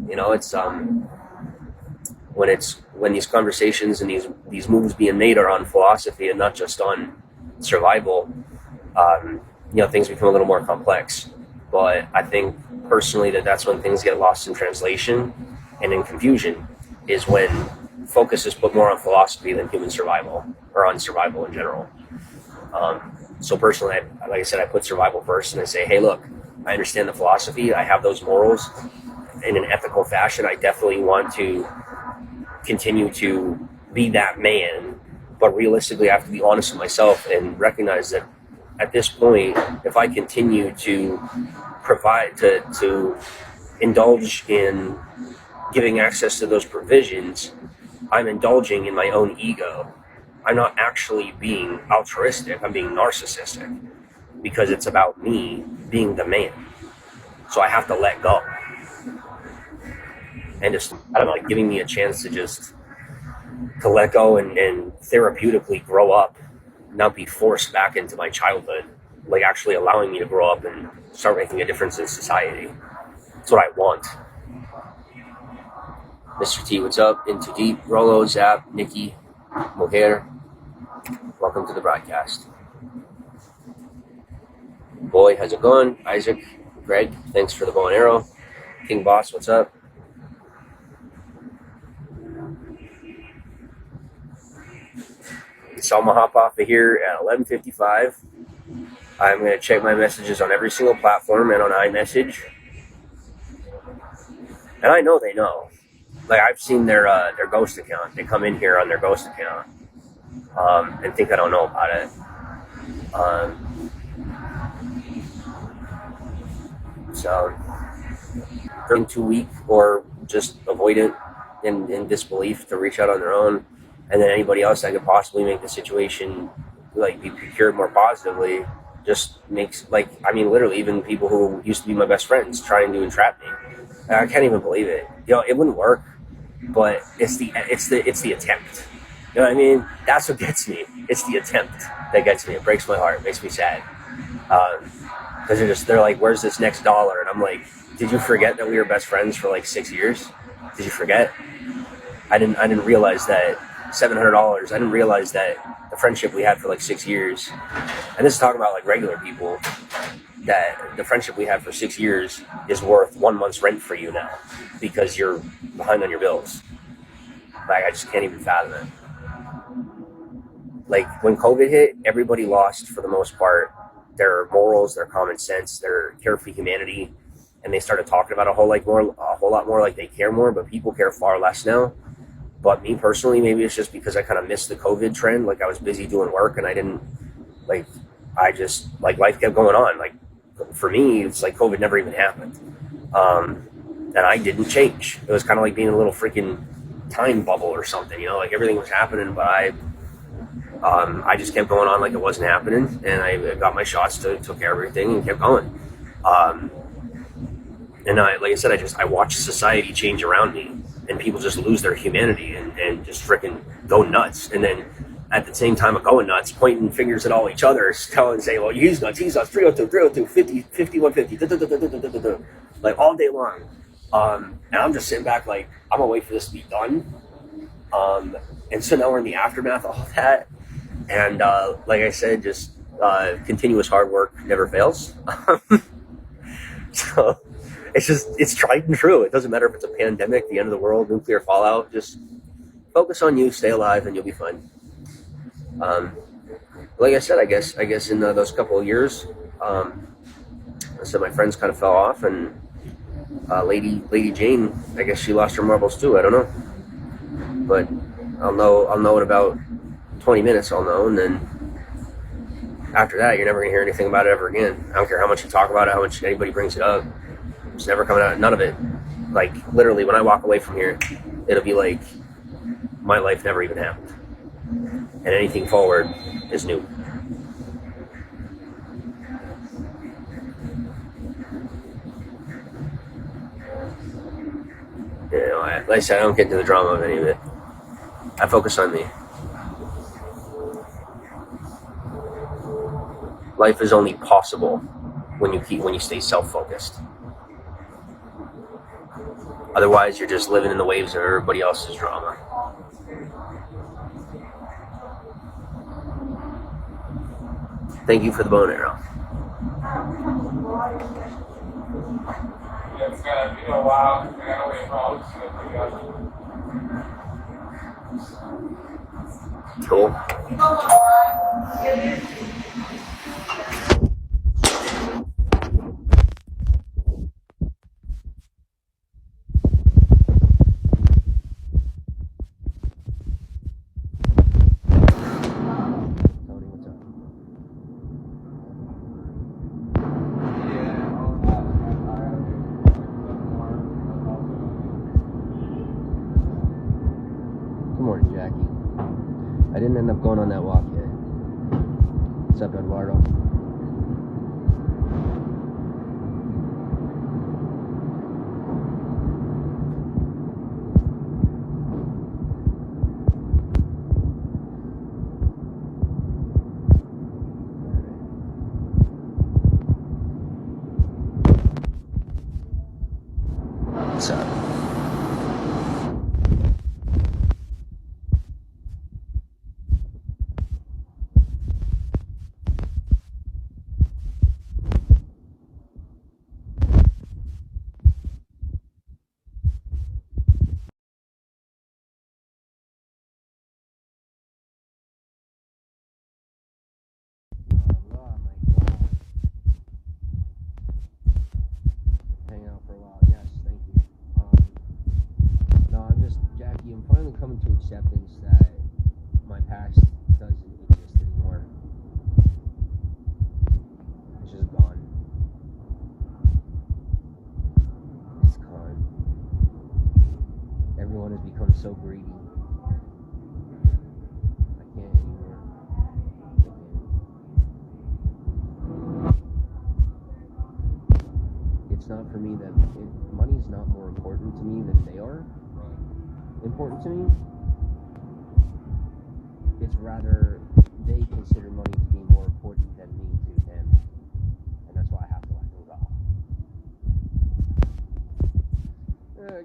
You know, when these conversations and these moves being made are on philosophy and not just on survival. Things become a little more complex. But I think personally that's when things get lost in translation and in confusion, is when focus is put more on philosophy than human survival, or on survival in general. So personally, like I said, I put survival first, and I say, hey, look, I understand the philosophy. I have those morals in an ethical fashion. I definitely want to continue to be that man, but realistically, I have to be honest with myself and recognize that at this point, if I continue to provide, to indulge in giving access to those provisions, I'm indulging in my own ego. I'm not actually being altruistic, I'm being narcissistic, because it's about me being the man. So I have to let go. And just, I don't know, like giving me a chance to let go and therapeutically grow up, not be forced back into my childhood, like actually allowing me to grow up and start making a difference in society. That's what I want. Mr. T, what's up? Into Deep, Rolo, Zap, Nikki, Mohair. Welcome to the broadcast. Boy, how's it going? Isaac, Greg, thanks for the bow and arrow. King Boss, what's up? So I'm going to hop off of here at 11:55. I'm going to check my messages on every single platform and on iMessage. And I know they know. Like, I've seen their ghost account. They come in here on their ghost account and think I don't know about it. So they're too weak or just avoidant in disbelief to reach out on their own. And then anybody else that could possibly make the situation like be procured more positively just makes, like, I mean, literally even people who used to be my best friends trying to entrap me. I can't even believe it. It wouldn't work, but it's the attempt. You know what I mean? That's what gets me. It's the attempt that gets me. It breaks my heart. It makes me sad. Because they're like, where's this next dollar? And I'm like, did you forget that we were best friends for like 6 years? Did you forget? I didn't realize that $700. I didn't realize that the friendship we had for like 6 years, and this is talking about like regular people, that the friendship we had for 6 years is worth 1 month's rent for you now because you're behind on your bills. Like, I just can't even fathom it. Like, when COVID hit, everybody lost, for the most part, their morals, their common sense, their care for humanity, and they started talking about a whole lot more, like they care more, but people care far less now. But me personally, maybe it's just because I kind of missed the COVID trend. Like, I was busy doing work and life kept going on. Like, for me, it's like COVID never even happened. And I didn't change. It was kind of like being in a little freaking time bubble or something, like everything was happening, but I just kept going on like it wasn't happening, and I got my shots, took care of everything, and kept going. And like I said, I watched society change around me, and people just lose their humanity and just freaking go nuts. And then at the same time of going nuts, pointing fingers at all each other, telling, say, well, he's nuts, 302, 302, 50, 50, 150, like all day long. And I'm just sitting back like, I'm gonna wait for this to be done. And so now we're in the aftermath of all that. And like I said, just continuous hard work never fails. So it's tried and true. It doesn't matter if it's a pandemic, the end of the world, nuclear fallout. Just focus on you, stay alive, and you'll be fine. Like I said, I guess in those couple of years, so my friends kind of fell off, and Lady Jane, I guess she lost her marbles too. I don't know, but I'll know in about 20 minutes. I'll know, and then after that, you're never gonna hear anything about it ever again. I don't care how much you talk about it, how much anybody brings it up. It's never coming out. None of it. Like, literally, when I walk away from here, it'll be like my life never even happened, and anything forward is new. Like I said, I don't get into the drama of any of it. I focus on me. Life is only possible when you stay self-focused. Otherwise, you're just living in the waves of everybody else's drama. Thank you for the bow and arrow. Cool. Good morning, Jackie. I didn't end up going on that walk yet. What's up, Eduardo? What's up? Hang out for a while. Yes, thank you. No, Jackie, I'm finally coming to acceptance that my past doesn't exist anymore. It's just gone. It's gone. Everyone has become so greedy. I can't anymore. It's not for me that money's not more important to me than they are important to me. It's rather they consider money to be more important than me to them, and that's why I have to let them go.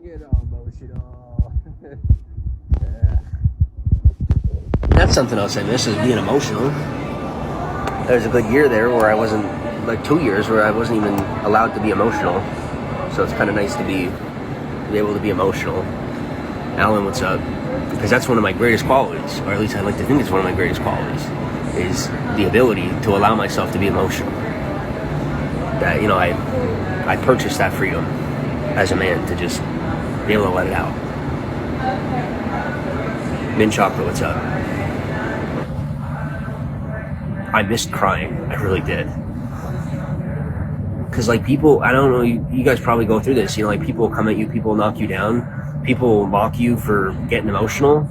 Get all emotional. That's something else I miss, is being emotional. There was a good year there where I wasn't, like 2 years where I wasn't even allowed to be emotional. So it's kind of nice to be able to be emotional. Alan, what's up? Because that's one of my greatest qualities, or at least I like to think it's one of my greatest qualities, is the ability to allow myself to be emotional. That, I purchased that freedom as a man to just be able to let it out. Mint Chocolate, what's up? I missed crying. I really did. Because, people, I don't know, you guys probably go through this, people come at you, people knock you down, people mock you for getting emotional,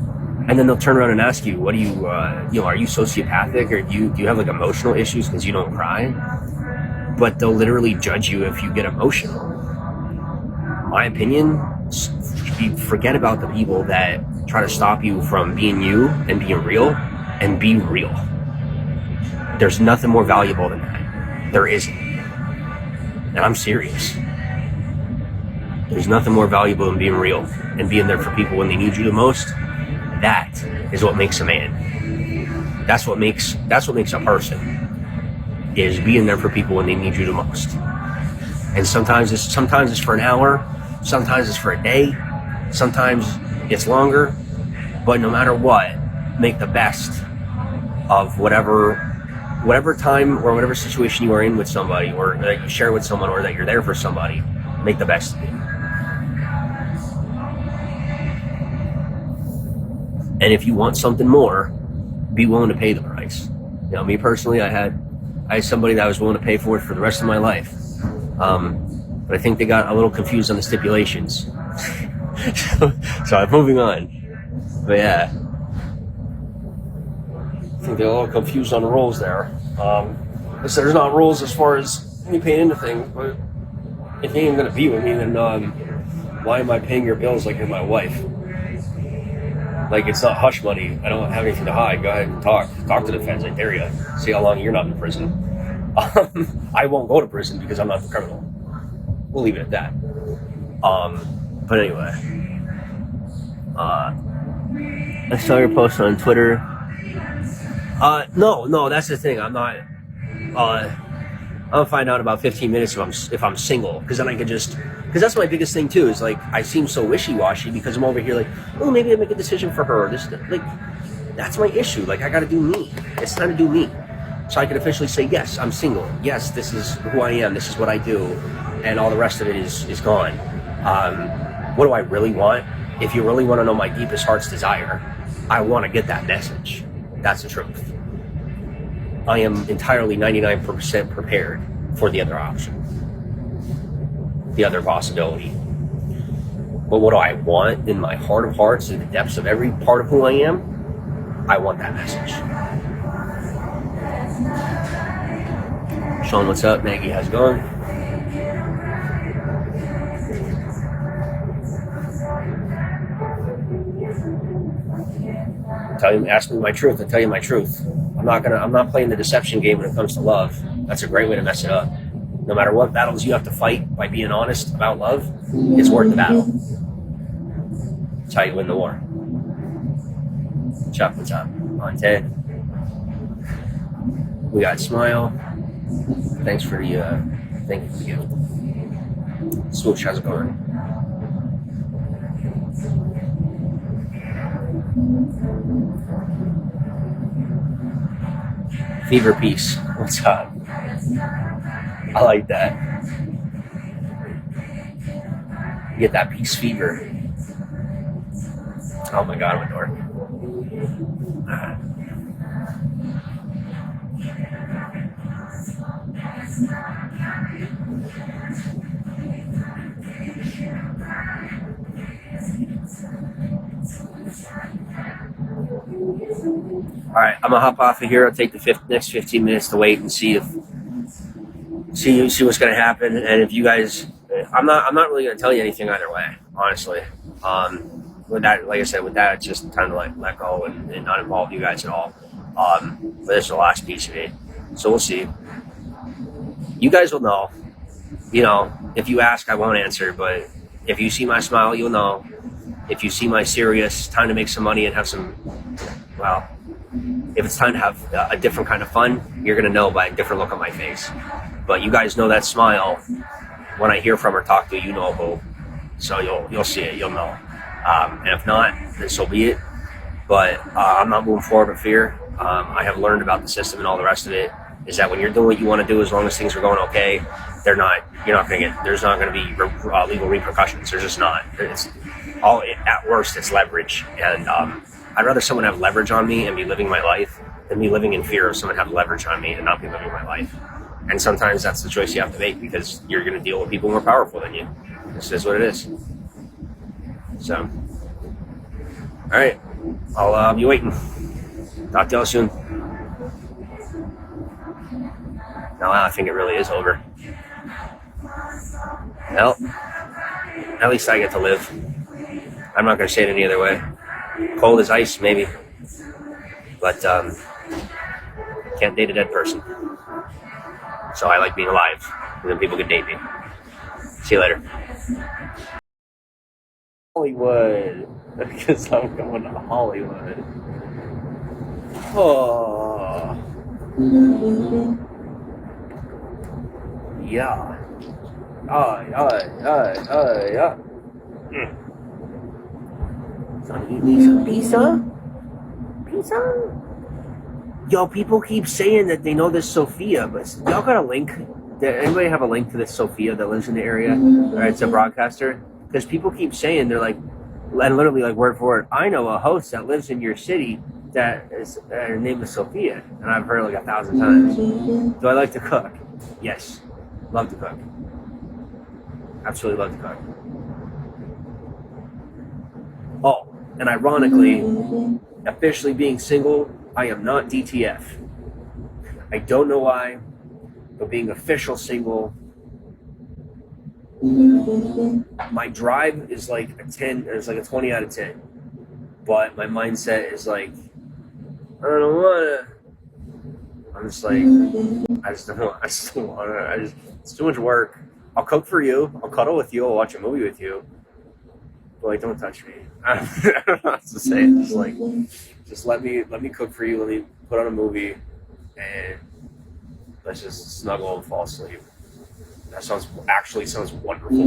and then they'll turn around and ask you, what do you, are you sociopathic, or do you have, emotional issues because you don't cry? But they'll literally judge you if you get emotional. My opinion, forget about the people that try to stop you from being you and being real, and be real. There's nothing more valuable than that. There isn't. And I'm serious. There's nothing more valuable than being real and being there for people when they need you the most. That is what makes a man. That's what makes a person, is being there for people when they need you the most. And sometimes it's for an hour, sometimes it's for a day, sometimes it's longer, but no matter what, make the best of whatever time or whatever situation you are in with somebody, or that you share with someone, or that you're there for somebody. Make the best of it. And if you want something more, be willing to pay the price. Me personally, I had somebody that I was willing to pay for it for the rest of my life. But I think they got a little confused on the stipulations. So I'm moving on. But yeah. I think they're a little confused on the rules there. There's not rules as far as me paying into things, but if you ain't gonna be with me, then why am I paying your bills like you're my wife? It's not hush money. I don't have anything to hide. Go ahead and talk to the feds. I dare you. See how long you're not in prison. I won't go to prison because I'm not the criminal. We'll leave it at that. But anyway, I saw your post on Twitter. No, that's the thing. I'm not. I'll find out about 15 minutes if I'm single, because then I can just, because that's my biggest thing too, is like I seem so wishy-washy because I'm over here like, oh, maybe I make a decision for her. This, like, that's my issue. Like, I got to do me. It's time to do me, so I can officially say, yes, I'm single. Yes, this is who I am. This is what I do, and all the rest of it is gone. What do I really want? If you really want to know my deepest heart's desire, I want to get that message. That's the truth. I am entirely 99% prepared for the other option, the other possibility. But what do I want in my heart of hearts, in the depths of every part of who I am? I want that message. Sean, what's up? Maggie, how's it going? Ask me my truth. I tell you my truth. I'm not playing the deception game when it comes to love. That's a great way to mess it up. No matter what battles you have to fight by being honest about love, it's worth the battle. That's how you win the war. Chuck, what's up? On Ted. We got Smile. Thanks for the thank you for the gift. Swoosh, how's it going? Fever Peace, what's up? I like that. You get that peace fever. Oh my god, I'm a dork. All right, I'm gonna hop off of here. I'll take the next 15 minutes to wait and see what's gonna happen. And if you guys, I'm not really gonna tell you anything either way, honestly. With that, like I said, with that, it's just time to let go and not involve you guys at all. But this is the last piece of it, so we'll see. You guys will know. You know, if you ask, I won't answer. But if you see my smile, you'll know. If you see my serious, time to make some money and have some, well, if it's time to have a different kind of fun, you're gonna know by a different look on my face. But you guys know that smile when I hear from or talk to you know who. So you'll see it, you'll know. And if not, then so be it. But I'm not moving forward with fear. I have learned about the system and all the rest of it. Is that when you're doing what you want to do, as long as things are going okay, you're not gonna get. There's not gonna be legal repercussions. There's just not. It's all at worst, it's leverage, and I'd rather someone have leverage on me and be living my life than be living in fear of someone have leverage on me and not be living my life. And sometimes that's the choice you have to make because you're going to deal with people more powerful than you. This is what it is. So, all right, I'll be waiting. Talk to y'all soon. Now I think it really is over. Well, at least I get to live. I'm not going to say it any other way. Cold as ice, maybe. But can't date a dead person. So I like being alive. And then people can date me. See you later. Hollywood. Because I'm going to Hollywood. Oh. Yeah. Yeah. Eat me some pizza? Pizza? Yo, people keep saying that they know this Sophia, but y'all got a link? Anybody have a link to this Sophia that lives in the area? Or it's a broadcaster? Because people keep saying, they're like, and literally like word for word, I know a host that lives in your city that is, her name is Sophia. And I've heard it like 1,000 times. Do I like to cook? Yes. Love to cook. Absolutely love to cook. Oh. And ironically, officially being single, I am not DTF. I don't know why, but being official single, my drive is like a 10, it's like a 20 out of 10. But my mindset is like, I don't want to. I'm just like, I just don't want to. It's too much work. I'll cook for you. I'll cuddle with you. I'll watch a movie with you. But like, don't touch me. I don't know what to say. Just like, just let me cook for you. Let me put on a movie, and let's just snuggle and fall asleep. That sounds wonderful.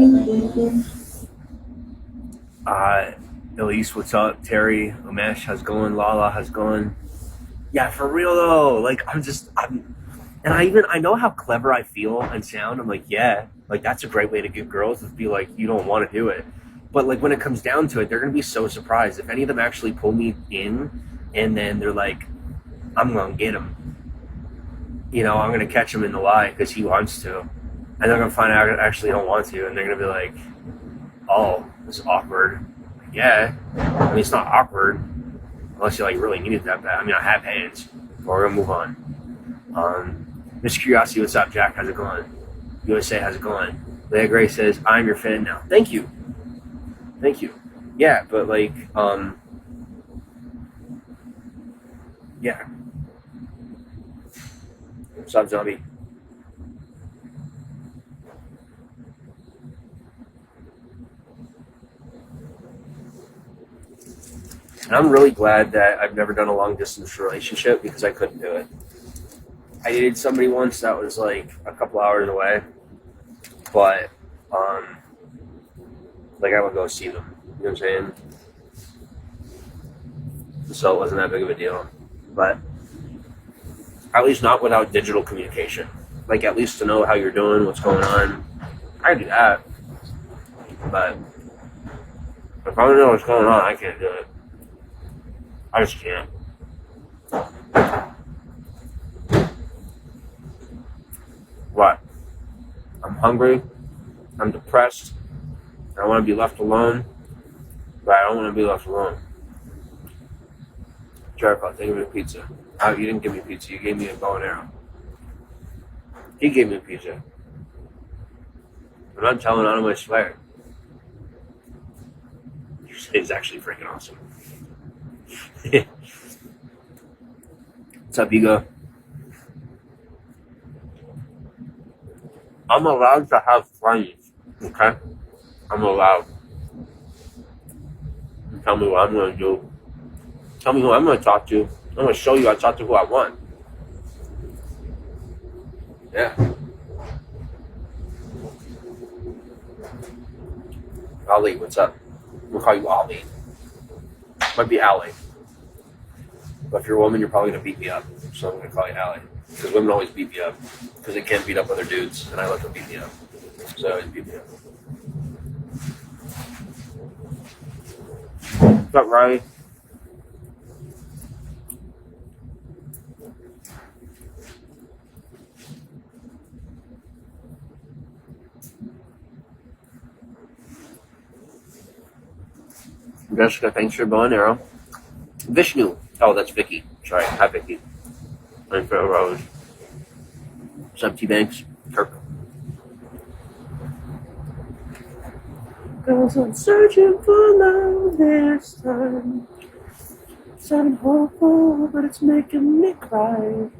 Elise, what's up? Terry, Umesh, how's it going? Lala, how's it going? Yeah, for real though. Like, and I know how clever I feel and sound. I'm like, yeah, like that's a great way to give girls is be like, you don't want to do it. But like when it comes down to it, they're gonna be so surprised if any of them actually pull me in, and then they're like, I'm gonna get him. You know, I'm gonna catch him in the lie because he wants to, and they're gonna find out I actually don't want to, and they're gonna be like, oh, this is awkward. Yeah, I mean it's not awkward unless you like really need it that bad. I mean I have hands, but we're gonna move on. Miss Curiosity, what's up, Jack? How's it going? USA, how's it going? Leah Gray says, I'm your fan now. Thank you. Yeah, but like, yeah. What's up, zombie? And I'm really glad that I've never done a long distance relationship because I couldn't do it. I dated somebody once that was like a couple hours away, but like I would go see them. You know what I'm saying? So it wasn't that big of a deal. But at least not without digital communication. Like at least to know how you're doing, what's going on. I do that. But if I don't know what's going on, I can't do it. I just can't. What? I'm hungry. I'm depressed. I want to be left alone. But I don't want to be left alone. Jericho, thank you for the pizza. Oh, you didn't give me pizza. You gave me a bow and arrow. He gave me pizza. I'm not telling on him, I swear. It's actually freaking awesome. What's up, Ego? I'm allowed to have friends, okay? I'm allowed. Tell me what I'm going to do. Tell me who I'm going to talk to. I'm going to show you I talk to who I want. Yeah. Ali, what's up? We'll call you Ali. Might be Ali. But if you're a woman, you're probably going to beat me up. So I'm going to call you Ali. Because women always beat me up. Because they can't beat up other dudes. And I let them beat me up. So I always beat me up. What's up, Riley? Jessica, thanks for your bow and arrow. Vishnu. Oh, that's Vicky. Sorry. Hi, Vicky. Thanks for a rose. What's up, T-Banks? Kirk. Cause I'm searching for love this time. Sounding hopeful, but it's making me cry.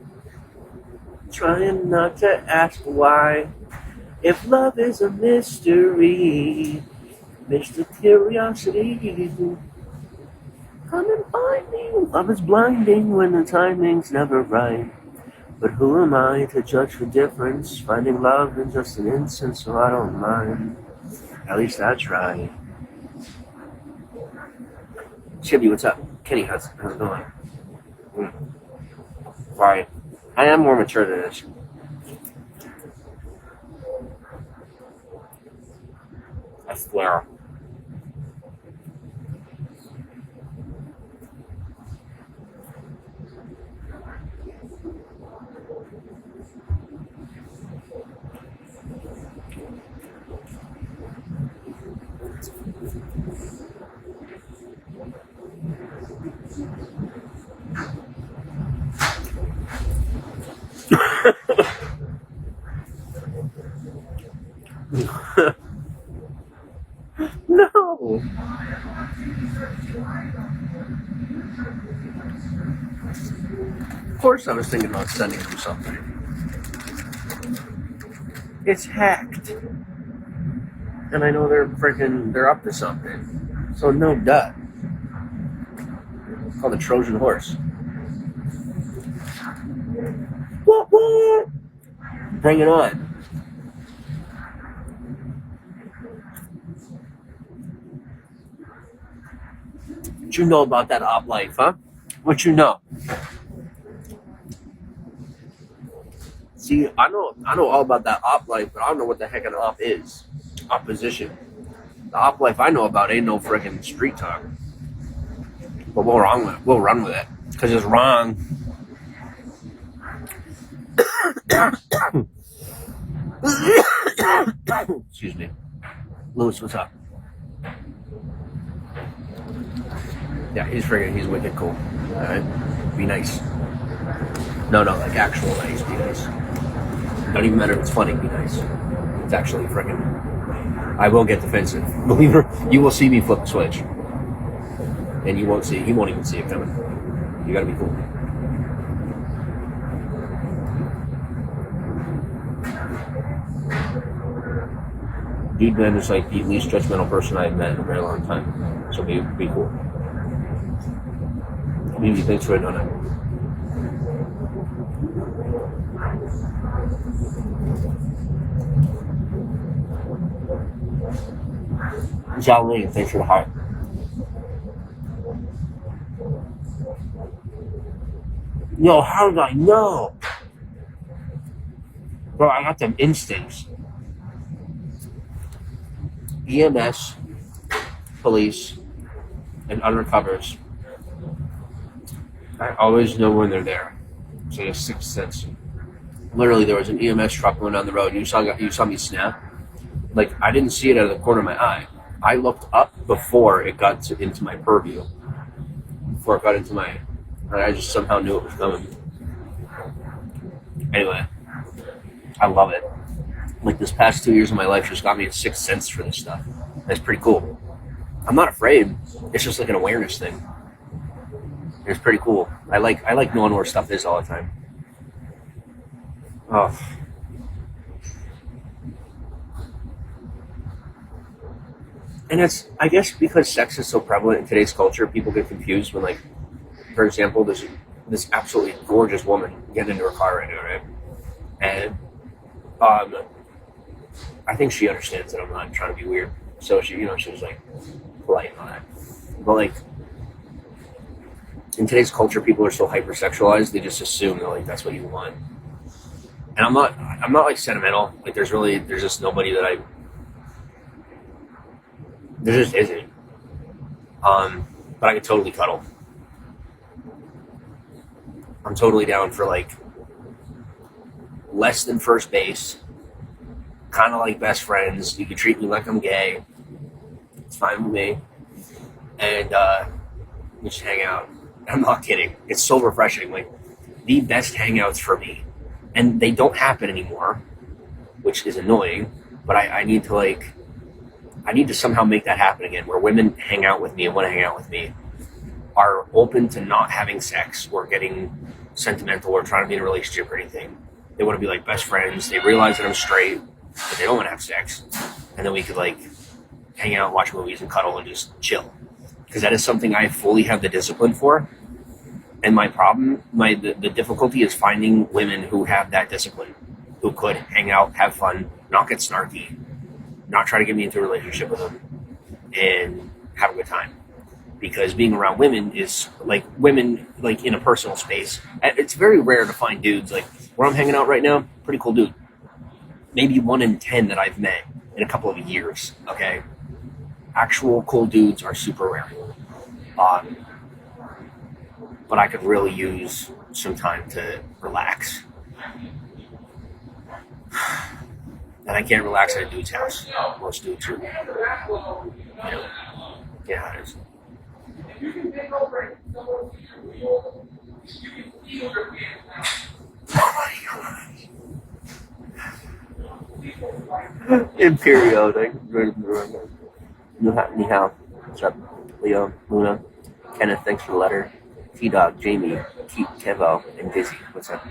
Trying not to ask why. If love is a mystery, Mr. Curiosity, come and find me. Love is blinding when the timing's never right. But who am I to judge the difference? Finding love in just an instant, so I don't mind. At least I try. Chibi, what's up? Kenny, how's it going? Sorry. I am more mature than this. I swear. No. Of course I was thinking about sending him something. It's hacked. And I know they're up to something. So no duh. It's called the Trojan horse. Bring it on. What you know about that op life, huh? What you know? See, I know all about that op life, but I don't know what the heck an op is. Opposition. The op life I know about ain't no freaking street talk. But we'll run with it. Because it's wrong. Excuse me. Lewis, what's up? Yeah, he's wicked cool. Alright? Be nice. No, like actual nice, be nice. Don't even matter if it's funny, be nice. It's actually freaking. I will get defensive. Believe it, you will see me flip the switch. And he won't even see it coming. You gotta be cool. Dude, man is like the least judgmental person I've met in a very long time. So be cool. Maybe thanks for doing it. Zhao Ling, thanks for the heart. Yo, how did I know? Bro, I got them instincts. EMS, police, and undercovers. I always know when they're there. It's like a sixth sense. Literally, there was an EMS truck going down the road. You saw me snap. Like, I didn't see it out of the corner of my eye. I looked up before it got into my purview. Before it got into my... I just somehow knew it was coming. Anyway, I love it. Like, this past 2 years of my life just got me a sixth sense for this stuff. That's pretty cool. I'm not afraid. It's just like an awareness thing. It's pretty cool. I like knowing where stuff is all the time. Oh. And it's, I guess, because sex is so prevalent in today's culture, people get confused when, like, for example, this absolutely gorgeous woman getting into her car right now, right? And I think she understands that I'm not trying to be weird. So she was like polite and all that. But like in today's culture, people are so hypersexualized, they just assume that like that's what you want. And I'm not like sentimental. Like there's just nobody that there just isn't. But I could totally cuddle. I'm totally down for like less than first base, kind of like best friends. You can treat me like I'm gay. It's fine with me. And we just hang out. I'm not kidding. It's so refreshing. Like the best hangouts for me. And they don't happen anymore, which is annoying. But I need to somehow make that happen again, where women hang out with me and want to hang out with me, are open to not having sex or getting sentimental or trying to be in a relationship or anything. They want to be like best friends. They realize that I'm straight, but they don't want to have sex. And then we could like hang out, watch movies, and cuddle and just chill. Because that is something I fully have the discipline for. And my problem, the difficulty is finding women who have that discipline, who could hang out, have fun, not get snarky, not try to get me into a relationship with them, and have a good time. Because being around women is like women like in a personal space. It's very rare to find dudes like where I'm hanging out right now. Pretty cool dude. Maybe 1 in 10 that I've met in a couple of years. Okay, actual cool dudes are super rare. But I could really use some time to relax. And I can't relax at a dude's house. Most dudes are, yeah, it is. Imperio, Ni hao. What's up? Leo, Luna, Kenneth, thanks for the letter. T-Dog, Jamie, Keith, Kevo, and Dizzy. What's up?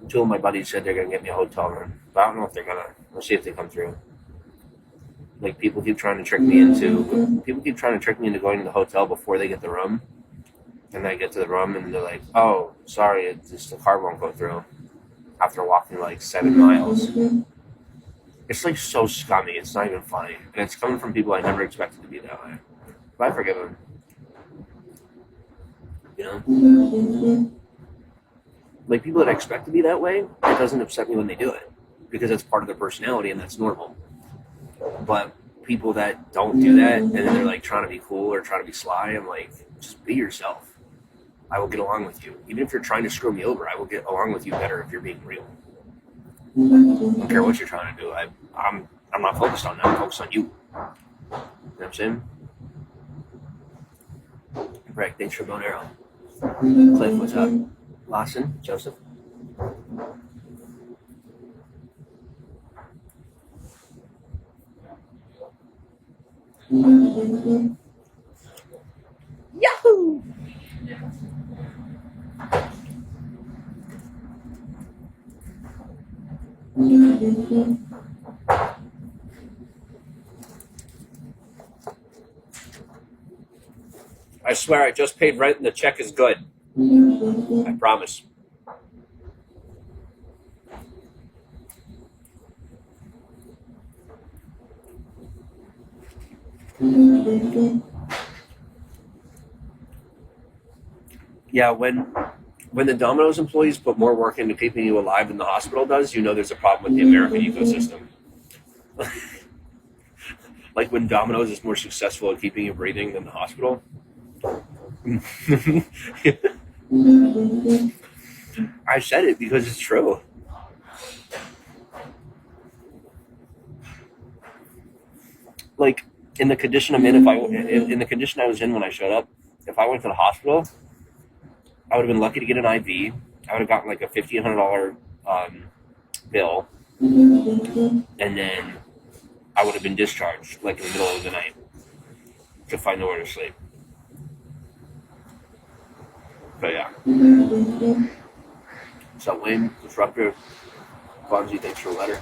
Two of my buddies said they're gonna get me a hotel room, but I don't know if they're gonna. We'll see if they come through. Like people keep trying to trick me into going to the hotel before they get the room, and I get to the room and they're like, "Oh, sorry, it's just the car won't go through." After walking like 7 miles, it's like so scummy. It's not even funny, and it's coming from people I never expected to be that way. But I forgive them, you know. Like people that expect to be that way, it doesn't upset me when they do it because it's part of their personality and that's normal. But people that don't do that and then they're like trying to be cool or trying to be sly, I'm like, just be yourself. I will get along with you. Even if you're trying to screw me over, I will get along with you better if you're being real. I don't care what you're trying to do. I'm not focused on that. I'm focused on you. You know what I'm saying? Right, thanks for Bone Arrow. Cliff, what's up? Lawson, Joseph. Yahoo! I swear I just paid rent and the check is good. I promise. Yeah, when the Domino's employees put more work into keeping you alive than the hospital does, you know there's a problem with the American ecosystem. Like when Domino's is more successful at keeping you breathing than the hospital. I said it because it's true. Like in the condition I'm in, in the condition I was in when I showed up, if I went to the hospital, I would have been lucky to get an IV. I would have gotten like a $1,500 bill, and then I would have been discharged like in the middle of the night to find nowhere to sleep. But yeah. What's up, Wayne? Disruptor. Bonzi, thanks for the letter.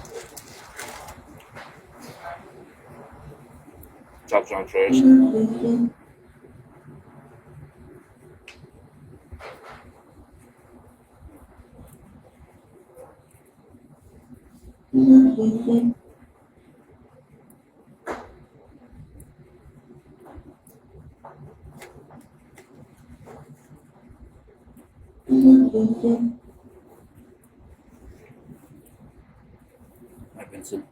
What's up, John Trace? Hi, Vincent.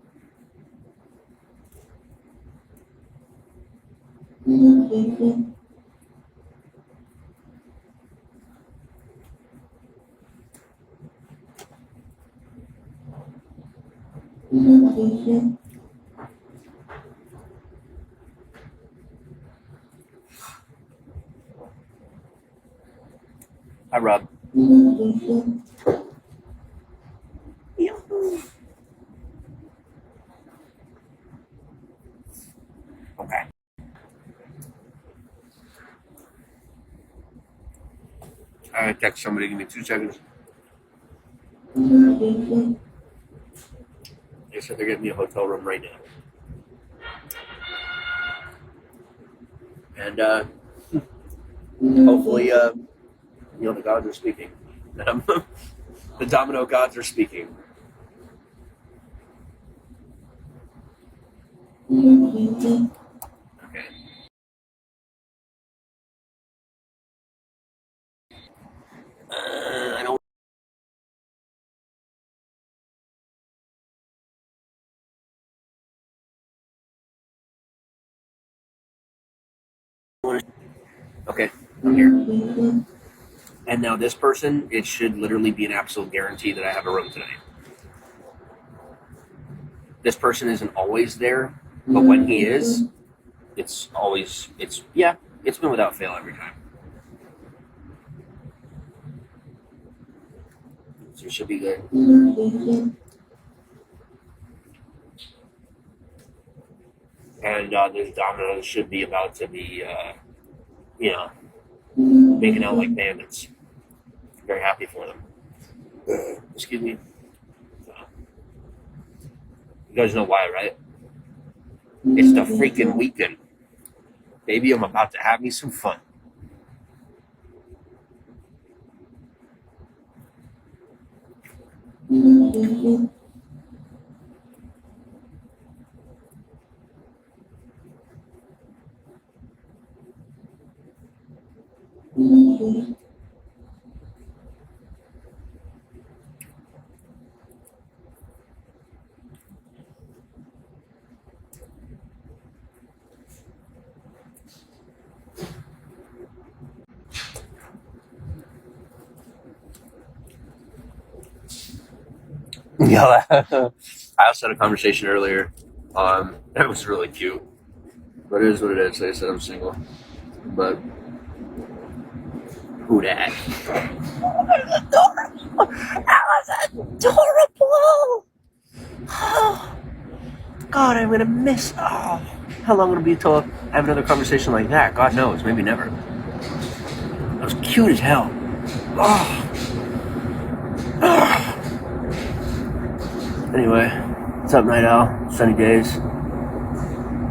Hi, Rob. Okay. I text somebody. Give me 2 seconds. They said they're getting me a hotel room right now. And hopefully, the gods are speaking. The domino gods are speaking. Okay. I don't. Okay, I'm here. And now this person, it should literally be an absolute guarantee that I have a room tonight. This person isn't always there, but when he is, it's been without fail every time. So it should be good. And this domino should be about to be, making out like bandits. Very happy for them. Excuse me. You guys know why, right? It's the freaking weekend. Baby, I'm about to have me some fun. Yeah, I also had a conversation earlier. It was really cute, but it is what it is. Like I said, I'm single, but who that? That was adorable. Oh, God, I'm gonna miss. Oh, how long would it be till I have another conversation like that? God knows, maybe never. That was cute as hell. Oh. Anyway, what's up, Night Owl? Sunny days.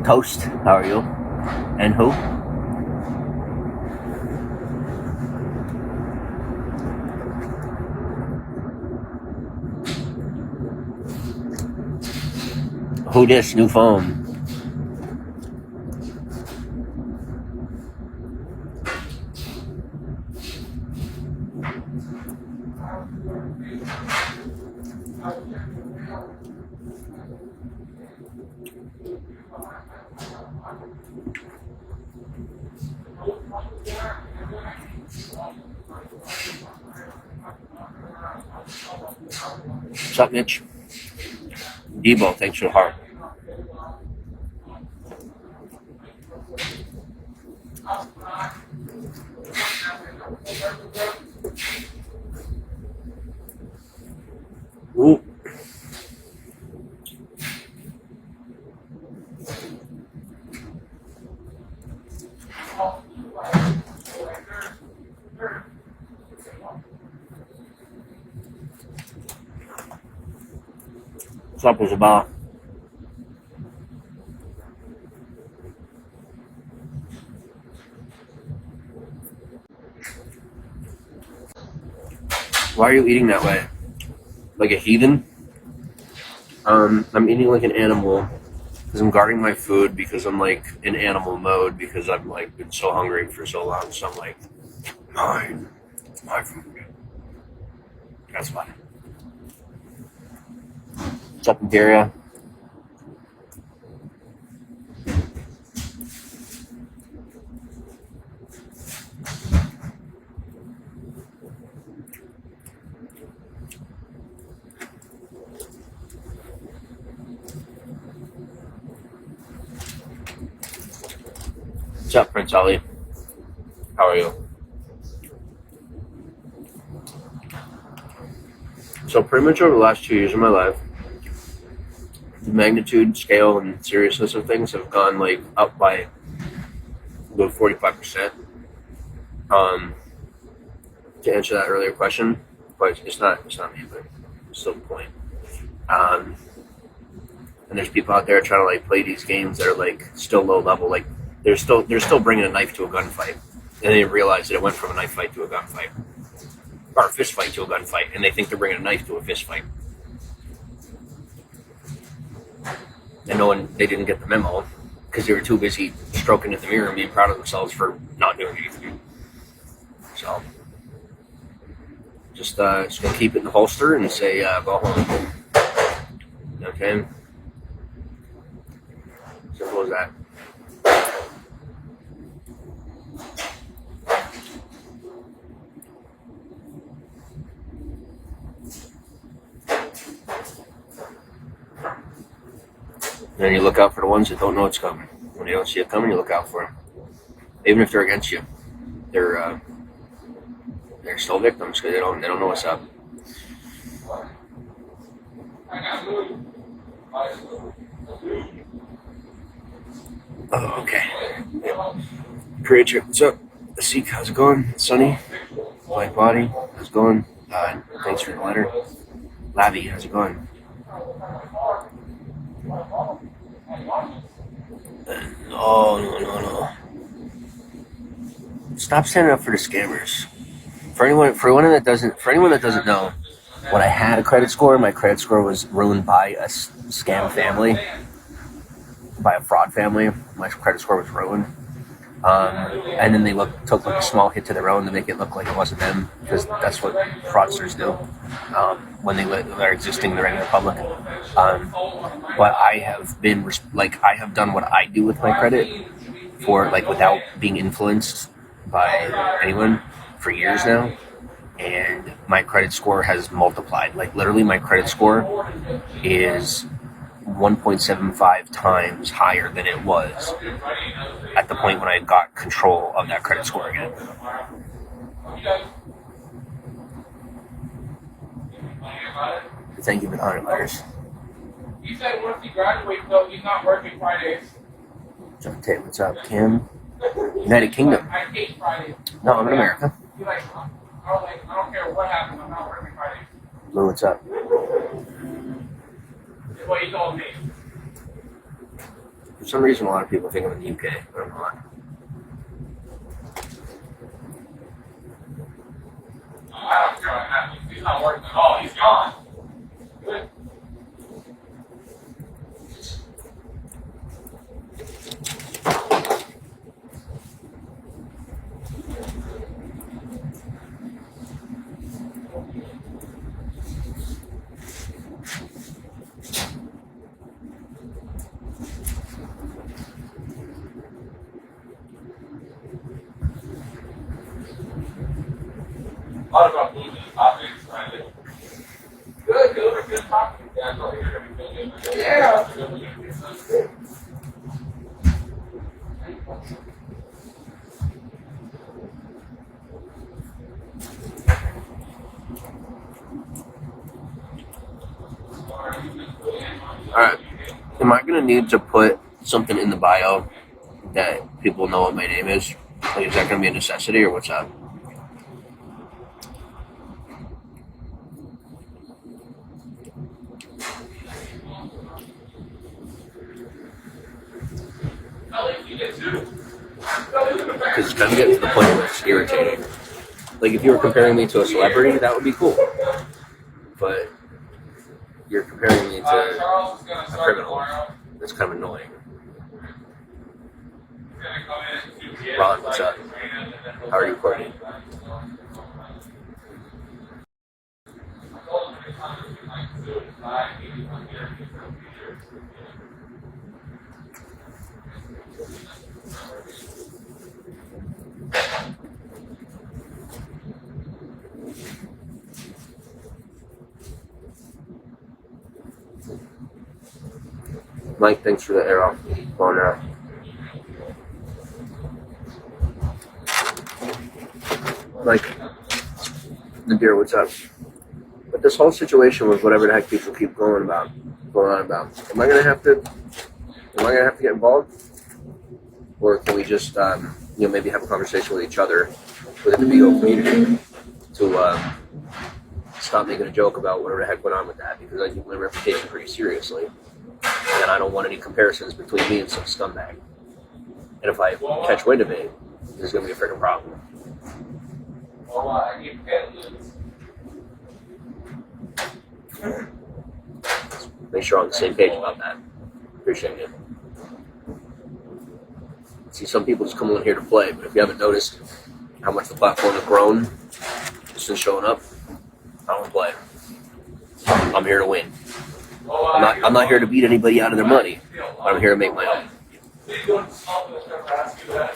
Toast, how are you? And who? Who this? New phone. What's up, Mitch? Debo, thanks for the heart. Ooh. What's up, Isabella? Why are you eating that way? Like a heathen? I'm eating like an animal because I'm guarding my food because I'm like in animal mode because I've like been so hungry for so long. So I'm like, mine. It's my food. That's fine. What's up, Imperial? What's up, Prince Ali? How are you? So pretty much over the last 2 years of my life, the magnitude, scale, and seriousness of things have gone like up by about 45%. To answer that earlier question, but it's not me, but it's still the point. And there's people out there trying to like play these games that are like still low level, like they're still bringing a knife to a gunfight, and they realize that it went from a knife fight to a gunfight, or a fist fight to a gunfight, and they think they're bringing a knife to a fist fight. And they didn't get the memo because they were too busy stroking at the mirror and being proud of themselves for not doing anything. So just gonna keep it in the holster and say go home. Okay. Simple as that. And then you look out for the ones that don't know it's coming. When you don't see it coming, you look out for them. Even if they're against you, they're still victims because they don't know what's up. Oh, okay. Preacher, what's up? Seek, how's it going? Sunny, Black Body, how's it going? Thanks for the letter. Lavi, how's it going? No. Stop standing up for the scammers. For anyone that doesn't know, when I had a credit score, my credit score was ruined by a scam family, by a fraud family. My credit score was ruined. And then they took like a small hit to their own to make it look like it wasn't them, because that's what fraudsters do when they're existing in the regular public. But I have done what I do with my credit without being influenced by anyone for years now, and my credit score has multiplied. Like literally, my credit score is 1.75 times higher than it was at the point when I got control of that credit score again. Thank you for the 100 letters. He said once he graduates, though, he's not working Fridays. John Tate, what's up? Kim? United Kingdom. I hate Fridays. No, I'm in America. He's like, I don't care what happens, I'm not working Fridays. Lou, what's up? That's what he told me. For some reason, a lot of people think I'm in the UK, but I'm not. I don't care what happens. He's not working at all. He's gone. Good. A lot about moving topics, right? Good topic. Yeah, go here. Yeah. Alright. Am I going to need to put something in the bio that people know what my name is? Like, is that going to be a necessity, or what's up? Because it's going to get to the point where it's irritating. Like, if you were comparing me to a celebrity, that would be cool. But you're comparing me to a criminal. That's kind of annoying. Ron, what's up? How are you, Courtney? Mike, thanks for the arrow. Going out. Mike, Nadir, what's up? But this whole situation with whatever the heck people keep going on about, am I gonna have to get involved, or can we just maybe have a conversation with each other within the BO community to stop making a joke about whatever the heck went on with that, because I take my reputation pretty seriously, and I don't want any comparisons between me and some scumbag. And if I catch wind of it, there's gonna be a freaking problem. Make sure we're on the same page about that. Appreciate it. See, some people just come on here to play, but if you haven't noticed how much the platform has grown since showing up, I don't play. I'm here to win. I'm not here to beat anybody out of their money. I'm here to make my own.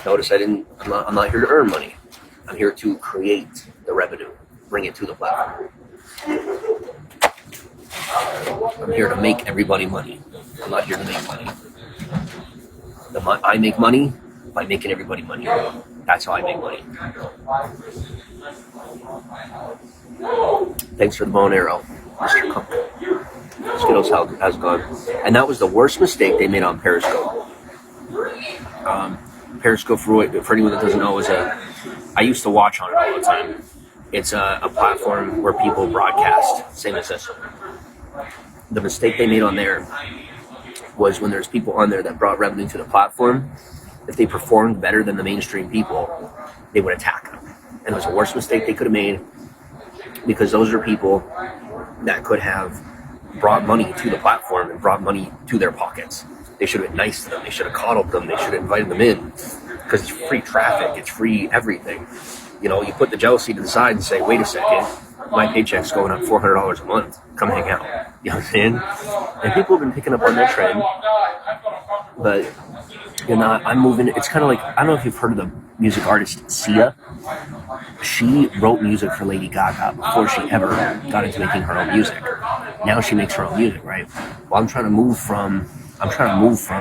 Notice I'm not here to earn money. I'm here to create the revenue, bring it to the platform. I'm here to make everybody money. I'm not here to make money. I make money by making everybody money. That's how I make money. Thanks for the bow and arrow, Mr. Cook. Skittles, how's it going? And that was the worst mistake they made on Periscope. Periscope, for anyone that doesn't know, is I used to watch on it all the time. It's a platform where people broadcast, same as this. The mistake they made on there was when there's people on there that brought revenue to the platform, if they performed better than the mainstream people, they would attack them. And it was the worst mistake they could have made, because those are people that could have brought money to the platform and brought money to their pockets. They should have been nice to them. They should have coddled them. They should have invited them in, because it's free traffic. It's free everything. You know, you put the jealousy to the side and say, wait a second, my paycheck's going up $400 a month. Come hang out. You know what I'm saying? And people have been picking up on that trend, but you're not. I'm moving. It's kind of like, I don't know if you've heard of the music artist Sia. She wrote music for Lady Gaga before she ever got into making her own music. Now she makes her own music, right? Well, I'm trying to move from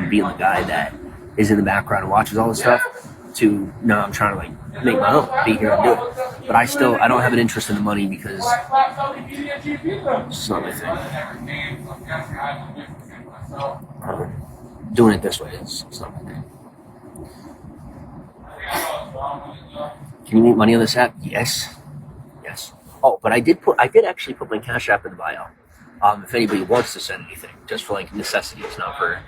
being the guy that is in the background and watches all this stuff to now I'm trying to like make my own, be here and do it. But I don't have an interest in the money because it's not my thing. Doing it this way is not my thing. Can you make money on this app? Yes. Oh, but I did actually put my Cash App in the bio. If anybody wants to send anything, just for like necessities, not for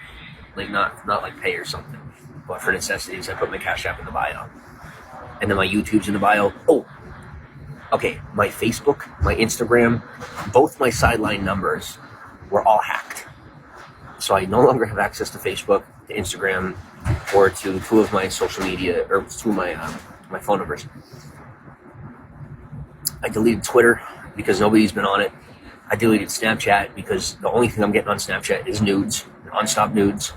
like not like pay or something, but for necessities, I put my Cash App in the bio, and then my YouTube's in the bio. Oh, okay. My Facebook, my Instagram, both my sideline numbers were all hacked, so I no longer have access to Facebook, to Instagram, or to two of my social media, or two of my phone numbers. I deleted Twitter because nobody's been on it. I deleted Snapchat because the only thing I'm getting on Snapchat is nudes, nonstop nudes.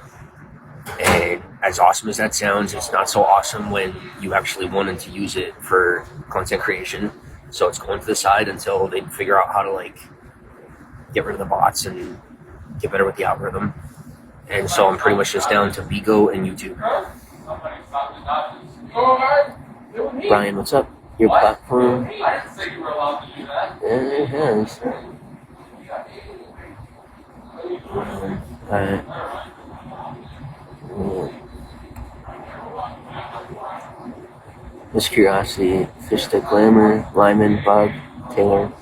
And as awesome as that sounds, it's not so awesome when you actually wanted to use it for content creation. So it's going to the side until they figure out how to like get rid of the bots and get better with the algorithm. And so I'm pretty much just down to Bigo and YouTube. Brian, what's up? Your platform? Yeah, it has. Miss Curiosity, Fish Stick Glamour, Lyman, Bug, Taylor,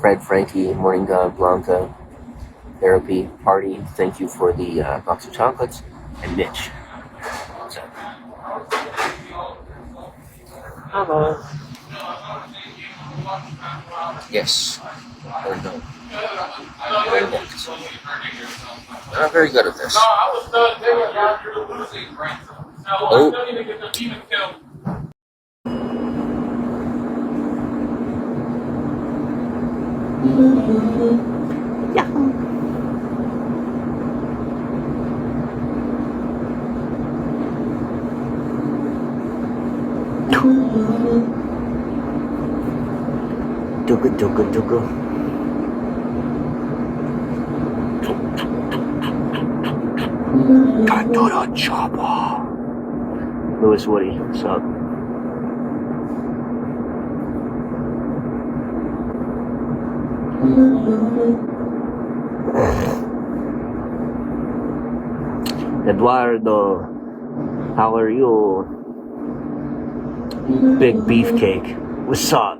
Fred, Frankie, Morning God, Blanca, Therapy, Party, thank you for the box of chocolates, and Mitch. What's up? Hello. Yes. There we go. I'm not very good at this. Oh. Yahoo. Duga. Got chopper. Louis Woody, what's up? Eduardo, how are you? Big beefcake, what's up?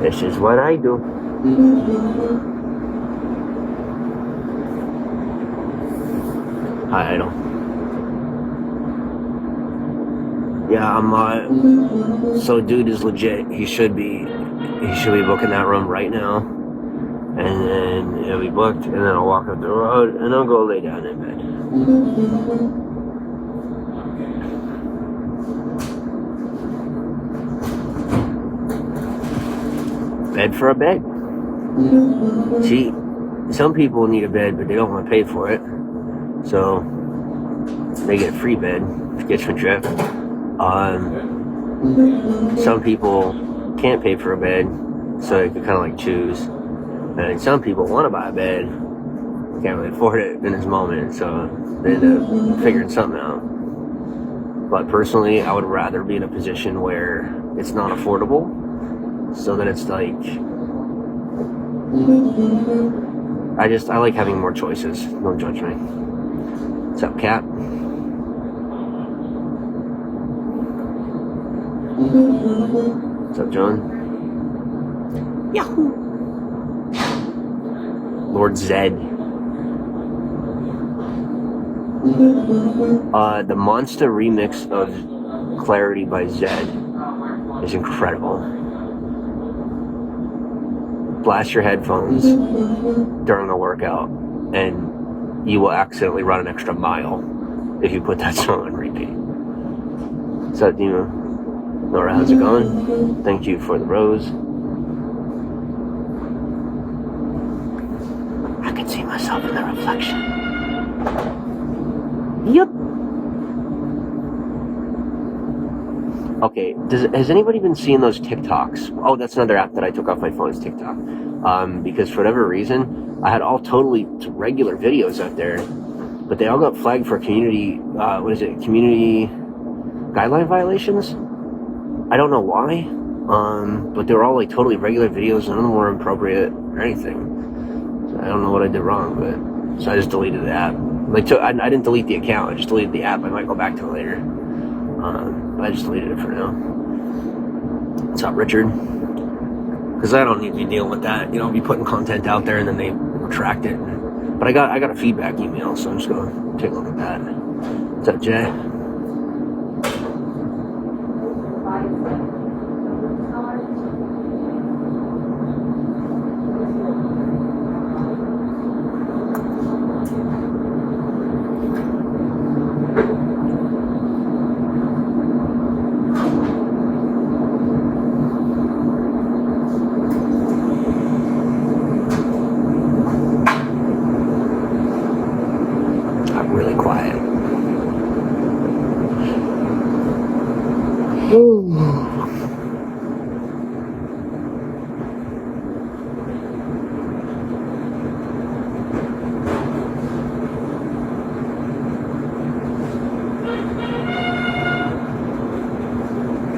This is what I do. Hi, Idol. Yeah, I'm so dude is legit. He should be booking that room right now. And then it'll be booked, and then I'll walk up the road, and I'll go lay down in bed. Bed for a bed. See, some people need a bed, but they don't want to pay for it. So, they get a free bed, to get your drift. Some people can't pay for a bed, so they can kind of like choose. And some people want to buy a bed, can't really afford it in this moment, so they end up figuring something out. But personally, I would rather be in a position where it's not affordable, so that it's like, I like having more choices. Don't judge me. What's up, Cap? What's up, John? Yahoo! Lord Zed. The Monster remix of Clarity by Zed is incredible. Blast your headphones during a workout, and you will accidentally run an extra mile if you put that song on repeat. What's up, Dima? Laura, how's it going? Thank you for the rose. I can see myself in the reflection. Yep. Okay, has anybody been seeing those TikToks? Oh, that's another app that I took off my phone, is TikTok. Because for whatever reason, I had all totally regular videos out there, but they all got flagged for community guideline violations? I don't know why, but they were all like totally regular videos. None of them were appropriate or anything. So I don't know what I did wrong, but so I just deleted the app. I didn't delete the account. I just deleted the app. I might go back to it later. But I just deleted it for now. What's up, Richard? Because I don't need to be dealing with that. Be putting content out there and then they retract it. But I got a feedback email, so I'm just gonna take a look at that. What's up, Jay?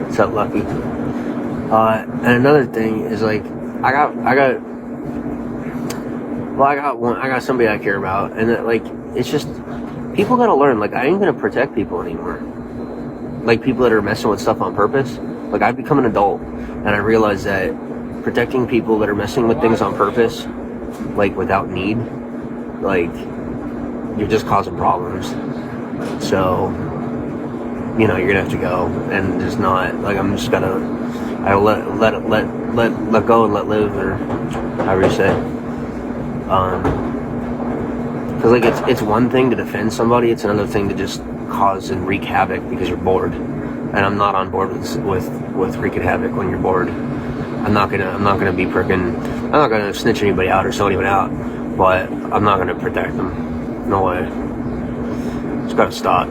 What's up, Lucky? And another thing is I got somebody I care about, and it's just people gotta learn. I ain't gonna protect people anymore. People that are messing with stuff on purpose. I've become an adult, and I realize that protecting people that are messing with things on purpose, without need, you're just causing problems. So, you're gonna have to go and just not I'm just gonna let go and let live, or however you say. Because it's one thing to defend somebody, it's another thing to just cause and wreak havoc because you're bored. And I'm not on board with wreaking havoc when you're bored. I'm not gonna be I'm not gonna snitch anybody out or sell anyone out, but I'm not gonna protect them. No way. It's gotta stop.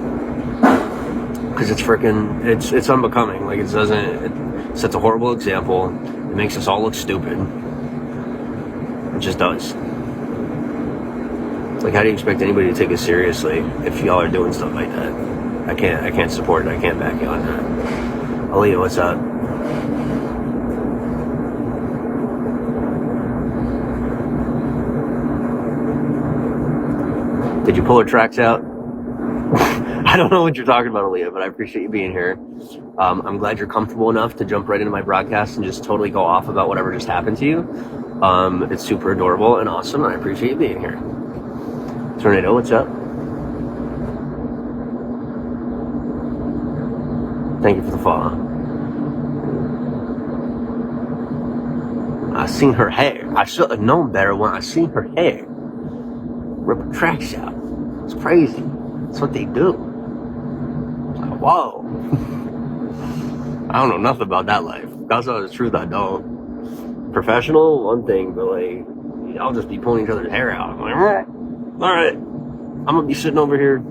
Because it's unbecoming. It sets a horrible example. It makes us all look stupid. It just does. How do you expect anybody to take it seriously if y'all are doing stuff like that? I can't support it. I can't back you on that. Aaliyah, what's up? Did you pull her tracks out? I don't know what you're talking about, Aaliyah, but I appreciate you being here. I'm glad you're comfortable enough to jump right into my broadcast and just totally go off about whatever just happened to you. It's super adorable and awesome, and I appreciate you being here. Tornado, what's up? Thank you for the follow. I seen her hair. I should have known better when I seen her hair. Rip her tracks out. It's crazy. That's what they do. Whoa. I don't know nothing about that life. God's honest truth, I don't. Professional, one thing, but I'll just be pulling each other's hair out. I'm all right. I'm gonna be sitting over here,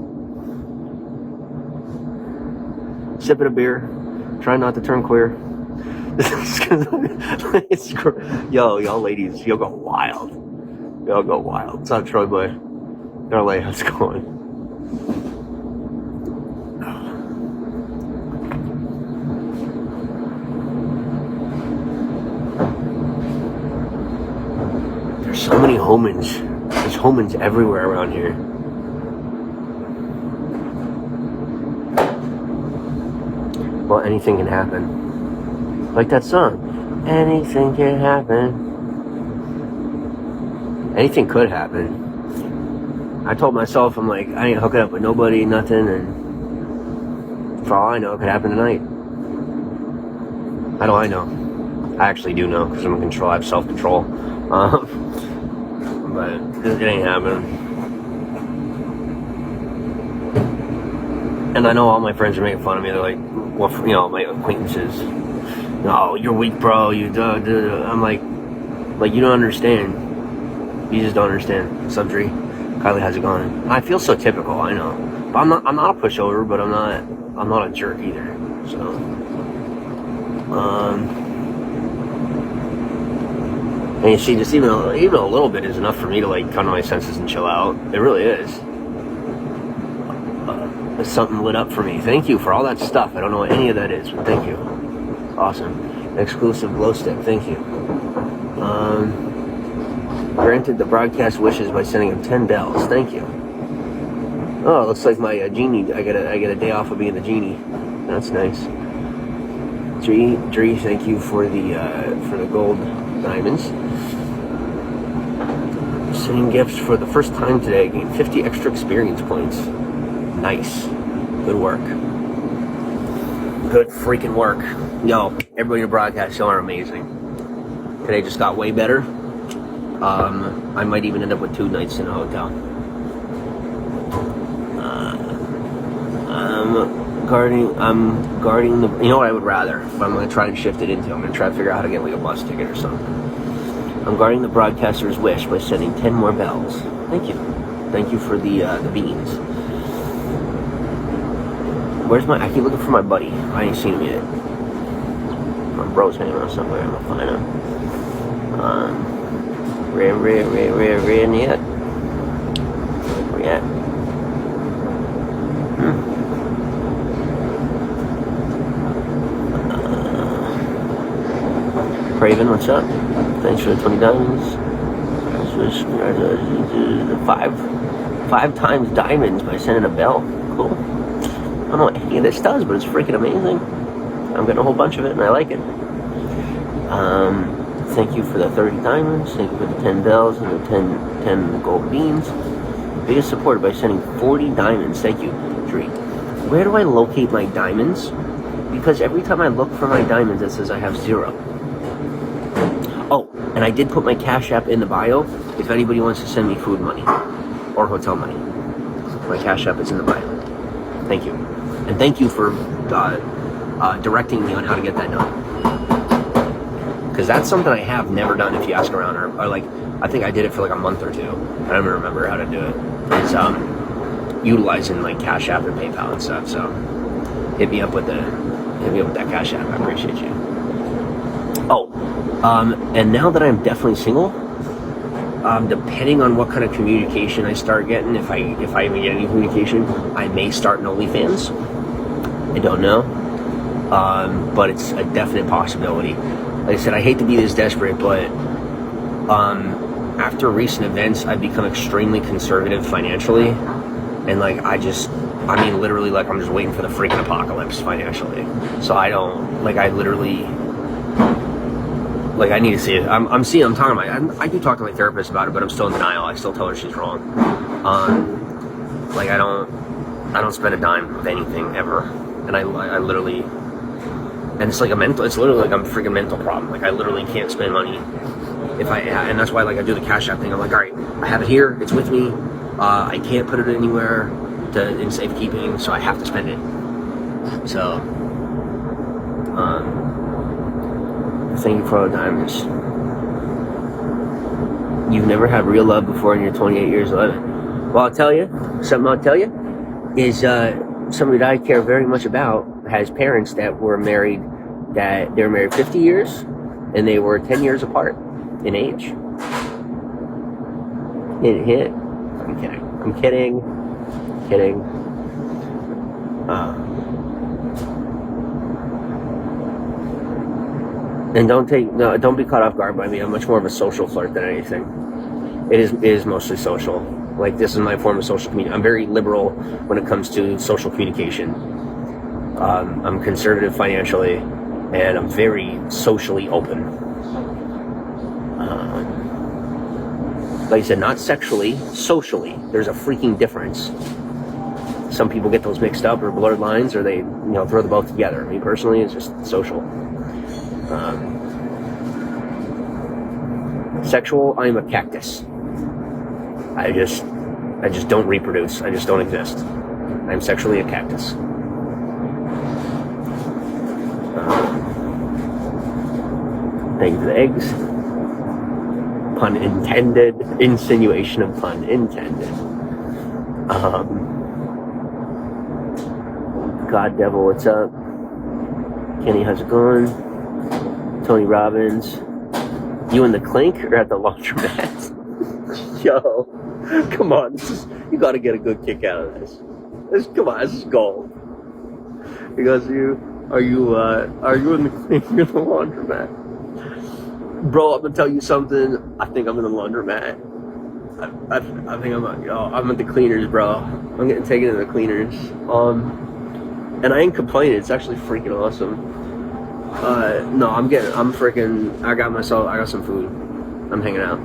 sipping a beer, trying not to turn queer. Y'all ladies, y'all go wild. Y'all go wild. What's up, Troy boy? LA, how's it going? There's so many homins. There's homins everywhere around here. Well, anything can happen. Like that song. Anything can happen. Anything could happen. I told myself, I'm like, I ain't hooking up with nobody, nothing, and for all I know, it could happen tonight. How do I know? I actually do know, because I'm in control. I have self-control. But it ain't happening. And I know all my friends are making fun of me. They're like, well, you know, my acquaintances. No, you're weak, bro. I'm like, you don't understand. You just don't understand. What's up, Dree? Kylie, how's it going? I feel so typical, I know. But I'm not a pushover, but I'm not a jerk either. So, and you see, just even a little bit is enough for me to like come to my senses and chill out. It really is. There's something lit up for me. Thank you for all that stuff. I don't know what any of that is, but thank you. Awesome. Exclusive glow stick. Thank you. Granted the broadcast wishes by sending him 10 bells. Thank you. Oh, it looks like my genie. I get a day off of being the genie. That's nice. Dree, thank you for the gold diamonds. Sending gifts for the first time today. Gained 50 extra experience points. Nice. Good work. Good freaking work. Yo, everybody in the broadcast show are amazing. Today just got way better. I might even end up with 2 nights in a hotel. I'm guarding the, you know what I would rather, but I'm going to try and shift it into, I'm going to try to figure out how to get like a bus ticket or something. I'm guarding the broadcaster's wish by sending 10 more bells. Thank you. Thank you for the beans. Where's I keep looking for my buddy. I ain't seen him yet. My bro's hanging around somewhere. I'm going to find him. Ran yet. Where at? Craven, what's up? Thanks for the 20 diamonds. Five times diamonds by sending a bell. Cool. I don't know what any of this does, but it's freaking amazing. I'm getting a whole bunch of it, and I like it. Thank you for the 30 diamonds. Thank you for the 10 bells and the 10 gold beans. Biggest support by sending 40 diamonds. Thank you, Dree. Where do I locate my diamonds? Because every time I look for my diamonds, it says I have 0. Oh, and I did put my Cash App in the bio if anybody wants to send me food money or hotel money. My Cash App is in the bio. Thank you. And thank you for directing me on how to get that done. Because that's something I have never done if you ask around. Or like, I think I did it for like a month or 2. I don't even remember how to do it. It's utilizing like Cash App and PayPal and stuff. So hit me up with that Cash App. I appreciate you. Oh, and now that I'm definitely single, depending on what kind of communication I start getting, if I even get any communication, I may start an OnlyFans. I don't know, but it's a definite possibility. Like I said, I hate to be this desperate, but after recent events, I've become extremely conservative financially, and like literally, like I'm just waiting for the freaking apocalypse financially. So I need to see it. I do talk to my therapist about it, but I'm still in denial. I still tell her she's wrong. I don't spend a dime of anything ever, and I literally, and it's literally like I'm a freaking mental problem. Like I literally can't spend money and that's why like I do the Cash App thing. I'm like, all right, I have it here, it's with me. I can't put it anywhere in safekeeping, so I have to spend it. So, thank you for all the diamonds. You've never had real love before in your 28 years of living. Well, I'll tell you is somebody that I care very much about has parents that were married 50 years and they were 10 years apart in age. Hit. I'm kidding. And don't be caught off guard by me. I'm much more of a social flirt than anything. It is mostly social. Like, this is my form of social communication. I'm very liberal when it comes to social communication. I'm conservative financially, and I'm very socially open. Like I said, not sexually, socially. There's a freaking difference. Some people get those mixed up or blurred lines, or they, throw the both together. Me personally, it's just social. Sexual, I'm a cactus. I just don't reproduce. I just don't exist. I'm sexually a cactus. Thank you for the eggs. Pun intended. Insinuation of pun intended. God Devil, what's up? Kenny, how's it going? Tony Robbins. You in the clink or at the laundromat? Yo, come on. You gotta get a good kick out of this. Come on, this is gold. Because are you in the clink or the laundromat? Bro, I'm gonna tell you something. I think I'm in the laundromat. I think I'm at the cleaners, bro. I'm getting taken to the cleaners. And I ain't complaining. It's actually freaking awesome. No, I got some food. I'm hanging out.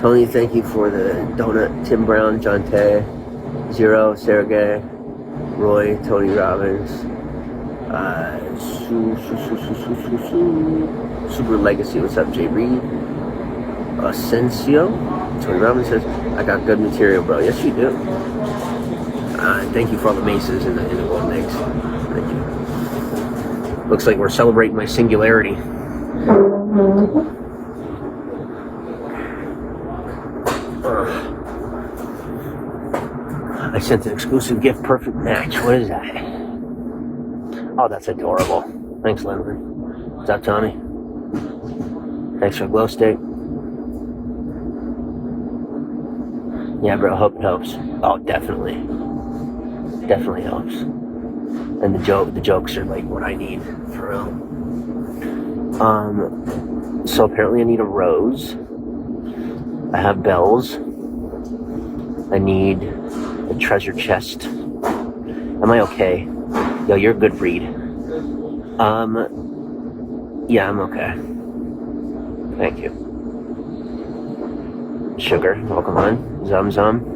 Tony, thank you for the donut. Tim Brown, John Tay, Zero, Sergey, Roy, Tony Robbins, Super Legacy, what's up, Jay Reed, Asensio, Tony Robbins says, I got good material, bro. Yes, you do. Thank you for all the maces and the golden eggs. Thank you. Looks like we're celebrating my singularity. I sent an exclusive gift, perfect match. What is that? Oh, that's adorable. Thanks, Lennon. What's up, Tommy? Thanks for the glow stick. Yeah, bro, hope it helps. Oh, definitely. Definitely helps. And the jokes are like what I need, for real. So apparently I need a rose. I have bells. I need a treasure chest. Am I okay? Yo, you're a good read. Yeah, I'm okay. Thank you. Sugar, welcome on. Zum,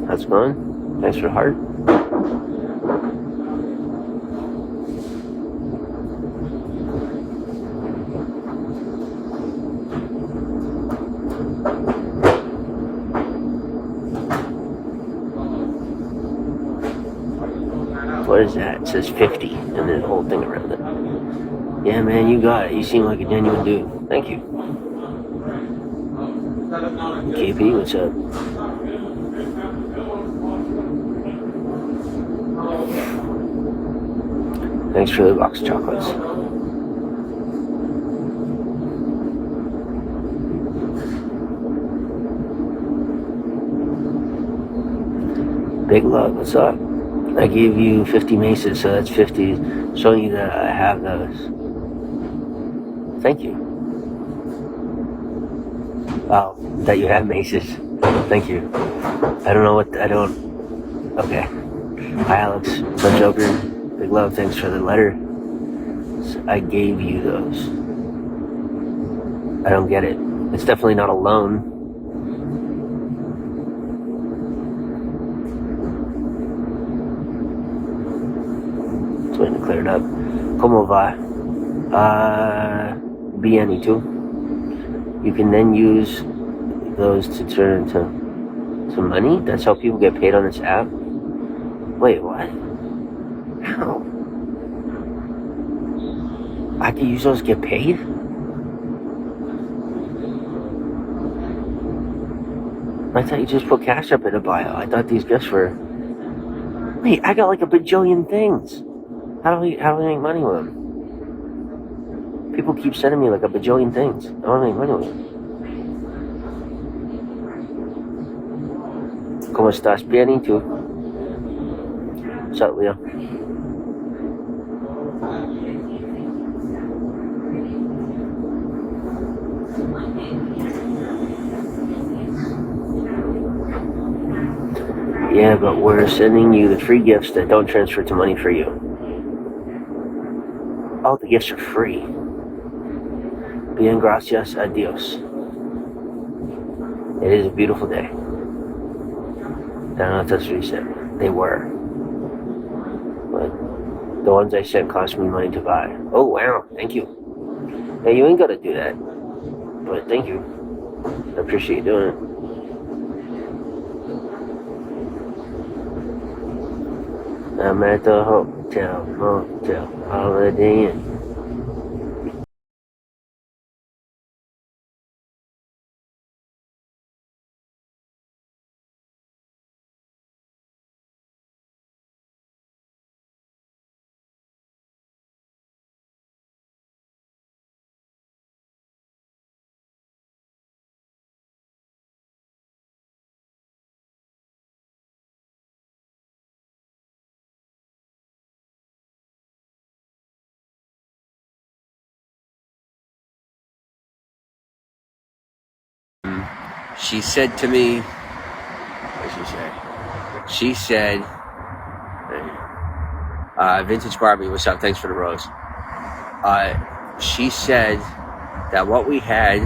how's it going? Thanks for the heart. What is that? It says 50 and then the whole thing around it. Yeah, man, you got it. You seem like a genuine dude. Thank you. KP, what's up? Thanks for the box of chocolates. Big love, what's up? I gave you 50 maces, so that's 50, showing you that I have those. Thank you. Wow, that you have maces. Thank you. Okay. Hi, Alex. What's up, Joker? Big love, thanks for the letter. So I gave you those. I don't get it. It's definitely not a loan. Waiting to clear it up. Como va? Bien, y tú? You can then use those to turn into money? That's how people get paid on this app? Wait, what? How? I can use those to get paid? I thought you just put Cash App in a bio. I thought these gifts were... Wait, I got like a bajillion things. How do we make money with them? People keep sending me like a bajillion things. I want to make money with them. ¿Cómo estás? Bien, ¿y tú? What's up, Leo? Yeah, but we're sending you the free gifts that don't transfer to money for you. All the gifts are free. Bien gracias a Dios. It is a beautiful day. I don't know if that's what he said. They were. But the ones I sent cost me money to buy. Oh, wow. Thank you. Yeah, you ain't got to do that. But thank you. I appreciate you doing it. I'm at the hotel, motel, Holiday Inn. She said to me, what did she say? She said, Vintage Barbie, what's up? Thanks for the rose. She said that what we had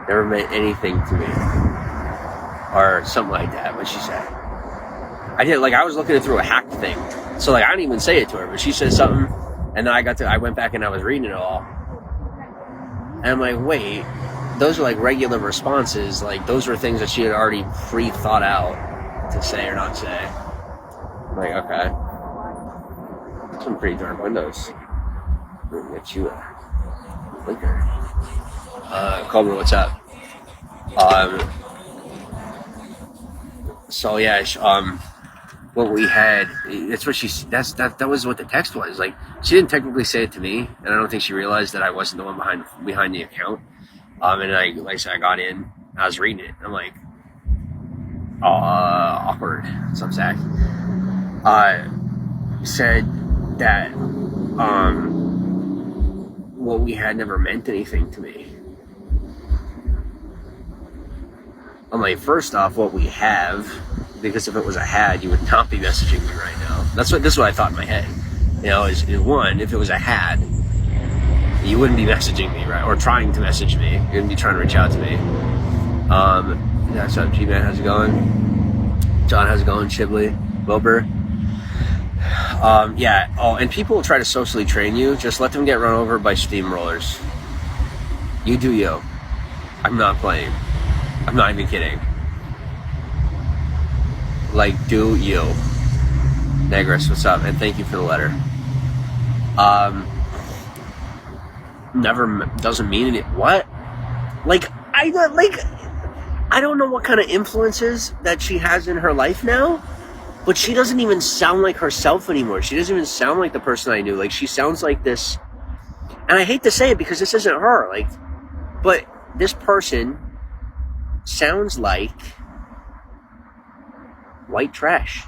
never meant anything to me. Or something like that, what she said. I did, like, I was looking through a hacked thing. So, like, I didn't even say it to her, but she said something, and then I went back and I was reading it all. And I'm like, wait, those are like regular responses. Like, those were things that she had already pre-thought out to say or not say. I'm like, okay. Some pretty dark windows. We'll get you a blinker. Cobra, what's up? So yeah, what we had, that's what that was what the text was. Like, she didn't technically say it to me, and I don't think she realized that I wasn't the one behind the account. And like I said, I got in, I was reading it, I'm like, awkward. So I'm sad. Said that what we had never meant anything to me. I'm like, first off, what we have, because if it was a had, you would not be messaging me right now. This is what I thought in my head. You know, is one, if it was a had, you wouldn't be messaging me, right? Or trying to message me. You wouldn't be trying to reach out to me. That's up, G-Man, how's it going? John, how's it going? Shibley, Wilbur. Yeah. Oh, and people will try to socially train you. Just let them get run over by steamrollers. You do you. I'm not playing. I'm not even kidding. Like, do you. Negris, what's up? And thank you for the letter. Never doesn't mean it. What? I don't know what kind of influences that she has in her life now, but she doesn't even sound like herself anymore. She doesn't even sound like the person I knew. Like, she sounds like this, and I hate to say it because this isn't her. Like, but this person sounds like white trash,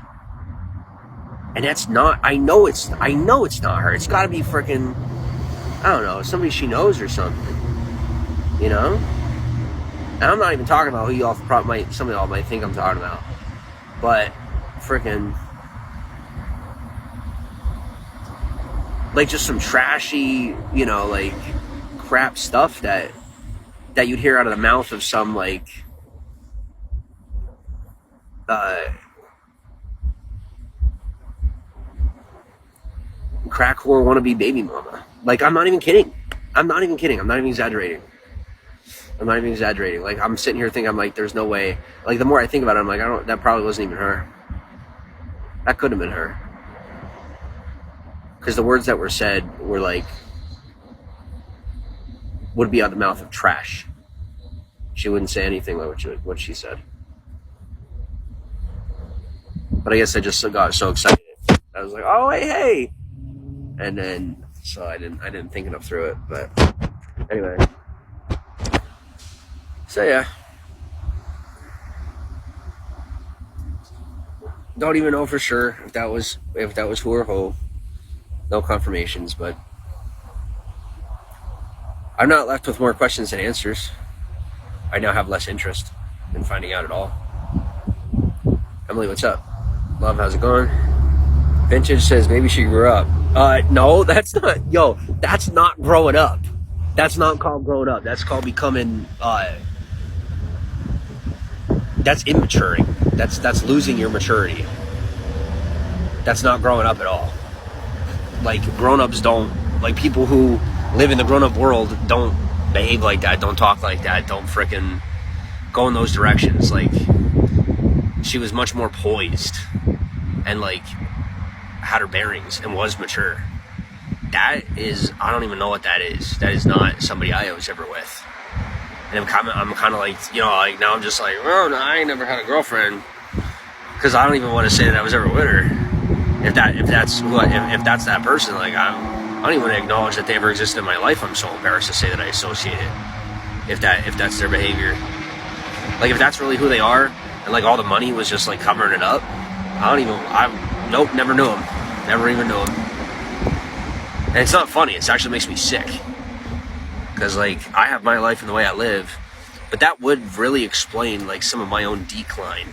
and that's not. I know it's not her. It's got to be freaking, I don't know, somebody she knows or something. You know? And I'm not even talking about who y'all some of y'all might think I'm talking about, but freaking, like, just some trashy, you know, like, crap stuff that you'd hear out of the mouth of some, like, crack whore wannabe baby mama. Like, I'm not even kidding. I'm not even exaggerating. Like, I'm sitting here thinking, I'm like, there's no way. Like, the more I think about it, I'm like, that probably wasn't even her. That could have been her. Because the words that were said were like, would be out of the mouth of trash. She wouldn't say anything like what she said. But I guess I just got so excited. I was like, oh, hey. And then, so I didn't think enough through it. But anyway. So yeah. Don't even know for sure if that was who or who. No confirmations, but I'm not left with more questions than answers. I now have less interest in finding out at all. Emily, what's up? Love, how's it going? Vintage says maybe she grew up. No, that's not. Yo, that's not growing up. That's not called growing up. That's called becoming. That's immaturing. That's losing your maturity. That's not growing up at all. Like, grown-ups don't, like, people who live in the grown-up world don't behave like that, don't talk like that, don't frickin' go in those directions. Like, she was much more poised and, like, had her bearings and was mature. That is, I don't even know what that is. That is not somebody I was ever with. And I'm kind of like, you know, like, now I'm just like, well, no, I ain't never had a girlfriend, because I don't even want to say that I was ever with her. If that's that person, like, I don't even want to acknowledge that they ever existed in my life. I'm so embarrassed to say that I associate it. If that's their behavior, like, if that's really who they are, and like all the money was just like covering it up, nope, never knew him, never even knew him. And it's not funny. It actually makes me sick, because like, I have my life and the way I live, but that would really explain like some of my own decline,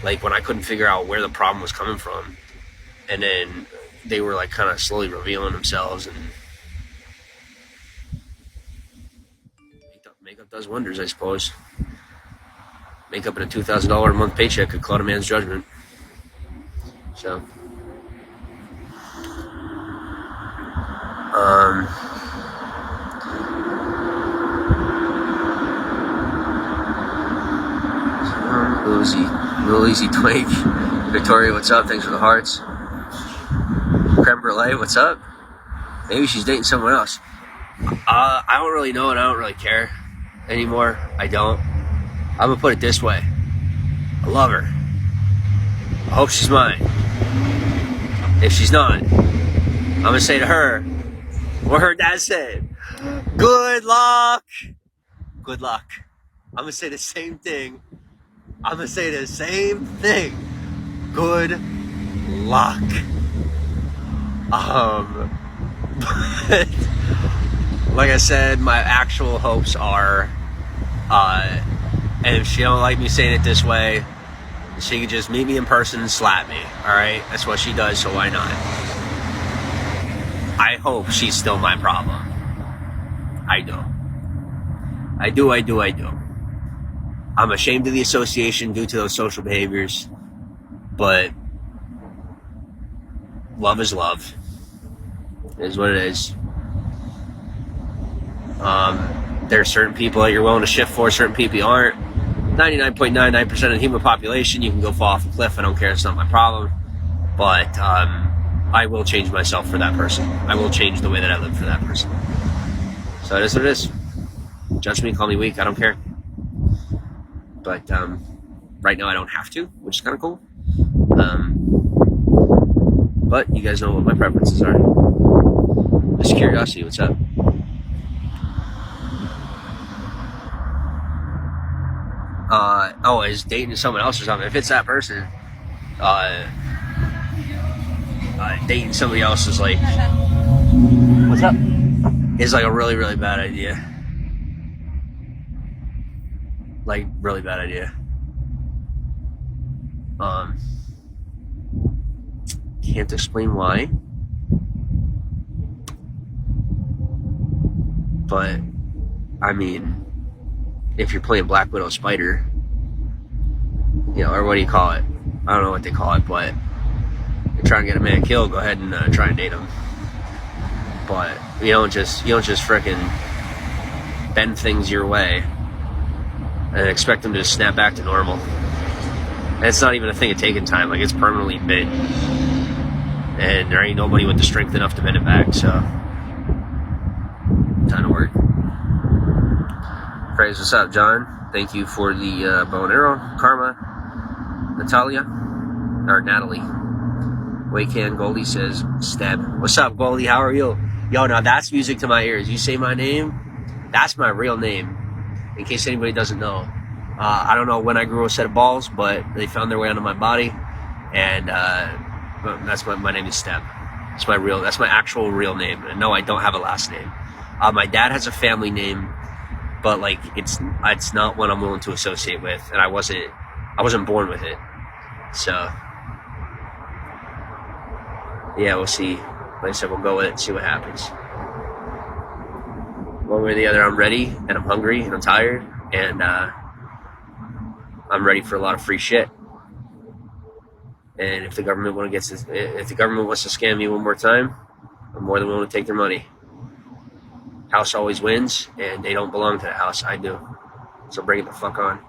like when I couldn't figure out where the problem was coming from. And then they were like kind of slowly revealing themselves, and makeup does wonders, I suppose. Makeup and a $2,000 a month paycheck could cloud a man's judgment. So, Little Easy Twig. Victoria, what's up? Thanks for the hearts. Creme Brulee, what's up? Maybe she's dating someone else. I don't really know, and I don't really care anymore. I don't. I'm gonna put it this way. I love her. I hope she's mine. If she's not, I'm gonna say to her what her dad said. Good luck. Good luck. I'm gonna say the same thing. Good luck. But like I said, my actual hopes are, and if she don't like me saying it this way, she could just meet me in person and slap me. Alright? That's what she does, so why not? I hope she's still my problem. I do. I'm ashamed of the association due to those social behaviors, but love is love. It is what it is. There are certain people that you're willing to shift for, certain people you aren't. 99.99% of the human population, you can go fall off a cliff. I don't care. It's not my problem. But I will change myself for that person. I will change the way that I live for that person. So it is what it is. Judge me, call me weak. I don't care. But right now I don't have to, which is kind of cool. But you guys know what my preferences are. Just curiosity, what's up? Is dating someone else or something. If it's that person, dating somebody else is like, what's up? Is like a really, really bad idea. Like, really bad idea. Can't explain why. But, I mean, if you're playing Black Widow Spider, you know, or what do you call it? I don't know what they call it, but you're trying to get a man killed, go ahead and try and date him. But you don't just frickin' bend things your way and expect them to just snap back to normal. And it's not even a thing of taking time, like, it's permanently bent. And there ain't nobody with the strength enough to bend it back, so time to work. Praise, what's up, John? Thank you for the bow and arrow. Karma, Natalie. Waycan Goldie says, Steb. What's up, Goldie? How are you? Yo, now that's music to my ears. You say my name, that's my real name. In case anybody doesn't know. I don't know when I grew a set of balls, but they found their way onto my body. And that's my name is Steb. That's my actual real name. And no, I don't have a last name. My dad has a family name, but like it's not one I'm willing to associate with, and I wasn't born with it. So Yeah, we'll see. Like I said, we'll go with it and see what happens. One way or the other, I'm ready, and I'm hungry, and I'm tired, and I'm ready for a lot of free shit. And if the government wants to scam me one more time, I'm more than willing to take their money. House always wins, and they don't belong to the house. I do. So bring it the fuck on.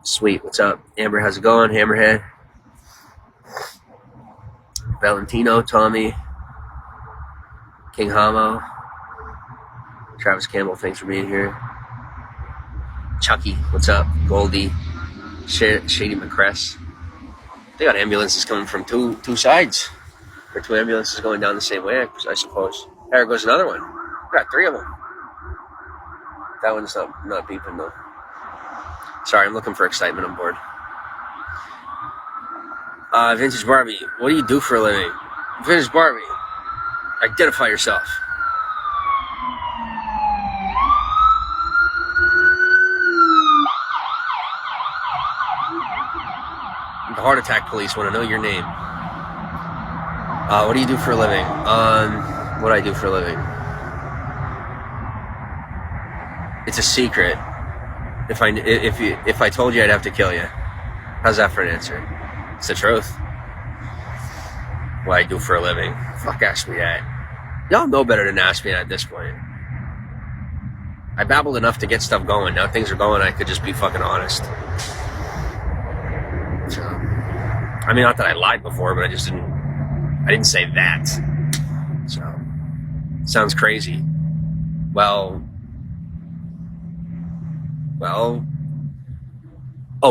Sweet, what's up? Amber, how's it going? Hammerhead. Valentino, Tommy. King Hamo. Travis Campbell, thanks for being here. Chucky, what's up? Goldie. Shady McCress. They got ambulances coming from two sides. Or two ambulances going down the same way, I suppose. There goes another one. We got 3 of them. That one's not beeping though. Sorry, I'm looking for excitement on board. Vintage Barbie, what do you do for a living? Vintage Barbie, identify yourself. The heart attack police want to know your name. What do you do for a living? What do I do for a living? It's a secret. If I told you, I'd have to kill you. How's that for an answer? It's the truth. What I do for a living? Fuck, ask me that. Y'all know better than ask me that at this point. I babbled enough to get stuff going. Now things are going, I could just be fucking honest. So, I mean, not that I lied before, but I didn't say that. So, sounds crazy. Well, oh,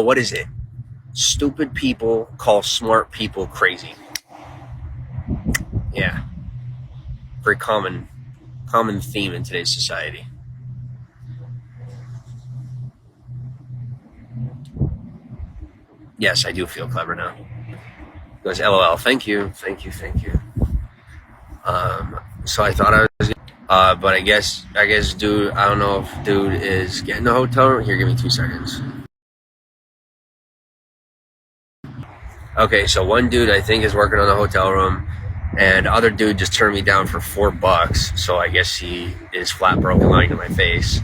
what is it? Stupid people call smart people crazy. Yeah. Very common theme in today's society. Yes, I do feel clever now. He goes, LOL, thank you. So I thought I was, but I guess, dude, I don't know if dude is getting a hotel room. Here, give me 2 seconds. Okay, so one dude I think is working on the hotel room, and the other dude just turned me down for $4. So I guess he is flat broken, lying to my face.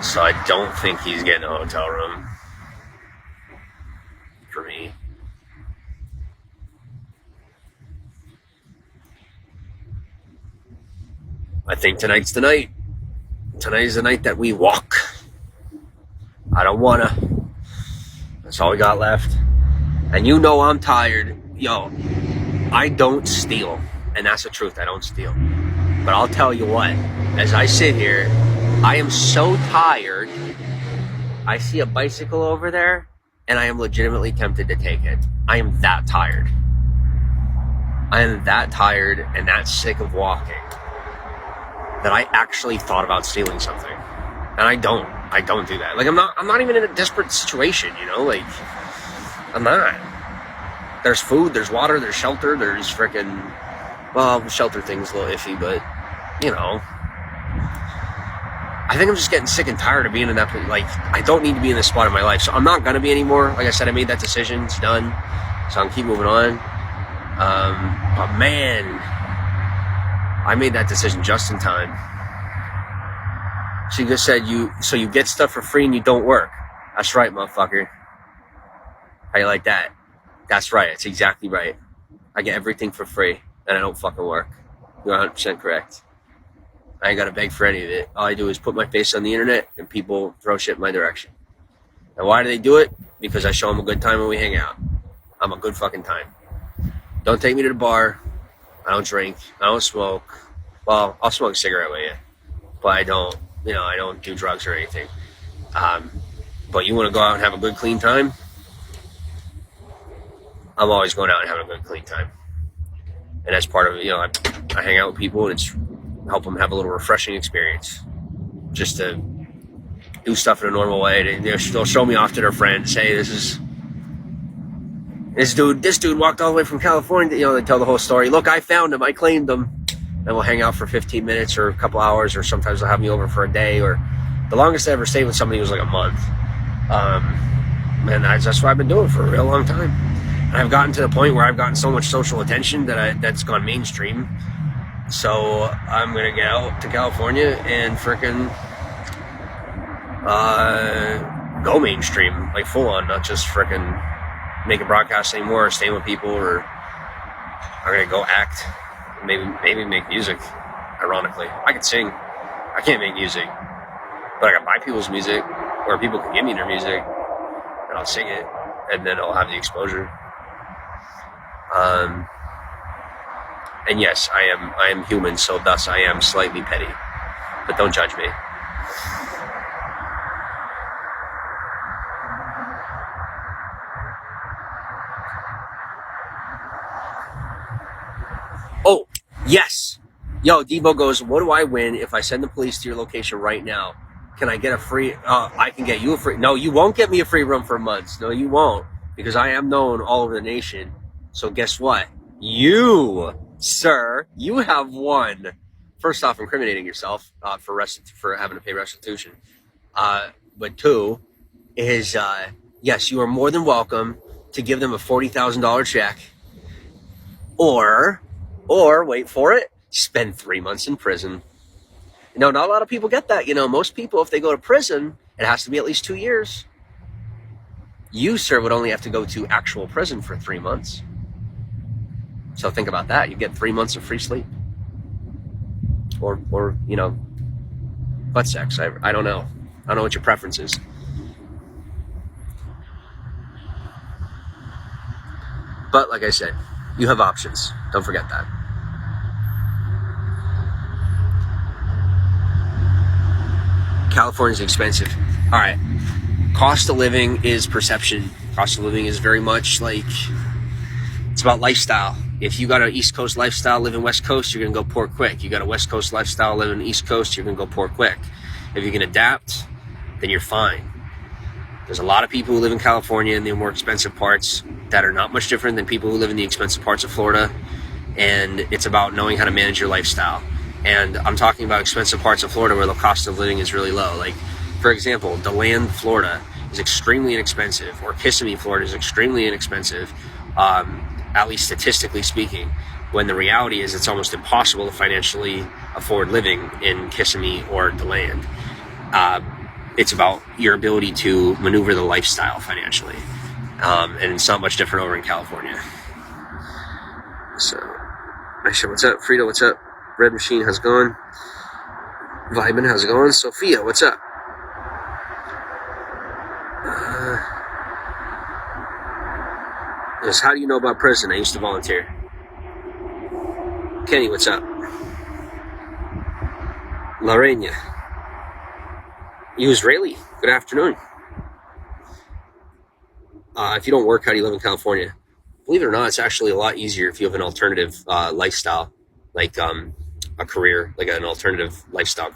So I don't think he's getting a hotel room for me. I think tonight's the night. Tonight is the night that we walk. I don't wanna. That's all we got left. And you know I'm tired. Yo, I don't steal. And that's the truth, I don't steal. But I'll tell you what, as I sit here, I am so tired. I see a bicycle over there, and I am legitimately tempted to take it. I am that tired. I am that tired and that sick of walking that I actually thought about stealing something. And I don't do that. Like, I'm not even in a desperate situation, you know? Like, I'm not. There's food, there's water, there's shelter, there's freaking, well, shelter thing's a little iffy, but, you know. I think I'm just getting sick and tired of being in that place. Like, I don't need to be in this spot in my life, so I'm not gonna be anymore. Like I said, I made that decision, it's done. So I'm keep moving on. But man, I made that decision just in time. She just said, you get stuff for free and you don't work. That's right, motherfucker. How you like that? That's right, it's exactly right. I get everything for free and I don't fucking work. You're 100% correct. I ain't gotta beg for any of it. All I do is put my face on the internet and people throw shit in my direction. And why do they do it? Because I show them a good time when we hang out. I'm a good fucking time. Don't take me to the bar. I don't drink. I don't smoke. Well, I'll smoke a cigarette with you. But I don't do drugs or anything. But you want to go out and have a good, clean time? I'm always going out and having a good, clean time. And that's part of it. You know, I hang out with people and it's help them have a little refreshing experience. Just to do stuff in a normal way. They'll show me off to their friends. Hey, this dude walked all the way from California. You know, they tell the whole story. Look, I found him. I claimed him. And we'll hang out for 15 minutes or a couple hours, or sometimes they'll have me over for a day, or The longest I ever stayed with somebody was like a month. And that's what I've been doing for a real long time. And I've gotten to the point where I've gotten so much social attention that's gone mainstream. So I'm gonna get out to California and frickin' go mainstream, like full on, not just frickin' making broadcasts anymore, or staying with people, or I'm gonna go act, maybe make music. Ironically, I can sing. I can't make music, but I can buy people's music, or people can give me their music, and I'll sing it, and then I'll have the exposure. And yes, I am human, so thus I am slightly petty, but don't judge me. Oh, yes. Yo, Debo goes, what do I win if I send the police to your location right now? Can I get a free, I can get you a free, no, you won't get me a free room for months. No, you won't, because I am known all over the nation. So guess what? You, sir, you have won. First off, incriminating yourself for having to pay restitution. But two is, yes, you are more than welcome to give them a $40,000 check, or wait for it, spend 3 months in prison. No, not a lot of people get that. Most people, if they go to prison, it has to be at least 2 years. You, sir, would only have to go to actual prison for 3 months. So think about that. You get 3 months of free sleep. Or butt sex. I don't know. I don't know what your preference is. But like I said, you have options. Don't forget that. California's expensive. All right. Cost of living is perception. Cost of living is very much like, it's about lifestyle. If you got an East Coast lifestyle, live in West Coast, you're going to go poor quick. You got a West Coast lifestyle, live in East Coast, you're going to go poor quick. If you can adapt, then you're fine. There's a lot of people who live in California in the more expensive parts that are not much different than people who live in the expensive parts of Florida. And it's about knowing how to manage your lifestyle. And I'm talking about expensive parts of Florida where the cost of living is really low. Like, for example, DeLand, Florida is extremely inexpensive, or Kissimmee, Florida is extremely inexpensive, at least statistically speaking, when the reality is it's almost impossible to financially afford living in Kissimmee or DeLand. It's about your ability to maneuver the lifestyle financially. And it's not much different over in California. So, Aisha, what's up? Frito, what's up? Red Machine, how's it going? Vibin, how's it going? Sophia, what's up? Yes, how do you know about prison? I used to volunteer. Kenny, what's up? Lorena. You Israeli, good afternoon. If you don't work, how do you live in California? Believe it or not, it's actually a lot easier if you have an alternative lifestyle, like a career, like an alternative lifestyle,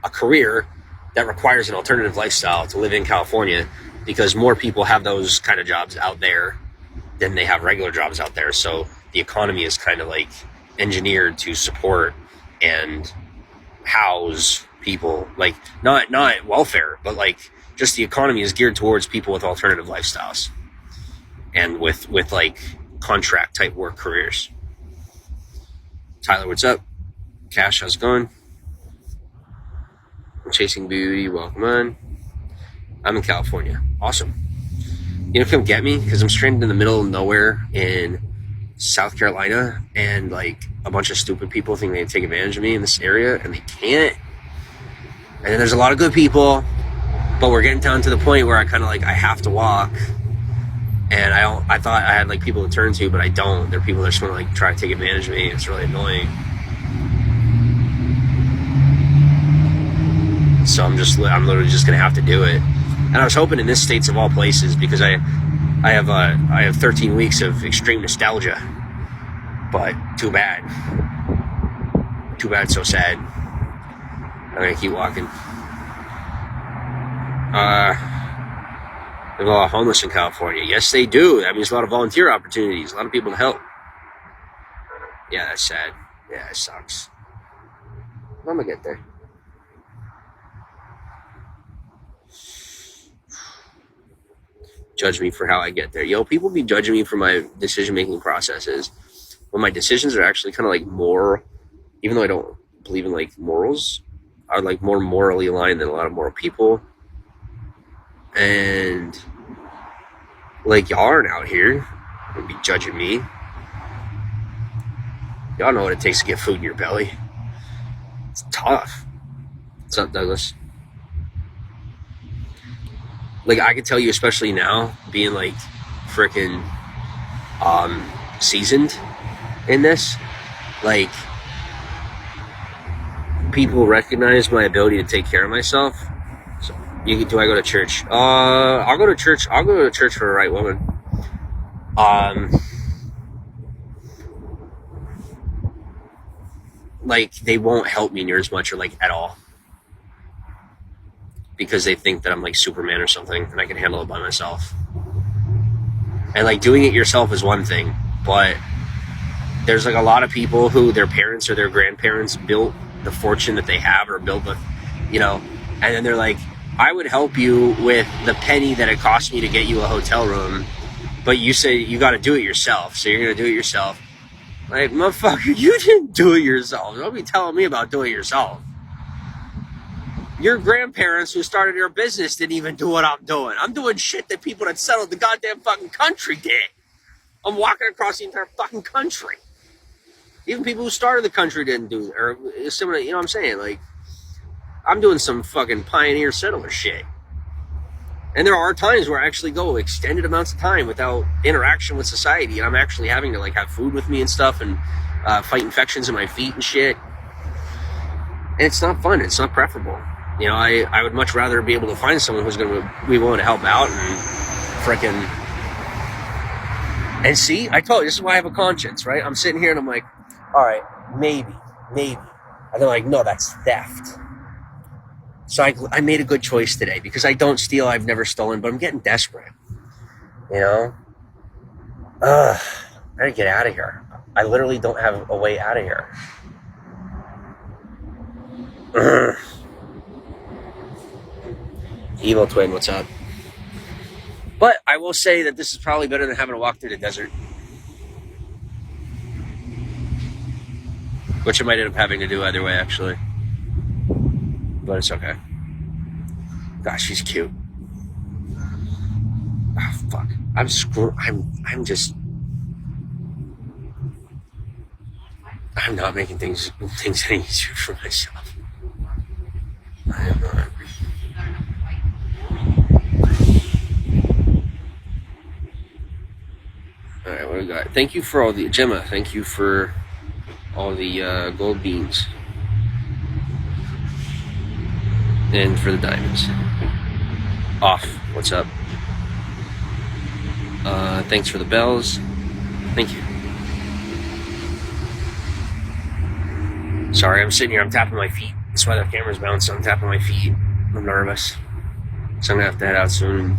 a career that requires an alternative lifestyle to live in California, because more people have those kind of jobs out there than they have regular jobs out there. So the economy is kind of like engineered to support and house people, like not welfare, but like just the economy is geared towards people with alternative lifestyles and with like contract type work careers. Tyler, what's up? Cash, how's it going? Chasing Beauty, welcome on. I'm in California. Awesome. You know, come get me, because I'm stranded in the middle of nowhere in South Carolina, and like a bunch of stupid people think they can take advantage of me in this area, and they can't. And then there's a lot of good people, but we're getting down to the point where I kind of like, I have to walk, and I thought I had like people to turn to, but I don't. There are people that just want to like try to take advantage of me. It's really annoying. So I'm literally just gonna have to do it. And I was hoping in this States of all places, because I have 13 weeks of extreme nostalgia, but too bad, so sad. I'm gonna keep walking. There's a lot of homeless in California. Yes, they do. That means a lot of volunteer opportunities, a lot of people to help. Yeah, that's sad. Yeah, it sucks. I'm gonna get there. judge me for how I get there. People be judging me for my decision-making processes when my decisions are actually kind of like more, even though I don't believe in like morals, are like more morally aligned than a lot of moral people. And like, y'all aren't out here and be judging me. Y'all know what it takes to get food in your belly. It's tough. What's up, Douglas? Like, I could tell you, especially now, being like freaking seasoned in this, like, people recognize my ability to take care of myself. So, do I go to church? I'll go to church. I'll go to church for a right woman. Like, they won't help me near as much or like at all, because they think that I'm like Superman or something and I can handle it by myself. And like, doing it yourself is one thing, but there's like a lot of people who their parents or their grandparents built the fortune that they have, or built the, and then they're like, I would help you with the penny that it cost me to get you a hotel room, but you say you got to do it yourself, so you're going to do it yourself. Like, motherfucker, you didn't do it yourself. Don't be telling me about doing it yourself. Your grandparents who started your business didn't even do what I'm doing. I'm doing shit that people that settled the goddamn fucking country did. I'm walking across the entire fucking country. Even people who started the country didn't do it. Or similar, you know what I'm saying? Like, I'm doing some fucking pioneer settler shit. And there are times where I actually go extended amounts of time without interaction with society. And I'm actually having to like have food with me and stuff, and fight infections in my feet and shit. And it's not fun. It's not preferable. I would much rather be able to find someone who's going to be willing to help out and frickin'. And see, I told you, this is why I have a conscience, right? I'm sitting here and I'm like, all right, maybe. And they're like, no, that's theft. So I made a good choice today, because I don't steal. I've never stolen, but I'm getting desperate. I gotta get out of here. I literally don't have a way out of here. Evil twin, what's up? But I will say that this is probably better than having to walk through the desert, which I might end up having to do either way, actually. But it's okay. Gosh, she's cute. Oh, fuck. I'm not making things any easier for myself. I am not. Alright, what do we got? Thank you for all the... Gemma, thank you for all the gold beans. And for the diamonds. Off, what's up? Thanks for the bells. Thank you. Sorry, I'm sitting here, I'm tapping my feet. That's why the camera's bounced, so I'm tapping my feet. I'm nervous. So I'm gonna have to head out soon.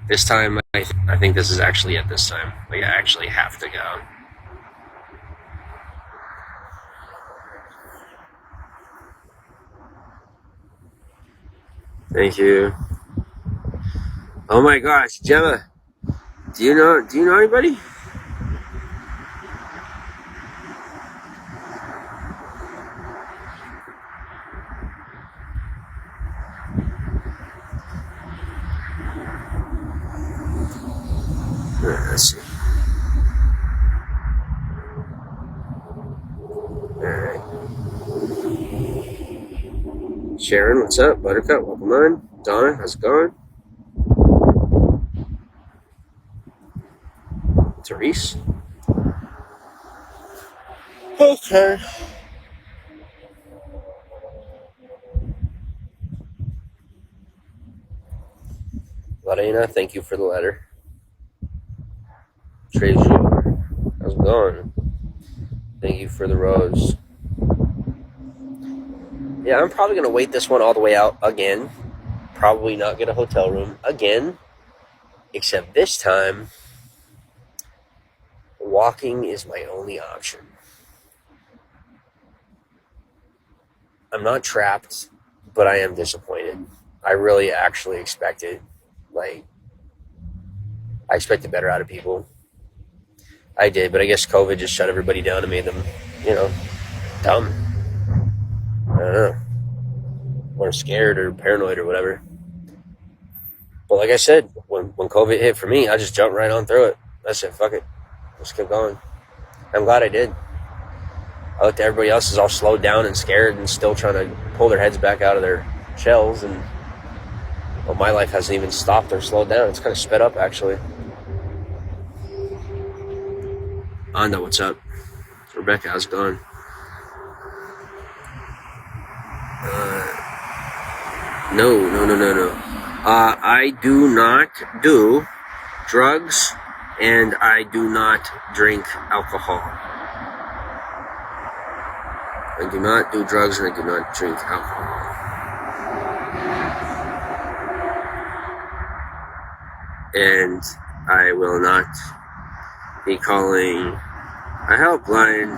This time, I think this is actually it this time. Like, I actually have to go. Thank you. Oh my gosh, Gemma, do you know anybody? Let's see. Alright. Sharon, what's up? Buttercup, welcome on. Donna, how's it going? Therese? Okay. Lorena, thank you for the letter. Treasure, how's it going? Thank you for the rose. Yeah, I'm probably going to wait this one all the way out again. Probably not get a hotel room again. Except this time, walking is my only option. I'm not trapped, but I am disappointed. I really actually expected, like, I expected better out of people. I did, but I guess COVID just shut everybody down and made them, dumb. I don't know. Or scared or paranoid or whatever. But like I said, when COVID hit for me, I just jumped right on through it. I said, fuck it. Let's keep going. I'm glad I did. I looked at everybody else is all slowed down and scared and still trying to pull their heads back out of their shells. And well, my life hasn't even stopped or slowed down. It's kind of sped up, actually. Anda, what's up? Rebecca, how's it going? No. I do not do drugs and I do not drink alcohol. I do not do drugs and I do not drink alcohol. And I will not be calling a helpline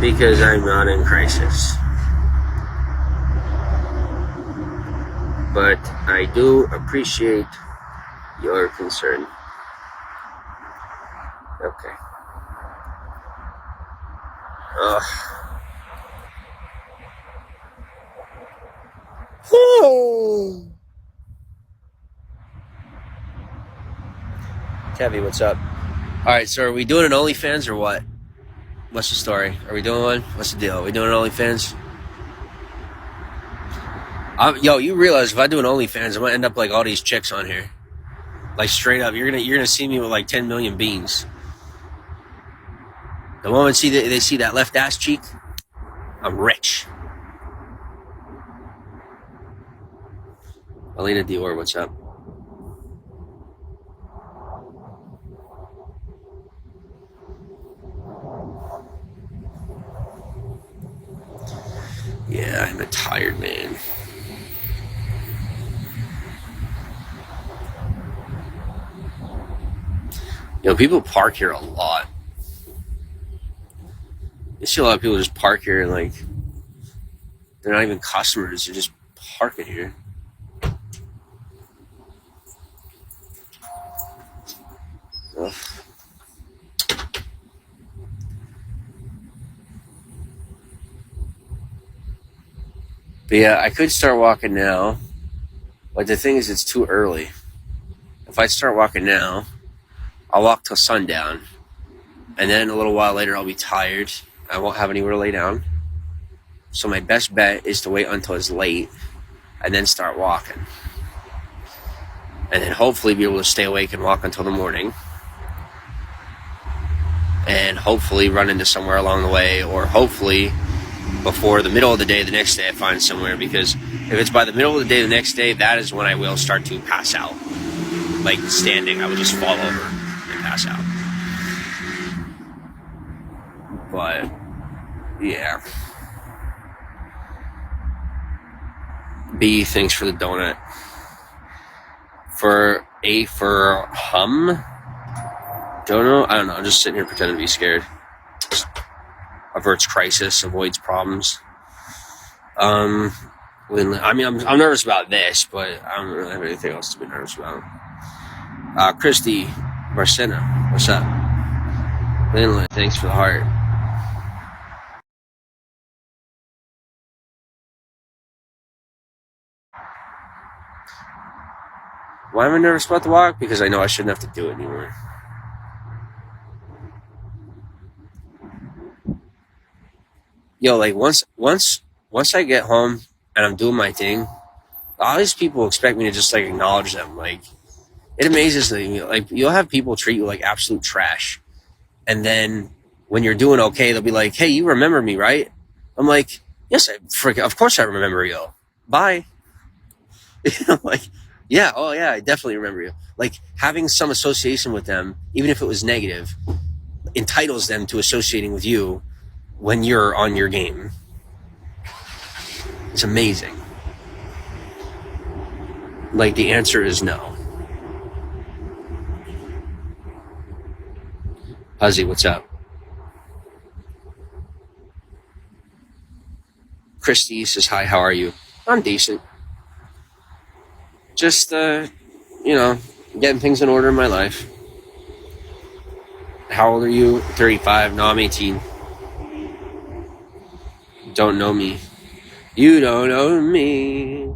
because I'm not in crisis. But I do appreciate your concern. Okay. Kevy, what's up? Alright, so are we doing an OnlyFans or what? What's the story? Are we doing one? What's the deal? Are we doing an OnlyFans? Yo, you realize if I do an OnlyFans, I'm gonna end up like all these chicks on here. Like straight up, you're gonna see me with like 10 million beans. The moment they see that left ass cheek, I'm rich. Elena Dior, what's up? Yeah, I'm a tired man. People park here a lot. You see a lot of people just park here and like they're not even customers, they're just parking here. Ugh. But yeah, I could start walking now, but the thing is it's too early. If I start walking now, I'll walk till sundown, and then a little while later I'll be tired. I won't have anywhere to lay down. So my best bet is to wait until it's late and then start walking. And then hopefully be able to stay awake and walk until the morning. And hopefully run into somewhere along the way, or hopefully before the middle of the day the next day I find somewhere, because if it's by the middle of the day the next day, that is when I will start to pass out. Like standing, I will just fall over and pass out. But yeah. B, thanks for the donut. For hum? Don't know. I don't know. I'm just sitting here pretending to be scared. Averts crisis, avoids problems. I'm nervous about this, but I don't really have anything else to be nervous about. Christy Marcena, what's up? Lindley, thanks for the heart. Why am I nervous about the walk? Because I know I shouldn't have to do it anymore. Yo, like once I get home and I'm doing my thing, all these people expect me to just like acknowledge them. Like, it amazes me. Like, you'll have people treat you like absolute trash, and then when you're doing okay, they'll be like, "Hey, you remember me, right?" I'm like, "Yes, of course I remember you. Bye." Like, yeah, oh yeah, I definitely remember you. Like, having some association with them, even if it was negative, entitles them to associating with you when you're on your game. It's amazing. Like, the answer is no. Huzzy, what's up? Christy says, hi, how are you? I'm decent. Just, getting things in order in my life. How old are you? 35. No, I'm 18. Don't know me. You don't know me.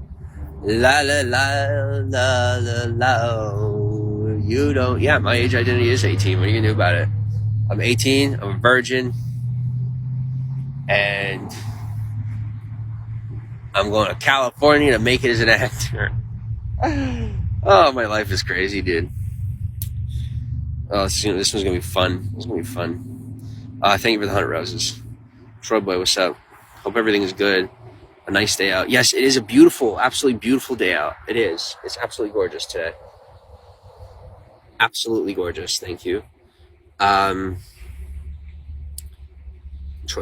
La la la la la la. You don't. Yeah, my age identity is 18. What are you gonna do about it? I'm 18. I'm a virgin, and I'm going to California to make it as an actor. Oh, my life is crazy, dude. Oh, this one's gonna be fun. It's gonna be fun. Thank you for the 100 roses, Troy boy. What's up? Hope everything is good. A nice day out. Yes, it is a beautiful, absolutely beautiful day out. It is. It's absolutely gorgeous today. Absolutely gorgeous. Thank you. Troy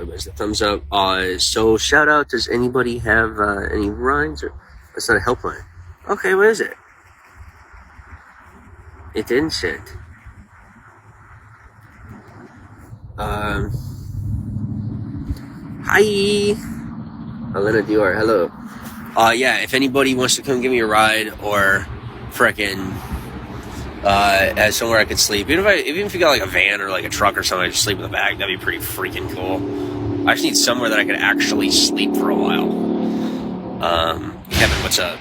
buys the thumbs up. So shout out. Does anybody have any rides? Or that's not a helpline. Okay, what is it? It didn't send. Hi, Elena Dior. Hello. Yeah. If anybody wants to come give me a ride or frickin' as somewhere I could sleep, even if you got like a van or like a truck or something, I just sleep in the back. That'd be pretty freaking cool. I just need somewhere that I could actually sleep for a while. Kevin, what's up?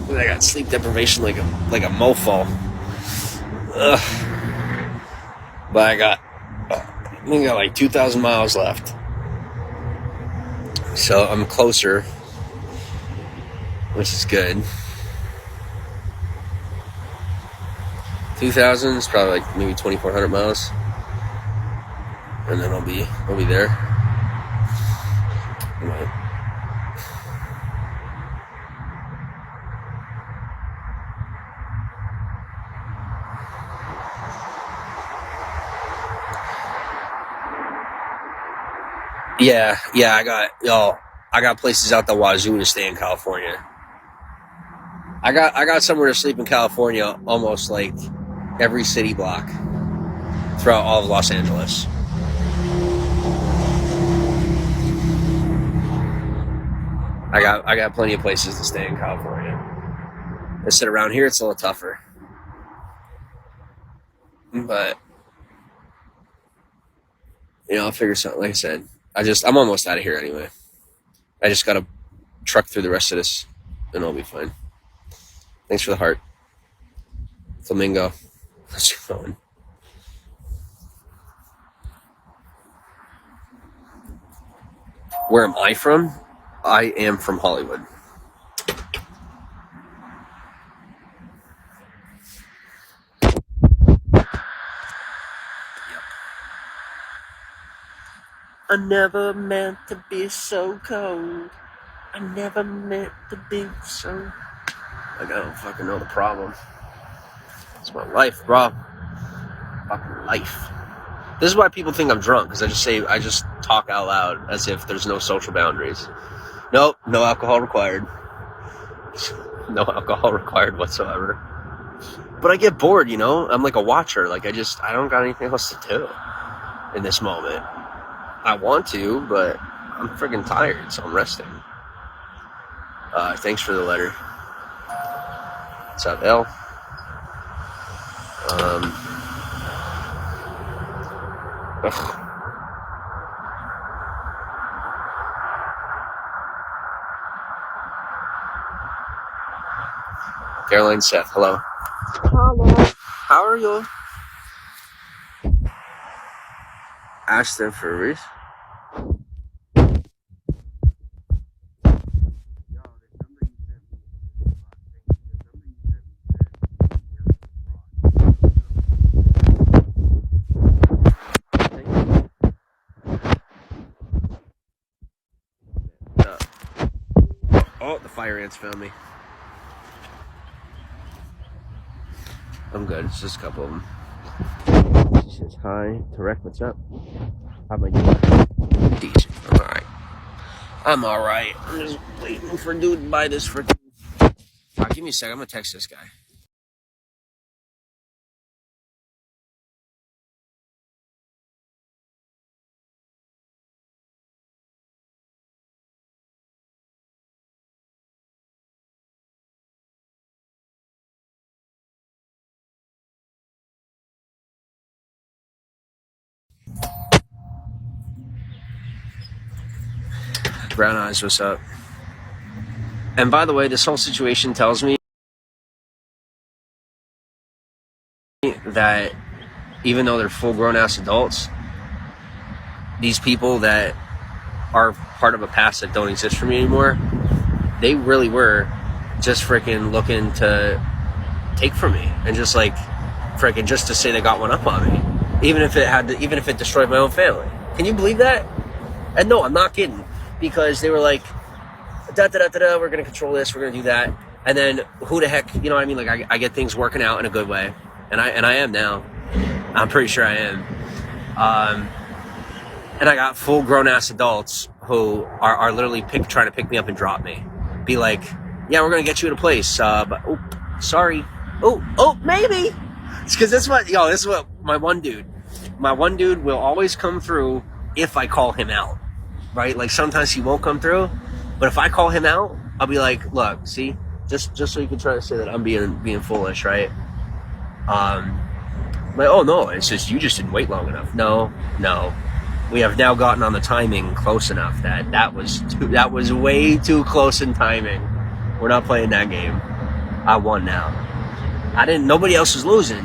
I got sleep deprivation like a mofo. Ugh. But I think I got like 2,000 miles left, so I'm closer, which is good. 2,000 is probably like maybe 2,400 miles, and then I'll be there. Right. Yeah, I got places out the wazoo to stay in California. I got somewhere to sleep in California, almost like every city block throughout all of Los Angeles. I got plenty of places to stay in California. Instead around here, it's a little tougher, but I'll figure something. Like I said, I'm almost out of here anyway. I just gotta truck through the rest of this, and I'll be fine. Thanks for the heart, Flamingo. How's it going? Where am I from? I am from Hollywood. I never meant to be so cold. I never meant to be so. I don't fucking know the problem. It's my life, bro. Fucking life. This is why people think I'm drunk, because I just talk out loud as if there's no social boundaries. Nope, no alcohol required. No alcohol required whatsoever. But I get bored, I'm like a watcher. Like I don't got anything else to do in this moment. I want to, but I'm freaking tired, so I'm resting. Thanks for the letter. What's up, L? Ugh. Caroline Seth, hello. Hello. How are you? Ashton Furries. Oh, the fire ants found me. I'm good. It's just a couple of them. She says hi. Tarek, what's up? How am I doing? Decent. I'm alright. I'm just waiting for dude to buy this freaking. Give me a sec. I'm gonna text this guy. Brown Eyes, what's up? And by the way, this whole situation tells me that even though they're full-grown ass adults, these people that are part of a past that don't exist for me anymore, they really were just freaking looking to take from me and just like freaking just to say they got one up on me, even if it destroyed my own family. Can you believe that? And no, I'm not kidding, because they were like, da da da da da, we're gonna control this, we're gonna do that, and then who the heck, you know what I mean? Like I get things working out in a good way, and I am now. I'm pretty sure I am. And I got full grown ass adults who are literally trying to pick me up and drop me. Be like, yeah, we're gonna get you in a place. But oh, sorry. Oh, maybe. It's because this is what my one dude will always come through if I call him out, right? Like sometimes he won't come through, but if I call him out, I'll be like, look, see, just so you can try to say that I'm being foolish, right? Like, oh no, it's just you just didn't wait long enough. No. We have now gotten on the timing close enough that was way too close in timing. We're not playing that game. I won now. Nobody else was losing.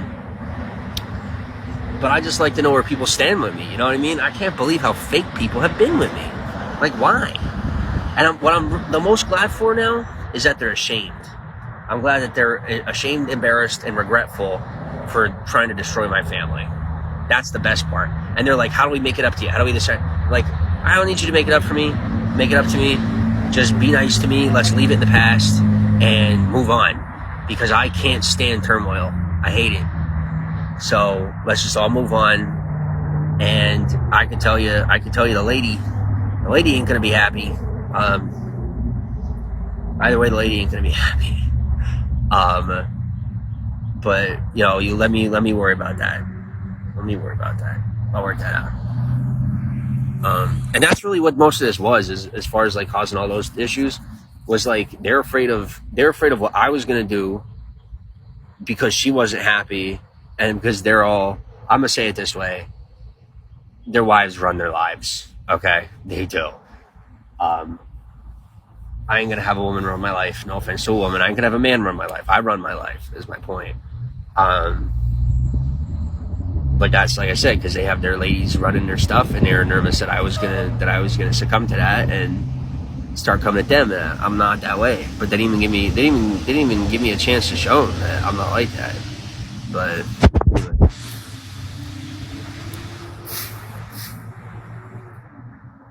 But I just like to know where people stand with me, you know what I mean? I can't believe how fake people have been with me. Like, why? And what I'm the most glad for now is that they're ashamed. I'm glad that they're ashamed, embarrassed, and regretful for trying to destroy my family. That's the best part. And they're like, how do we make it up to you? How do we decide? Like, I don't need you to make it up for me. Make it up to me. Just be nice to me. Let's leave it in the past and move on. Because I can't stand turmoil. I hate it. So let's just all move on. And I can tell you the lady ain't gonna be happy. Either way, the lady ain't gonna be happy. But you let me worry about that. Let me worry about that. I'll work that out. And that's really what most of this was, is as far as like causing all those issues, was like they're afraid of what I was gonna do because she wasn't happy, and because I'm gonna say it this way, their wives run their lives. Okay, they do. I ain't gonna have a woman run my life. No offense to a woman. I ain't gonna have a man run my life. I run my life, is my point. But that's, like I said, because they have their ladies running their stuff, and they were nervous that I was gonna succumb to that and start coming at them. And I'm not that way. But they didn't even give me a chance to show them that I'm not like that. But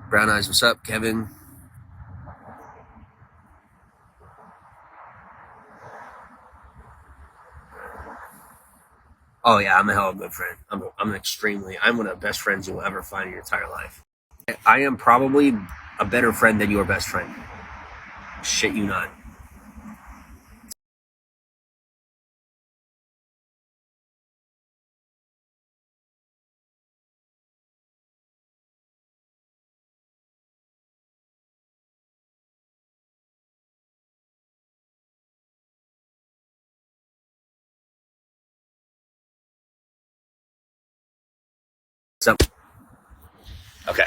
Brown Eyes, what's up, Kevin? Oh yeah, I'm a hell of a good friend. I'm one of the best friends you'll ever find in your entire life. I am probably a better friend than your best friend. Shit you not. So, okay.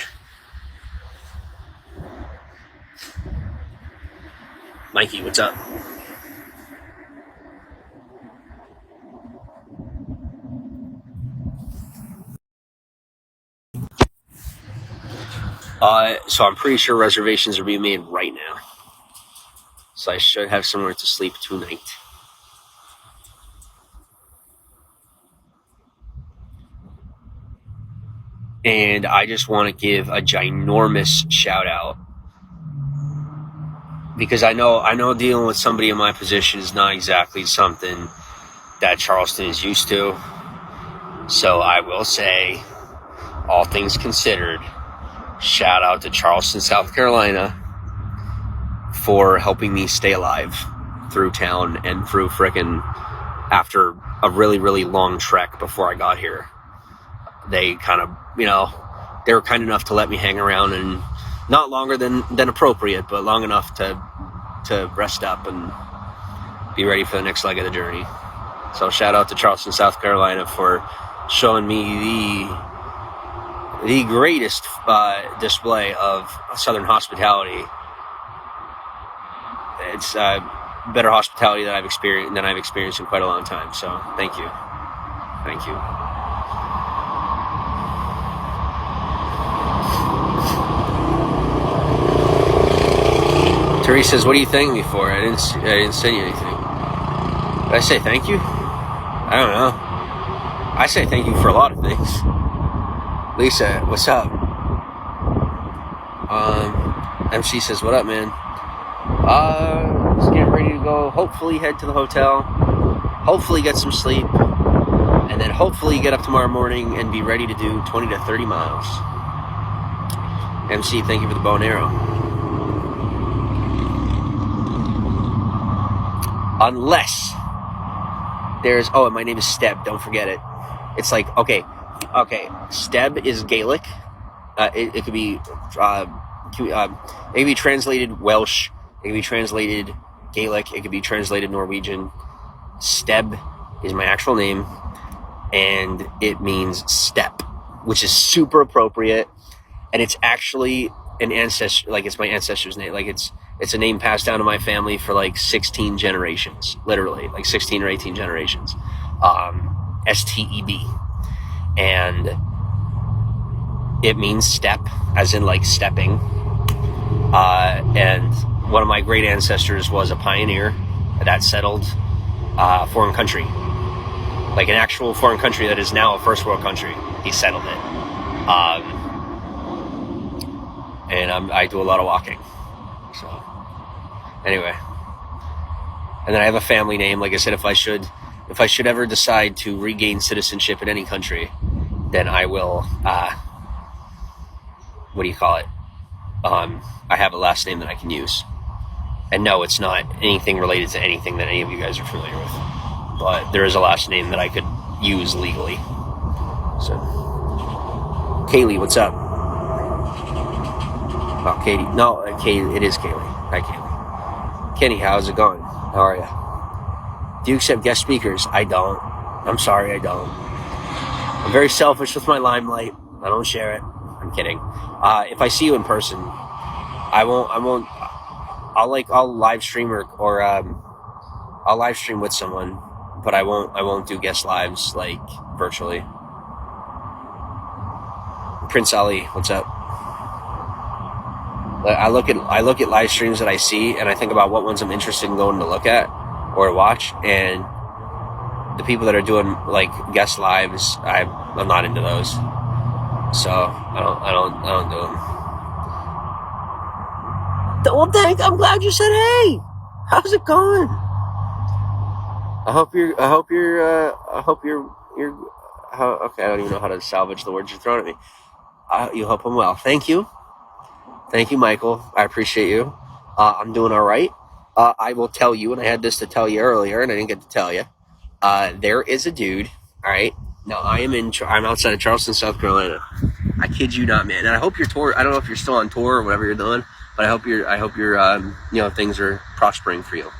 Mikey, what's up? So I'm pretty sure reservations are being made right now. So I should have somewhere to sleep tonight. And I just want to give a ginormous shout out, because I know dealing with somebody in my position is not exactly something that Charleston is used to. So I will say, all things considered, shout out to Charleston, South Carolina for helping me stay alive through town and through frickin' after a really, really long trek before I got here. They kind of, they were kind enough to let me hang around, and not longer than appropriate, but long enough to rest up and be ready for the next leg of the journey. So shout out to Charleston, South Carolina for showing me the greatest display of Southern hospitality. It's better hospitality than I've experienced in quite a long time. So thank you. Teresa says, "What do you thank me for? I didn't send you anything." Did I say thank you? I don't know. I say thank you for a lot of things. Lisa, what's up? MC says, "What up, man?" Just getting ready to go. Hopefully head to the hotel. Hopefully get some sleep. And then hopefully get up tomorrow morning and be ready to do 20 to 30 miles. MC, thank you for the bow and arrow. Unless there's... Oh, and my name is Steb. Don't forget it. It's like, okay. Steb is Gaelic. It could be... it could be translated Welsh. It could be translated Gaelic. It could be translated Norwegian. Steb is my actual name, and it means step, which is super appropriate. And it's actually an ancestor, like it's my ancestor's name. Like it's a name passed down to my family for like 16 generations, literally, like 16 or 18 generations. S-T-E-B. And it means step, as in like stepping. And one of my great ancestors was a pioneer that settled a foreign country, like an actual foreign country that is now a first world country. He settled it. And I do a lot of walking. So anyway, and then I have a family name. Like I said, if I should ever decide to regain citizenship in any country, then I will, what do you call it? I have a last name that I can use. And no, it's not anything related to anything that any of you guys are familiar with. But there is a last name that I could use legally. So, Kaylee, what's up? Oh, Katie. No, Kaylee, it is Kaylee. Hi, Kaylee. Kenny, how's it going? How are you? Do you accept guest speakers? I don't. I'm sorry, I don't. I'm very selfish with my limelight. I don't share it. I'm kidding. If I see you in person, I won't. I'll live stream or I'll live stream with someone, but I won't do guest lives like virtually. Prince Ali, what's up? I look at live streams that I see, and I think about what ones I'm interested in going to look at or watch, and the people that are doing like guest lives, I'm not into those. So I don't do them. Well, I'm glad you said hey. How's it going? I hope you're okay. I don't even know how to salvage the words you're throwing at me. You hope I'm well. Thank you, Michael. I appreciate you. I'm doing all right. I will tell you, and I had this to tell you earlier, and I didn't get to tell you. There is a dude. All right. Now I'm outside of Charleston, South Carolina. I kid you not, man. And I hope your tour. I don't know if you're still on tour or whatever you're doing, but I hope your things are prospering for you.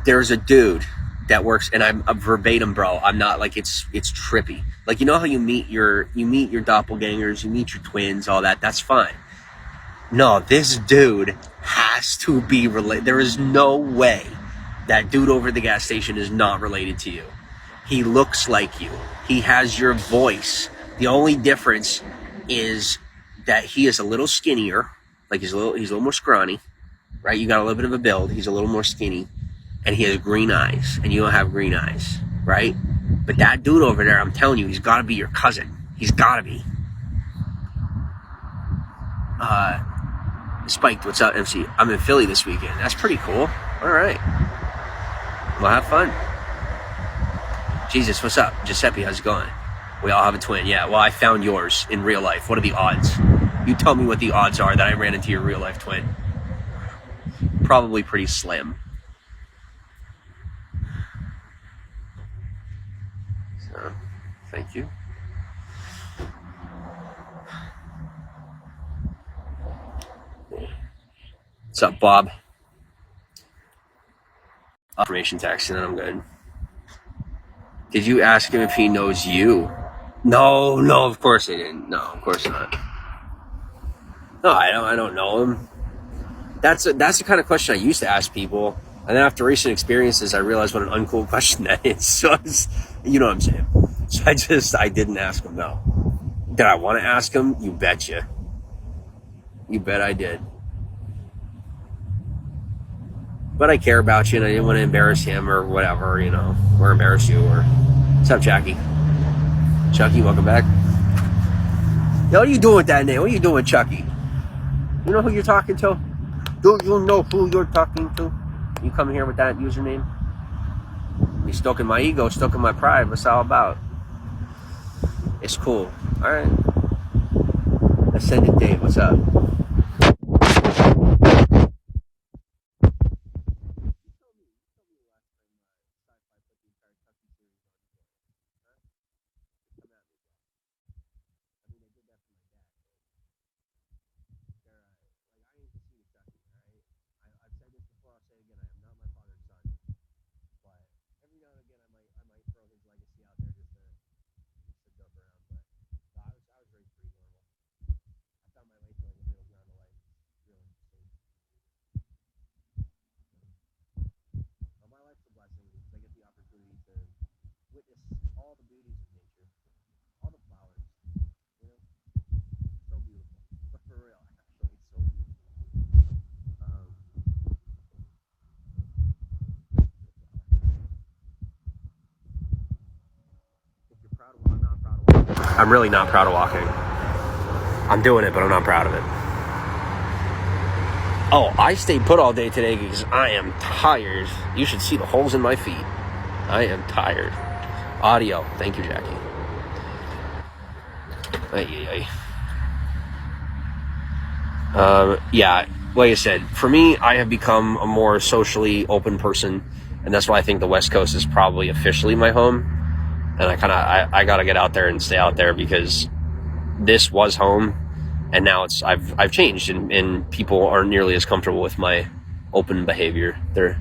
There's a dude that works, and I'm verbatim, bro. I'm not like it's trippy. Like, you know how you meet your doppelgangers, you meet your twins, all that. That's fine. No, this dude has to be related. There is no way that dude over at the gas station is not related to you. He looks like you. He has your voice. The only difference is that he is a little skinnier. Like he's a little more scrawny, right? You got a little bit of a build. He's a little more skinny, and he has green eyes, and you don't have green eyes, right? But that dude over there, I'm telling you, he's got to be your cousin. He's got to be. Spiked, what's up, MC? I'm in Philly this weekend. That's pretty cool. All right. Well, have fun. Jesus, what's up? Giuseppe, how's it going? We all have a twin. Yeah, well, I found yours in real life. What are the odds? You tell me what the odds are that I ran into your real life twin. Probably pretty slim. So, thank you. What's up, Bob? Information text, and then I'm good. Did you ask him if he knows you? No, of course they didn't. No, of course not. No, I don't know him. That's the kind of question I used to ask people, and then after recent experiences, I realized what an uncool question that is. So you know what I'm saying. So I didn't ask him. No. Did I want to ask him? You betcha. You bet I did. But I care about you, and I didn't want to embarrass him or whatever, you know, or embarrass you. Or what's up, Jackie? Chucky, welcome back. Yo, what are you doing with that name? What are you doing with Chucky? You know who you're talking to? Do you know who you're talking to? You come here with that username? You stoking my ego, stoking my pride. What's it all about? It's cool. All right. Ascended Dave, what's up? I'm really not proud of walking. I'm doing it, but I'm not proud of it. Oh, I stayed put all day today because I am tired. You should see the holes in my feet. I am tired. Audio. Thank you, Jackie. Yeah, like I said, for me, I have become a more socially open person, and that's why I think the West Coast is probably officially my home. And I gotta get out there and stay out there because this was home, and now I've changed, and people aren't nearly as comfortable with my open behavior. They're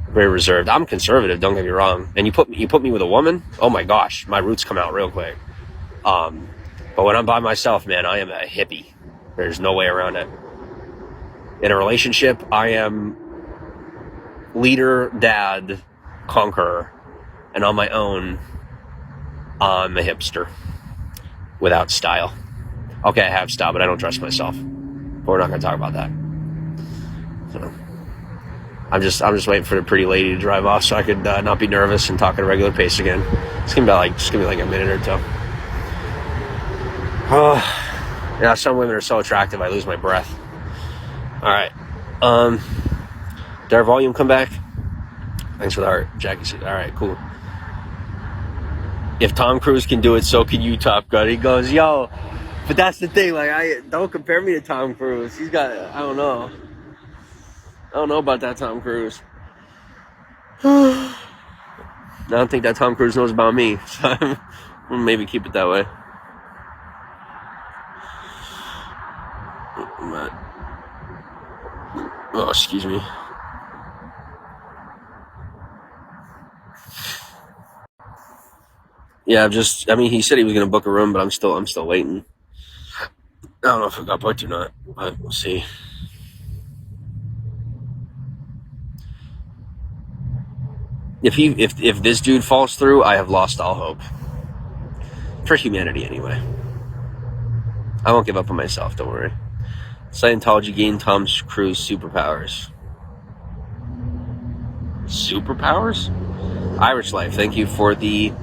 very reserved. I'm conservative, don't get me wrong. And you put me with a woman, oh my gosh, my roots come out real quick. But when I'm by myself, man, I am a hippie. There's no way around it. In a relationship, I am leader, dad, conqueror, and on my own, I'm a hipster without style. Okay, I have style, but I don't trust myself. But we're not going to talk about that. So I'm just waiting for the pretty lady to drive off so I could not be nervous and talk at a regular pace again. It's gonna be like a minute or two. Oh, yeah, some women are so attractive I lose my breath. All right. Did our volume come back? Thanks for the heart, Jackie said. All right, cool. If Tom Cruise can do it, so can you, Top Gun. He goes, yo, but that's the thing. Like, don't compare me to Tom Cruise. He's got, I don't know about that Tom Cruise. I don't think that Tom Cruise knows about me. So we'll maybe keep it that way. Oh, excuse me. Yeah, he said he was going to book a room, but I'm still waiting. I don't know if it got booked or not, but we'll see. If this dude falls through, I have lost all hope. For humanity, anyway. I won't give up on myself, don't worry. Scientology gained Tom Cruise superpowers. Superpowers? Irish Life, thank you for the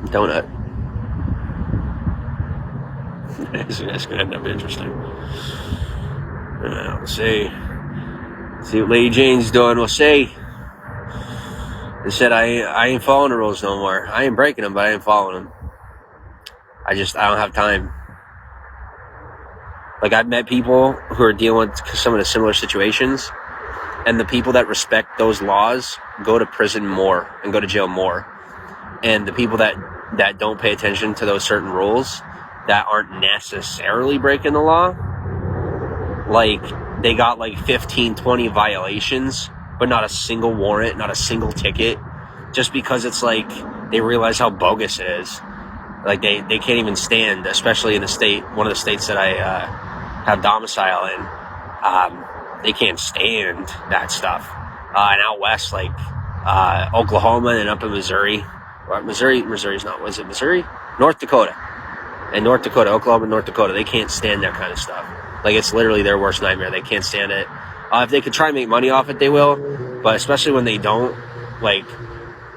donut. That's going to end up interesting. We'll see. See what Lady Jane's doing. We'll see. They said I ain't following the rules no more. I ain't breaking them, but I ain't following them. I don't have time. Like, I've met people who are dealing with some of the similar situations, and the people that respect those laws go to prison more and go to jail more. And the people that don't pay attention to those certain rules that aren't necessarily breaking the law, like, they got like 15, 20 violations, but not a single warrant, not a single ticket, just because it's like they realize how bogus it is. Like they can't even stand, especially in one of the states that I have domicile in. They can't stand that stuff. And out west, like Oklahoma and up in Missouri, Missouri's not. Was it Missouri? North Dakota. And North Dakota, Oklahoma, North Dakota, they can't stand that kind of stuff. Like, it's literally their worst nightmare. They can't stand it. If they could try and make money off it, they will. But especially when they don't, like,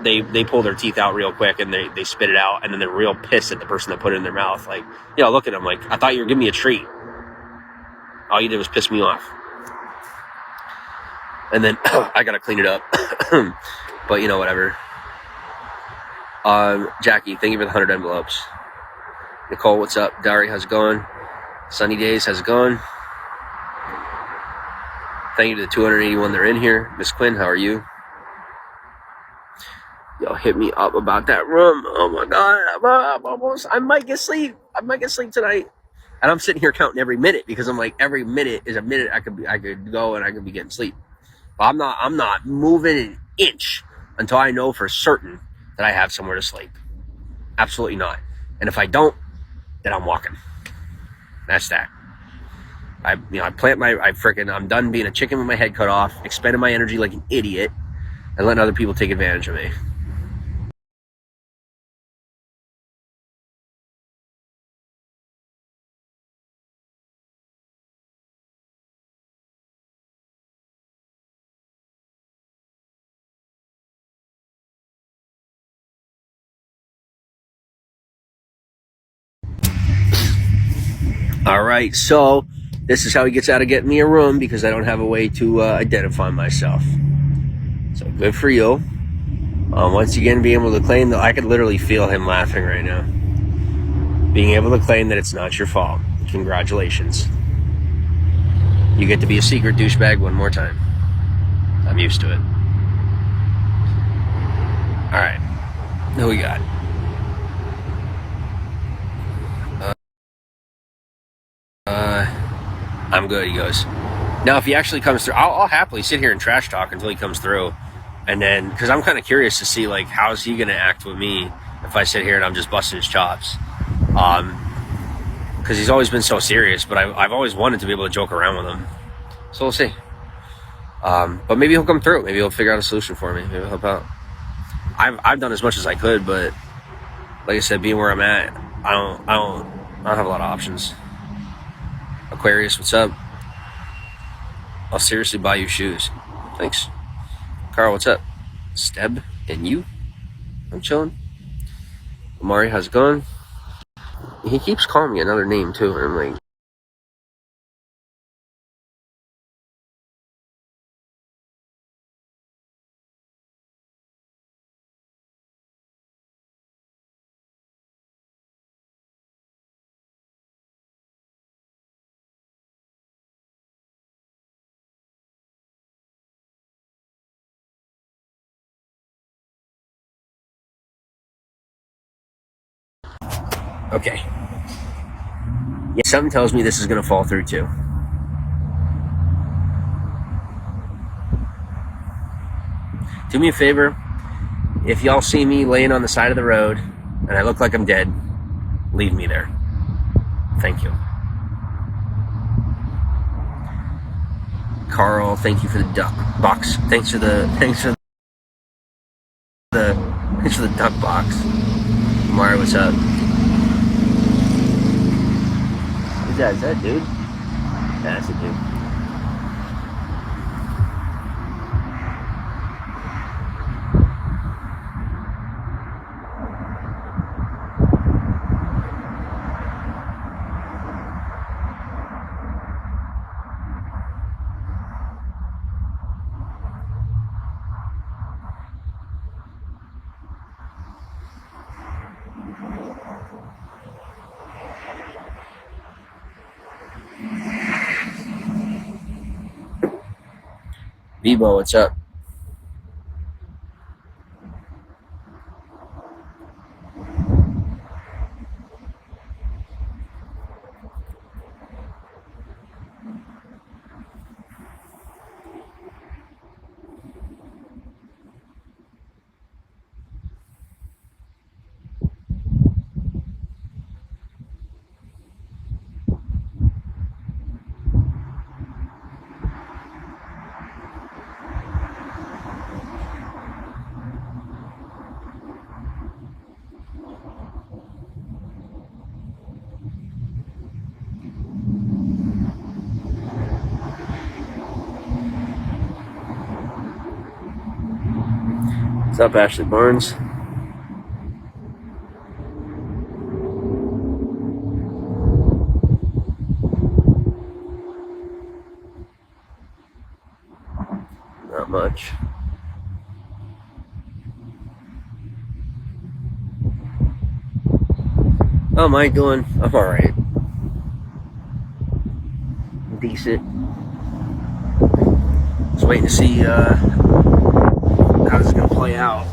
they pull their teeth out real quick and they spit it out, and then they're real pissed at the person that put it in their mouth. Like, look at them like, I thought you were giving me a treat. All you did was piss me off. And then I gotta clean it up. But, whatever. Jackie, thank you for the 100 envelopes. Nicole, what's up? Dari, how's it going? Sunny Days, how's it going? Thank you to the 281 that are in here. Miss Quinn, how are you? Y'all hit me up about that room. Oh my God, I might get sleep. Tonight. And I'm sitting here counting every minute because I'm like, every minute is a minute I could go and I could be getting sleep. But I'm not moving an inch until I know for certain that I have somewhere to sleep. Absolutely not. And if I don't, then I'm walking. That's that. I'm done being a chicken with my head cut off, expending my energy like an idiot, and letting other people take advantage of me. All right, so this is how he gets out of getting me a room because I don't have a way to identify myself. So good for you. Once again, being able to claim that I could literally feel him laughing right now. Being able to claim that it's not your fault. Congratulations. You get to be a secret douchebag one more time. I'm used to it. All right, who we got? I'm good, he goes. Now, if he actually comes through, I'll happily sit here and trash talk until he comes through. And then, because I'm kind of curious to see, like, how's he going to act with me if I sit here and I'm just busting his chops. Because he's always been so serious, but I've always wanted to be able to joke around with him. So we'll see. But maybe he'll come through. Maybe he'll figure out a solution for me. Maybe he'll help out. I've done as much as I could, but like I said, being where I'm at, I don't have a lot of options. Aquarius, what's up? I'll seriously buy you shoes. Thanks. Carl, what's up? Steb and you? I'm chilling. Amari, how's it going? He keeps calling me another name too, and I'm like, okay. Yeah, something tells me this is gonna fall through too. Do me a favor. If y'all see me laying on the side of the road and I look like I'm dead, leave me there. Thank you. Carl, thank you for the duck box. Thanks for the duck box. Mara, what's up? Who's that? Is that dude? Yeah, that's a dude. Vivo, what's up? What's up, Ashley Barnes? Not much. How am I doing? I'm alright. Decent. Just waiting to see how this is going to play out.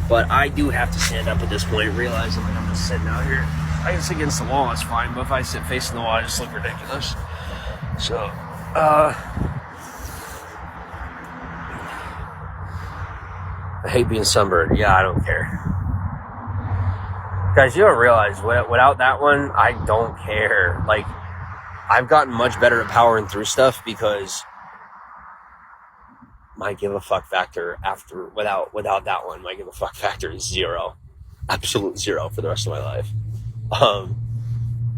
But I do have to stand up at this point, realizing like I'm just sitting out here. I can sit against the wall, it's fine, but if I sit facing the wall, I just look ridiculous. So, I hate being sunburned. Yeah, I don't care. Guys, you don't realize, without that one, I don't care. Like, I've gotten much better at powering through stuff because my give a fuck factor without that one, my give a fuck factor is 0. Absolute 0 for the rest of my life.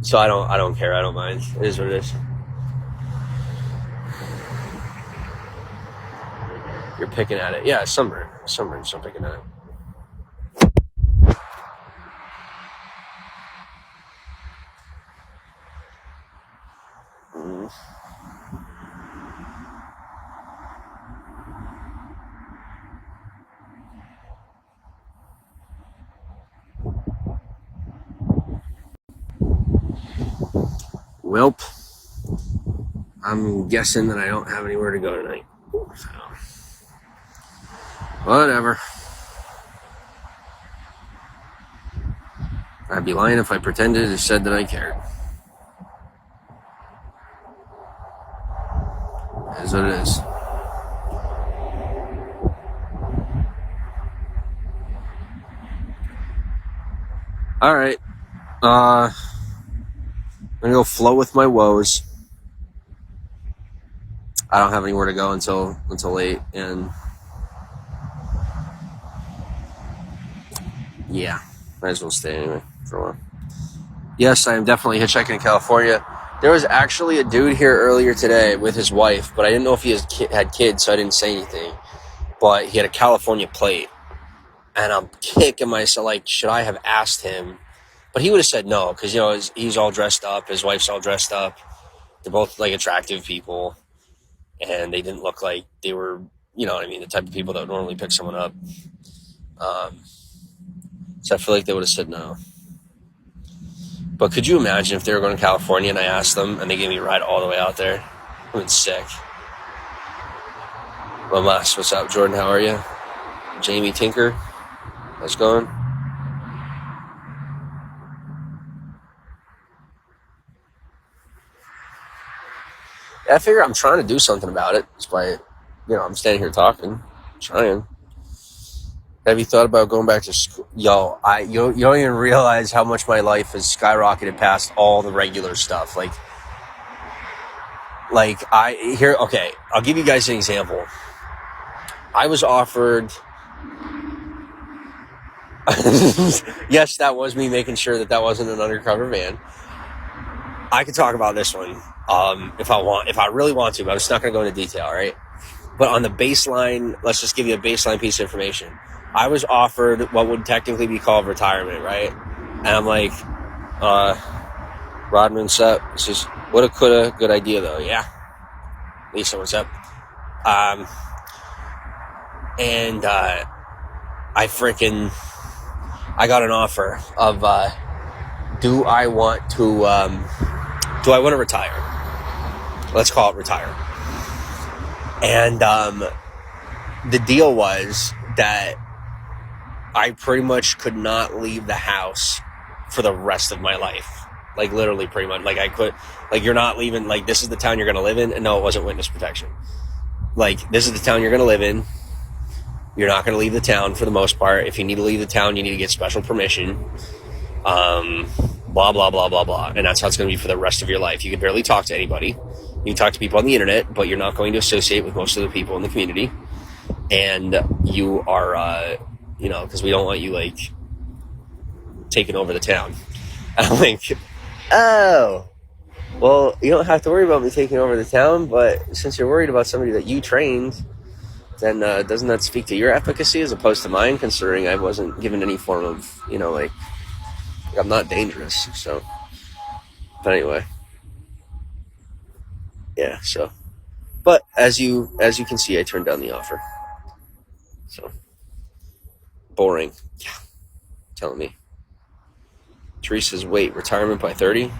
So I don't care, I don't mind. It is what it is. You're picking at it. Yeah, sunburn, so I'm picking at it. Welp, I'm guessing that I don't have anywhere to go tonight. So, whatever. I'd be lying if I pretended or said that I cared. It is what it is. Alright. I'm gonna go flow with my woes. I don't have anywhere to go until 8, and yeah, might as well stay anyway for a while. Yes, I am definitely hitchhiking in California. There was actually a dude here earlier today with his wife, but I didn't know if he had kids, so I didn't say anything. But he had a California plate, and I'm kicking myself, like, should I have asked him? But he would have said no, because, you know, he's all dressed up, his wife's all dressed up. They're both, like, attractive people, and they didn't look like they were, you know what I mean, the type of people that would normally pick someone up. So I feel like they would have said no. But could you imagine if they were going to California and I asked them and they gave me a ride all the way out there? I would have been sick. Mamas, what's up? Jordan, how are you? Jamie Tinker, how's it going? I figure I'm trying to do something about it. Despite, you know, I'm standing here talking, trying. Have you thought about going back to school? Yo, you don't even realize how much my life has skyrocketed past all the regular stuff. Okay, I'll give you guys an example. I was offered. Yes, that was me making sure that wasn't an undercover van. I could talk about this one if I really want to, but I'm just not going to go into detail, right? But on the baseline, let's just give you a baseline piece of information. I was offered what would technically be called retirement, right? And I'm like, Rodman, what's up? This is what a coulda, good idea though, yeah. Lisa, what's up? I got an offer of, do I want to retire? Let's call it retire. And the deal was that I pretty much could not leave the house for the rest of my life. Like, literally, pretty much. Like, I could, like, you're not leaving, like, this is the town you're going to live in. And no, it wasn't witness protection. Like, this is the town you're going to live in. You're not going to leave the town for the most part. If you need to leave the town, you need to get special permission. Blah, blah, blah, blah, blah. And that's how it's going to be for the rest of your life. You can barely talk to anybody. You can talk to people on the internet, but you're not going to associate with most of the people in the community. And you are, because we don't want you, like, taking over the town. And I'm like, oh, well, you don't have to worry about me taking over the town, but since you're worried about somebody that you trained then doesn't that speak to your efficacy as opposed to mine, considering I wasn't given any form of, like I'm not dangerous. So, but anyway, yeah. So, but as you can see, I turned down the offer. So boring. Yeah, telling me. Teresa's wait, retirement by 30?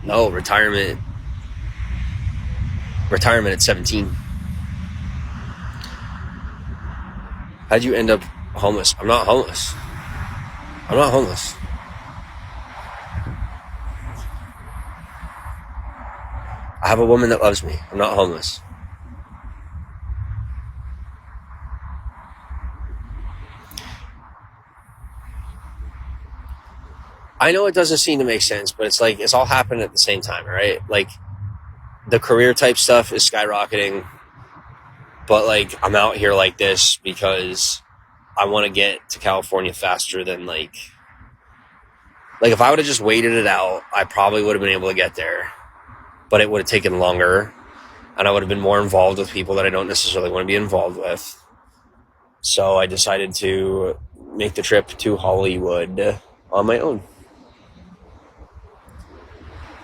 No, retirement at 17. How'd you end up homeless? I'm not homeless. I have a woman that loves me. I'm not homeless. I know it doesn't seem to make sense, but it's like it's all happening at the same time, right? Like the career type stuff is skyrocketing, but like I'm out here like this because I want to get to California faster than like if I would have just waited it out, I probably would have been able to get there, but it would have taken longer and I would have been more involved with people that I don't necessarily want to be involved with. So I decided to make the trip to Hollywood on my own.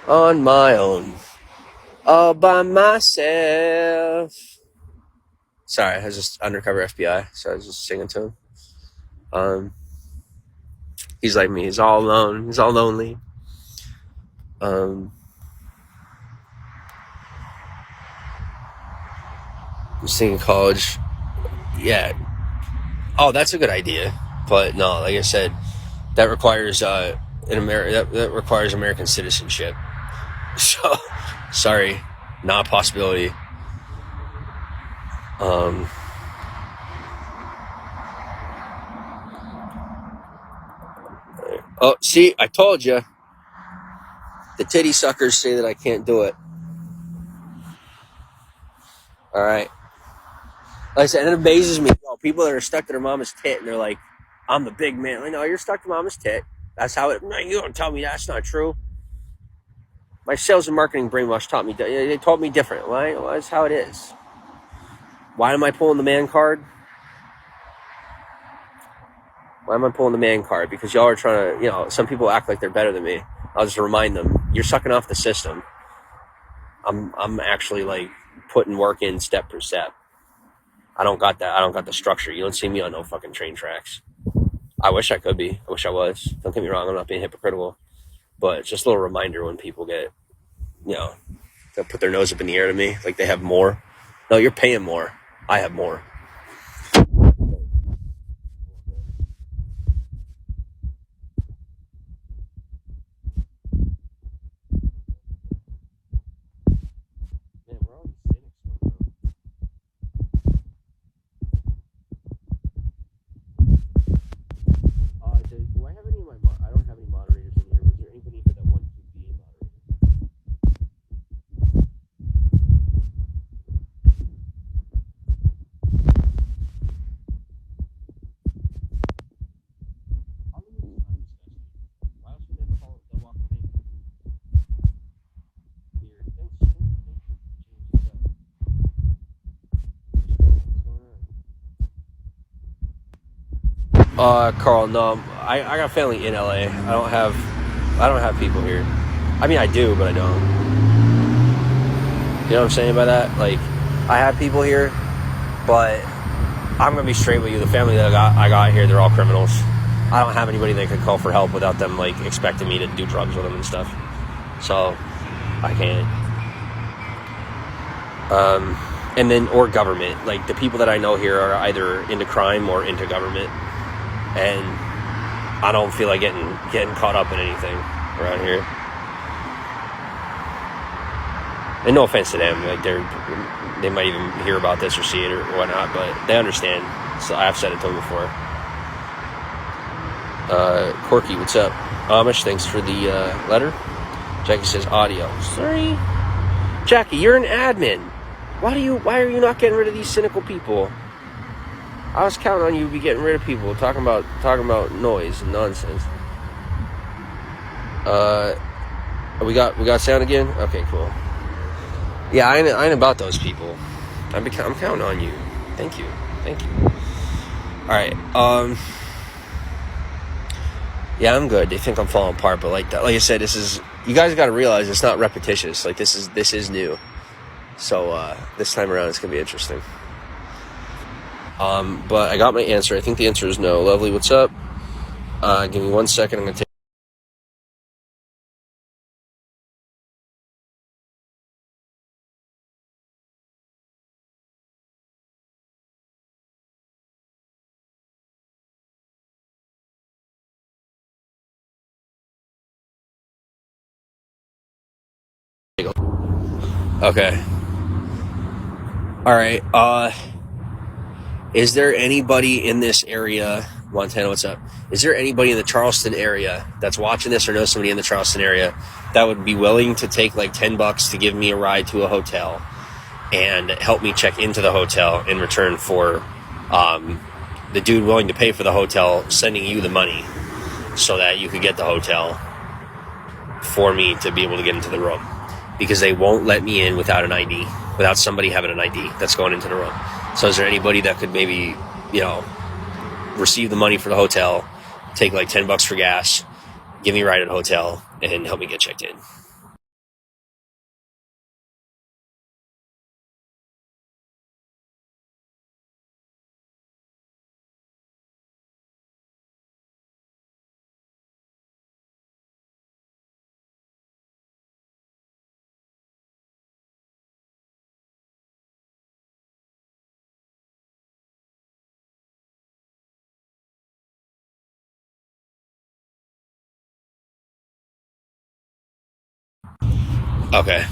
On my own. All by myself. Sorry, I was just undercover FBI, so I was just singing to him. He's like me. He's all alone. He's all lonely. I'm thinking college. Yeah. Oh, that's a good idea. But no, like I said, that requires that requires American citizenship. So, sorry, not a possibility. Oh, see, I told you. The titty suckers say that I can't do it. All right. Like I said, it amazes me. People that are stuck to their mama's tit and they're like, I'm the big man. Like, no, you're stuck to mama's tit. That's how it. No, you don't tell me that's not true. My sales and marketing brainwash taught me. They told me different. Why? Well, that's how it is. Why am I pulling the man card? Because y'all are trying to, some people act like they're better than me. I'll just remind them, you're sucking off the system. I'm actually like putting work in step per step. I don't got that. I don't got the structure. You don't see me on no fucking train tracks. I wish I could be. I wish I was. Don't get me wrong. I'm not being hypocritical. But it's just a little reminder when people get, they'll put their nose up in the air to me like they have more. No, you're paying more. I have more. Carl, no, I got family in LA. I don't have people here. I mean, I do, but I don't. You know what I'm saying by that? Like, I have people here, but I'm gonna be straight with you. The family that I got here, they're all criminals. I don't have anybody that could call for help without them like expecting me to do drugs with them and stuff. So I can't. And then or government. Like the people that I know here are either into crime or into government. And I don't feel like getting caught up in anything around here. And no offense to them, like they might even hear about this or see it or whatnot, but they understand. So I've said it to them before. Corky, what's up? Amish, thanks for the letter. Jackie says audio. Sorry, Jackie, you're an admin. Why are you not getting rid of these cynical people? I was counting on you to be getting rid of people talking about noise and nonsense. We got sound again? Okay, cool. Yeah, I ain't about those people. I'm counting on you. Thank you. All right. Yeah, I'm good. They think I'm falling apart, but like I said, you guys got to realize it's not repetitious. Like this is new. So this time around, it's gonna be interesting. But I got my answer. I think the answer is no. Lovely, what's up? Give me 1 second. I'm gonna take. Okay. All right. Is there anybody in this area, Montana? What's up? Is there anybody in the Charleston area that's watching this or knows somebody in the Charleston area that would be willing to take like $10 to give me a ride to a hotel and help me check into the hotel in return for the dude willing to pay for the hotel sending you the money so that you could get the hotel for me to be able to get into the room, because they won't let me in without an ID, without somebody having an ID that's going into the room. So is there anybody that could maybe, receive the money for the hotel, take like $10 for gas, give me a ride at a hotel, and help me get checked in? Okay.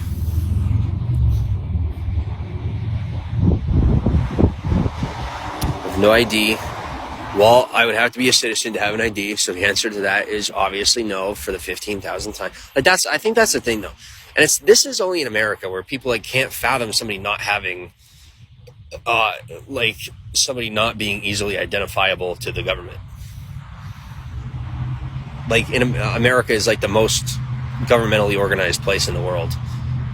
With no ID. Well, I would have to be a citizen to have an ID, so the answer to that is obviously no for the 15,000th time. I think that's the thing, though, and this is only in America where people like can't fathom somebody not having, somebody not being easily identifiable to the government. Like in America is like the most governmentally organized place in the world,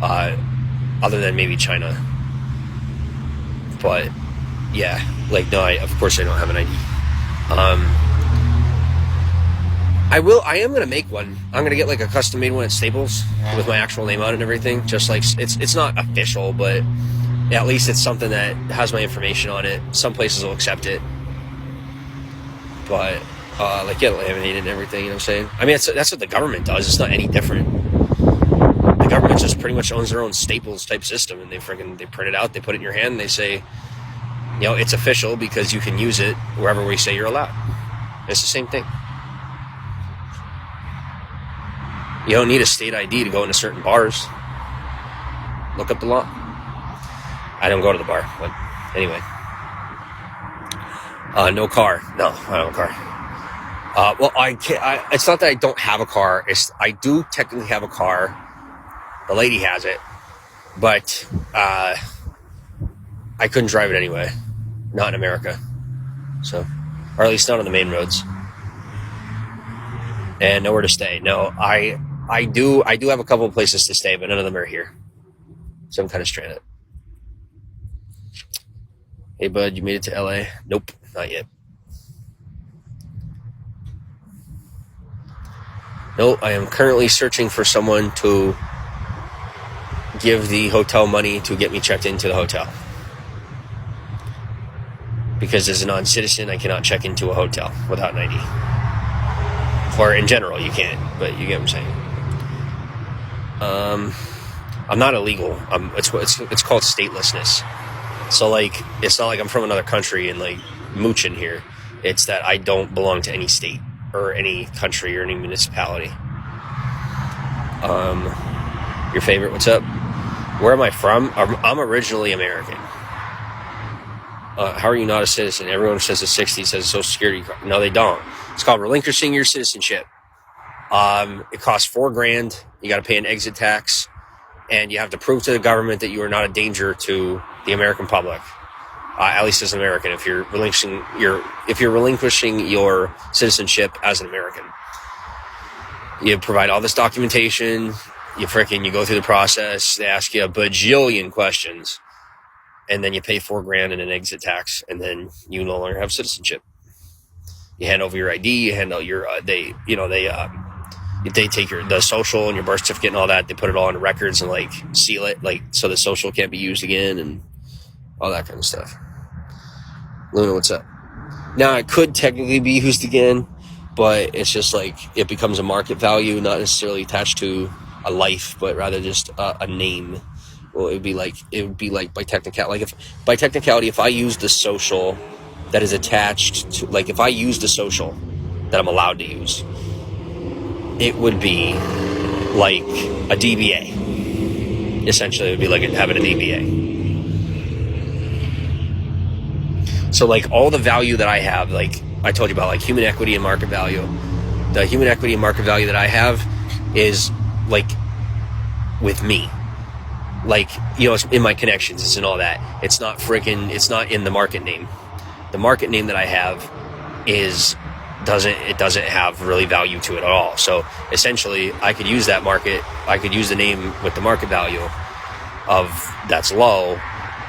other than maybe China. But yeah, no, of course I don't have an ID. I am gonna make one. I'm gonna get like a custom made one at Staples with my actual name on it and everything. Just like it's not official, but at least it's something that has my information on it. Some places will accept it, but get it laminated and everything. You know what I'm saying? I mean, that's what the government does. It's not any different. The government just pretty much owns their own Staples type system, and they print it out, they put it in your hand, and they say, it's official because you can use it wherever we say you're allowed. It's the same thing. You don't need a state ID to go into certain bars. Look up the law. I don't go to the bar, but anyway. No car. No, I don't have a car. Well, I can't. It's not that I don't have a car. I do technically have a car. The lady has it, but I couldn't drive it anyway. Not in America, so, or at least not on the main roads, and nowhere to stay. No, I do have a couple of places to stay, but none of them are here, so I'm kind of stranded. Hey, bud, you made it to LA? Nope, not yet. No, I am currently searching for someone to give the hotel money to get me checked into the hotel. Because as a non-citizen, I cannot check into a hotel without an ID. Or in general, you can't, but you get what I'm saying. I'm not illegal. It's called statelessness. So it's not like I'm from another country and mooching here. It's that I don't belong to any state or any country or any municipality. Your favorite? What's up? Where am I from? I'm originally American. How are you not a citizen? Everyone says the 60s says a social security card. No, they don't. It's called relinquishing your citizenship. It costs $4,000. You got to pay an exit tax, and you have to prove to the government that you are not a danger to the American public. At least as an American, if you're relinquishing your citizenship as an American, you provide all this documentation. You go through the process. They ask you a bajillion questions. and then you pay $4,000 in an exit tax, and then you no longer have citizenship. You hand over your ID, you hand out your they take the social and your birth certificate and all that. They put it all on records and like seal it, like so the social can't be used again and all that kind of stuff. Luna, what's up? Now it could technically be used again, but it's just like it becomes a market value, not necessarily attached to a life, but rather just a name. Well, it would be like by technicality, if I use the social that is attached to, like if I use the social that I'm allowed to use, it would be like a DBA. Essentially, it would be like having a DBA. So like all the value that I have, like I told you about, like human equity and market value. The human equity and market value that I have is like with me. Like, you know, it's in my connections, it's in all that. It's not in the market name. The market name that I have doesn't have really value to it at all. So essentially I could use the name with the market value of that's low,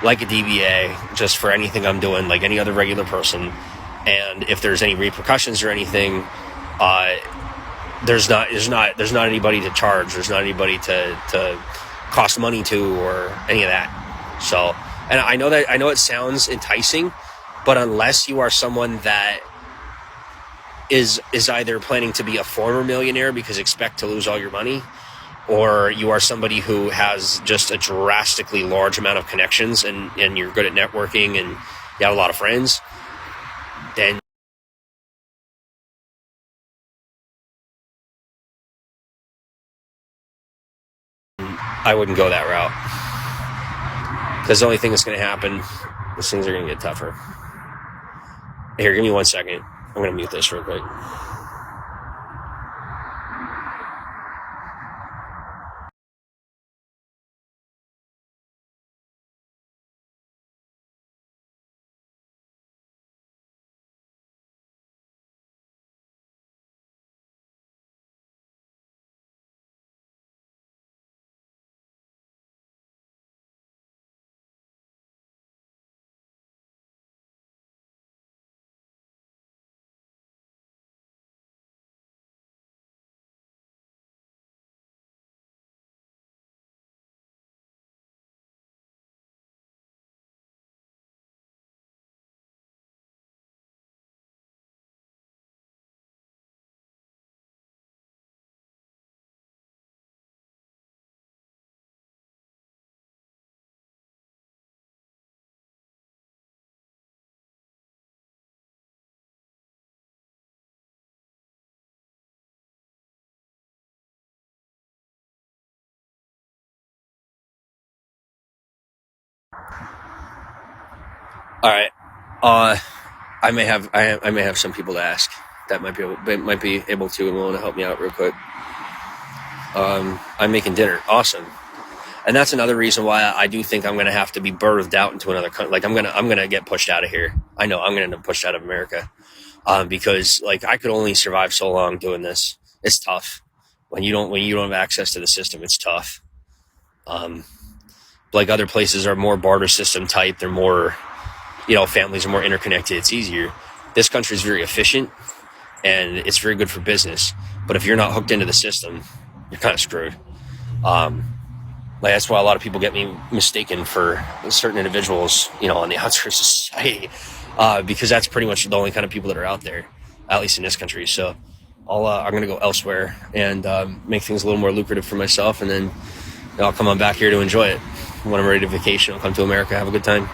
like a DBA, just for anything I'm doing, like any other regular person. And if there's any repercussions or anything, there's not anybody to charge. There's not anybody to cost money to or any of that. So, and I know it sounds enticing, but unless you are someone that is either planning to be a former millionaire because expect to lose all your money, or you are somebody who has just a drastically large amount of connections and you're good at networking and you have a lot of friends, then I wouldn't go that route. Because the only thing that's going to happen is things are going to get tougher. Here, give me 1 second. I'm going to mute this real quick. All right. I may have some people to ask that might be able to and willing to help me out real quick. I'm making dinner. Awesome. And that's another reason why I do think I'm going to have to be birthed out into another country. Like I'm going to get pushed out of here. I know I'm going to end up pushed out of America. Because like I could only survive so long doing this. It's tough. When you don't have access to the system, it's tough. Like other places are more barter system type. They're more, families are more interconnected. It's easier. This country is very efficient and it's very good for business. But if you're not hooked into the system, you're kind of screwed. Like that's why a lot of people get me mistaken for certain individuals, on the outskirts of society, because that's pretty much the only kind of people that are out there, at least in this country. So I'm going to go elsewhere and make things a little more lucrative for myself, and then I'll come on back here to enjoy it. When I'm ready to vacation, I'll come to America, have a good time.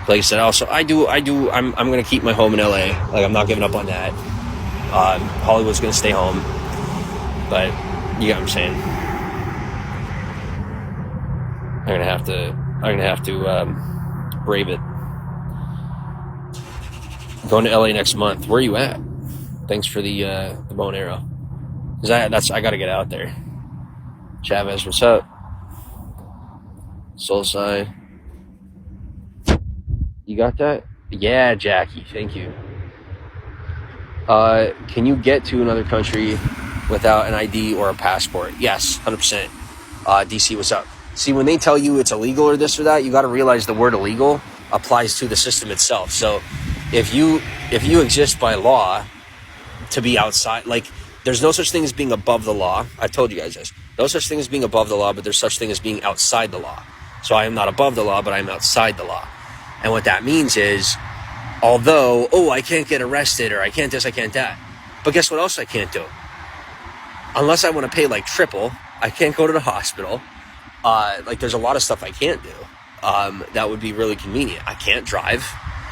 Like I said, also I'm going to keep my home in LA. Like I'm not giving up on that. Hollywood's going to stay home, but you get what I'm saying. I'm gonna have to brave it. Going to LA next month. Where are you at? Thanks for the bow and arrow. Cause I gotta get out there. Chavez, what's up? Soulside. You got that? Yeah, Jackie. Thank you. Can you get to another country without an ID or a passport? Yes, 100%. DC, what's up? See, when they tell you it's illegal or this or that, you got to realize the word illegal applies to the system itself. So if you exist by law to be outside, like, there's no such thing as being above the law. I've told you guys this. No such thing as being above the law, but there's such thing as being outside the law. So I am not above the law, but I'm outside the law. And what that means is, although, I can't get arrested, or I can't this, I can't that. But guess what else I can't do? Unless I want to pay like triple, I can't go to the hospital. Like, there's a lot of stuff I can't do. That would be really convenient. I can't drive.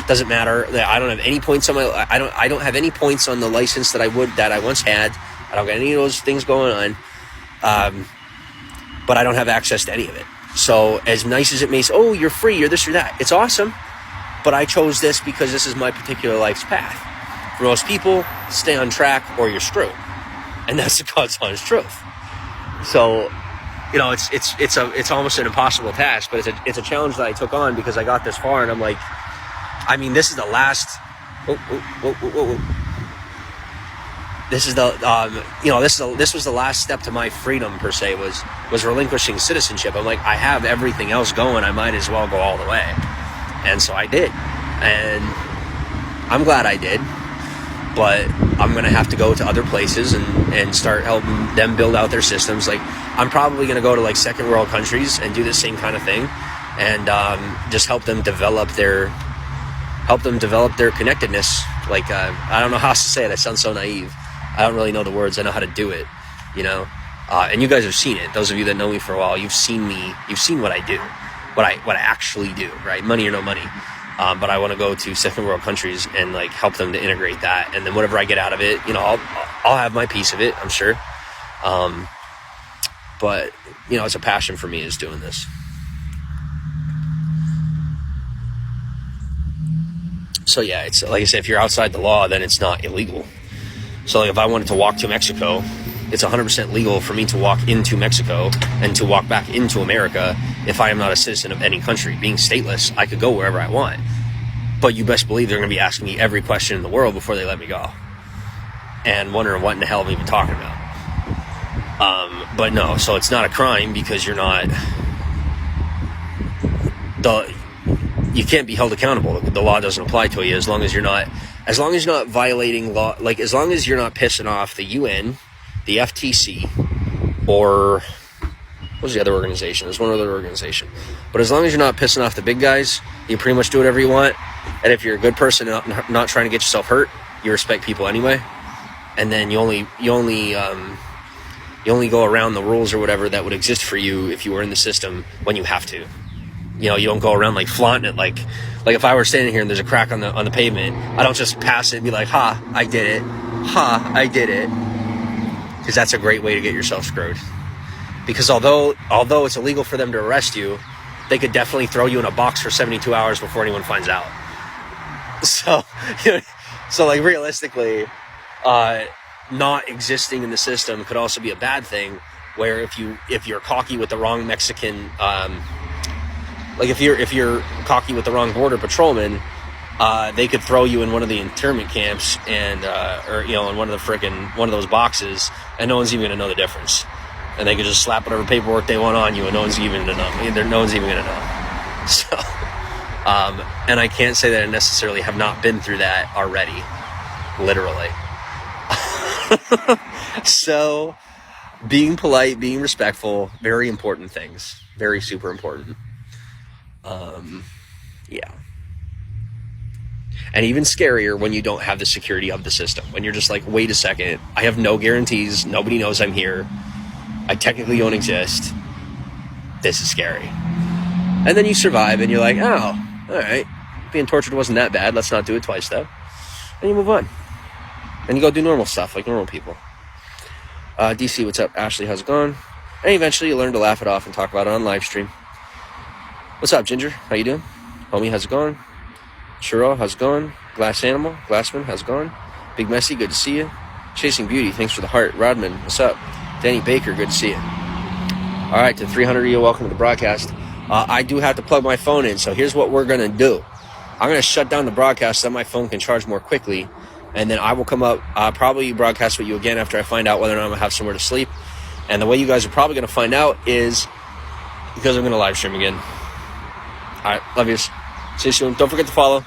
Doesn't matter. I don't have any points on my. I don't have any points on the license that I once had. I don't got any of those things going on. But I don't have access to any of it. So as nice as it may say, you're free, you're this or that. It's awesome. But I chose this because this is my particular life's path. For most people, stay on track or you're screwed. And that's the God's honest truth. So, it's almost an impossible task, but it's a challenge that I took on because I got this far, and I'm like, I mean, this is the last. This is the this was the last step to my freedom per se, was relinquishing citizenship. I'm like, I have everything else going, I might as well go all the way, and so I did, and I'm glad I did. But I'm going to have to go to other places and start helping them build out their systems. Like, I'm probably going to go to like second world countries and do the same kind of thing, and just help them develop their connectedness. Like, I don't know how else to say it. I sound so naive. I don't really know the words. I know how to do it, and you guys have seen it. Those of you that know me for a while, you've seen me. You've seen what I do, what I actually do, right? Money or no money. But I want to go to second world countries and like help them to integrate that, and then whatever I get out of it, I'll have my piece of it, I'm sure. But it's a passion for me, is doing this. So yeah, it's like I said, if you're outside the law, then it's not illegal. So like if I wanted to walk to Mexico, it's 100% legal for me to walk into Mexico and to walk back into America if I am not a citizen of any country. Being stateless, I could go wherever I want. But you best believe they're going to be asking me every question in the world before they let me go. And wondering what in the hell I'm even talking about. But no, so it's not a crime because you're not... You can't be held accountable. The law doesn't apply to you as long as you're not violating law. Like, as long as you're not pissing off the UN, the FTC, or what was the other organization? There's one other organization. But as long as you're not pissing off the big guys, you pretty much do whatever you want. And if you're a good person, not trying to get yourself hurt, you respect people anyway. And then you only go around the rules or whatever that would exist for you if you were in the system when you have to. You don't go around like flaunting it. Like if I were standing here and there's a crack on the pavement, I don't just pass it and be like, "Ha, I did it. Ha, I did it." Because that's a great way to get yourself screwed. Because although it's illegal for them to arrest you, they could definitely throw you in a box for 72 hours before anyone finds out. So, so like realistically, not existing in the system could also be a bad thing. Where if you're cocky with the wrong Mexican, like if you're cocky with the wrong border patrolman, they could throw you in one of the internment camps and in one of those boxes, and no one's even gonna know the difference. And they could just slap whatever paperwork they want on you, and no one's even gonna know. So, and I can't say that I necessarily have not been through that already, literally. So, being polite, being respectful, very important things, very super important. Yeah. And even scarier when you don't have the security of the system. When you're just like, wait a second, I have no guarantees. Nobody knows I'm here. I technically don't exist. This is scary. And then you survive and you're like, oh, all right. Being tortured wasn't that bad. Let's not do it twice though. And you move on. And you go do normal stuff like normal people. DC, what's up? Ashley, how's it going? And eventually you learn to laugh it off and talk about it on live stream. What's up, Ginger? How you doing? Homie, how's it going? Churro, how's it going? Glass Animal, Glassman, how's it going? Big Messy, good to see you. Chasing Beauty, thanks for the heart. Rodman, what's up? Danny Baker, good to see you. All right, to 300 of you, welcome to the broadcast. I do have to plug my phone in, so here's what we're going to do. I'm going to shut down the broadcast so that my phone can charge more quickly, and then I will come up, probably broadcast with you again after I find out whether or not I'm going to have somewhere to sleep. And the way you guys are probably going to find out is because I'm going to live stream again. All right, love you. See you soon. Don't forget to follow.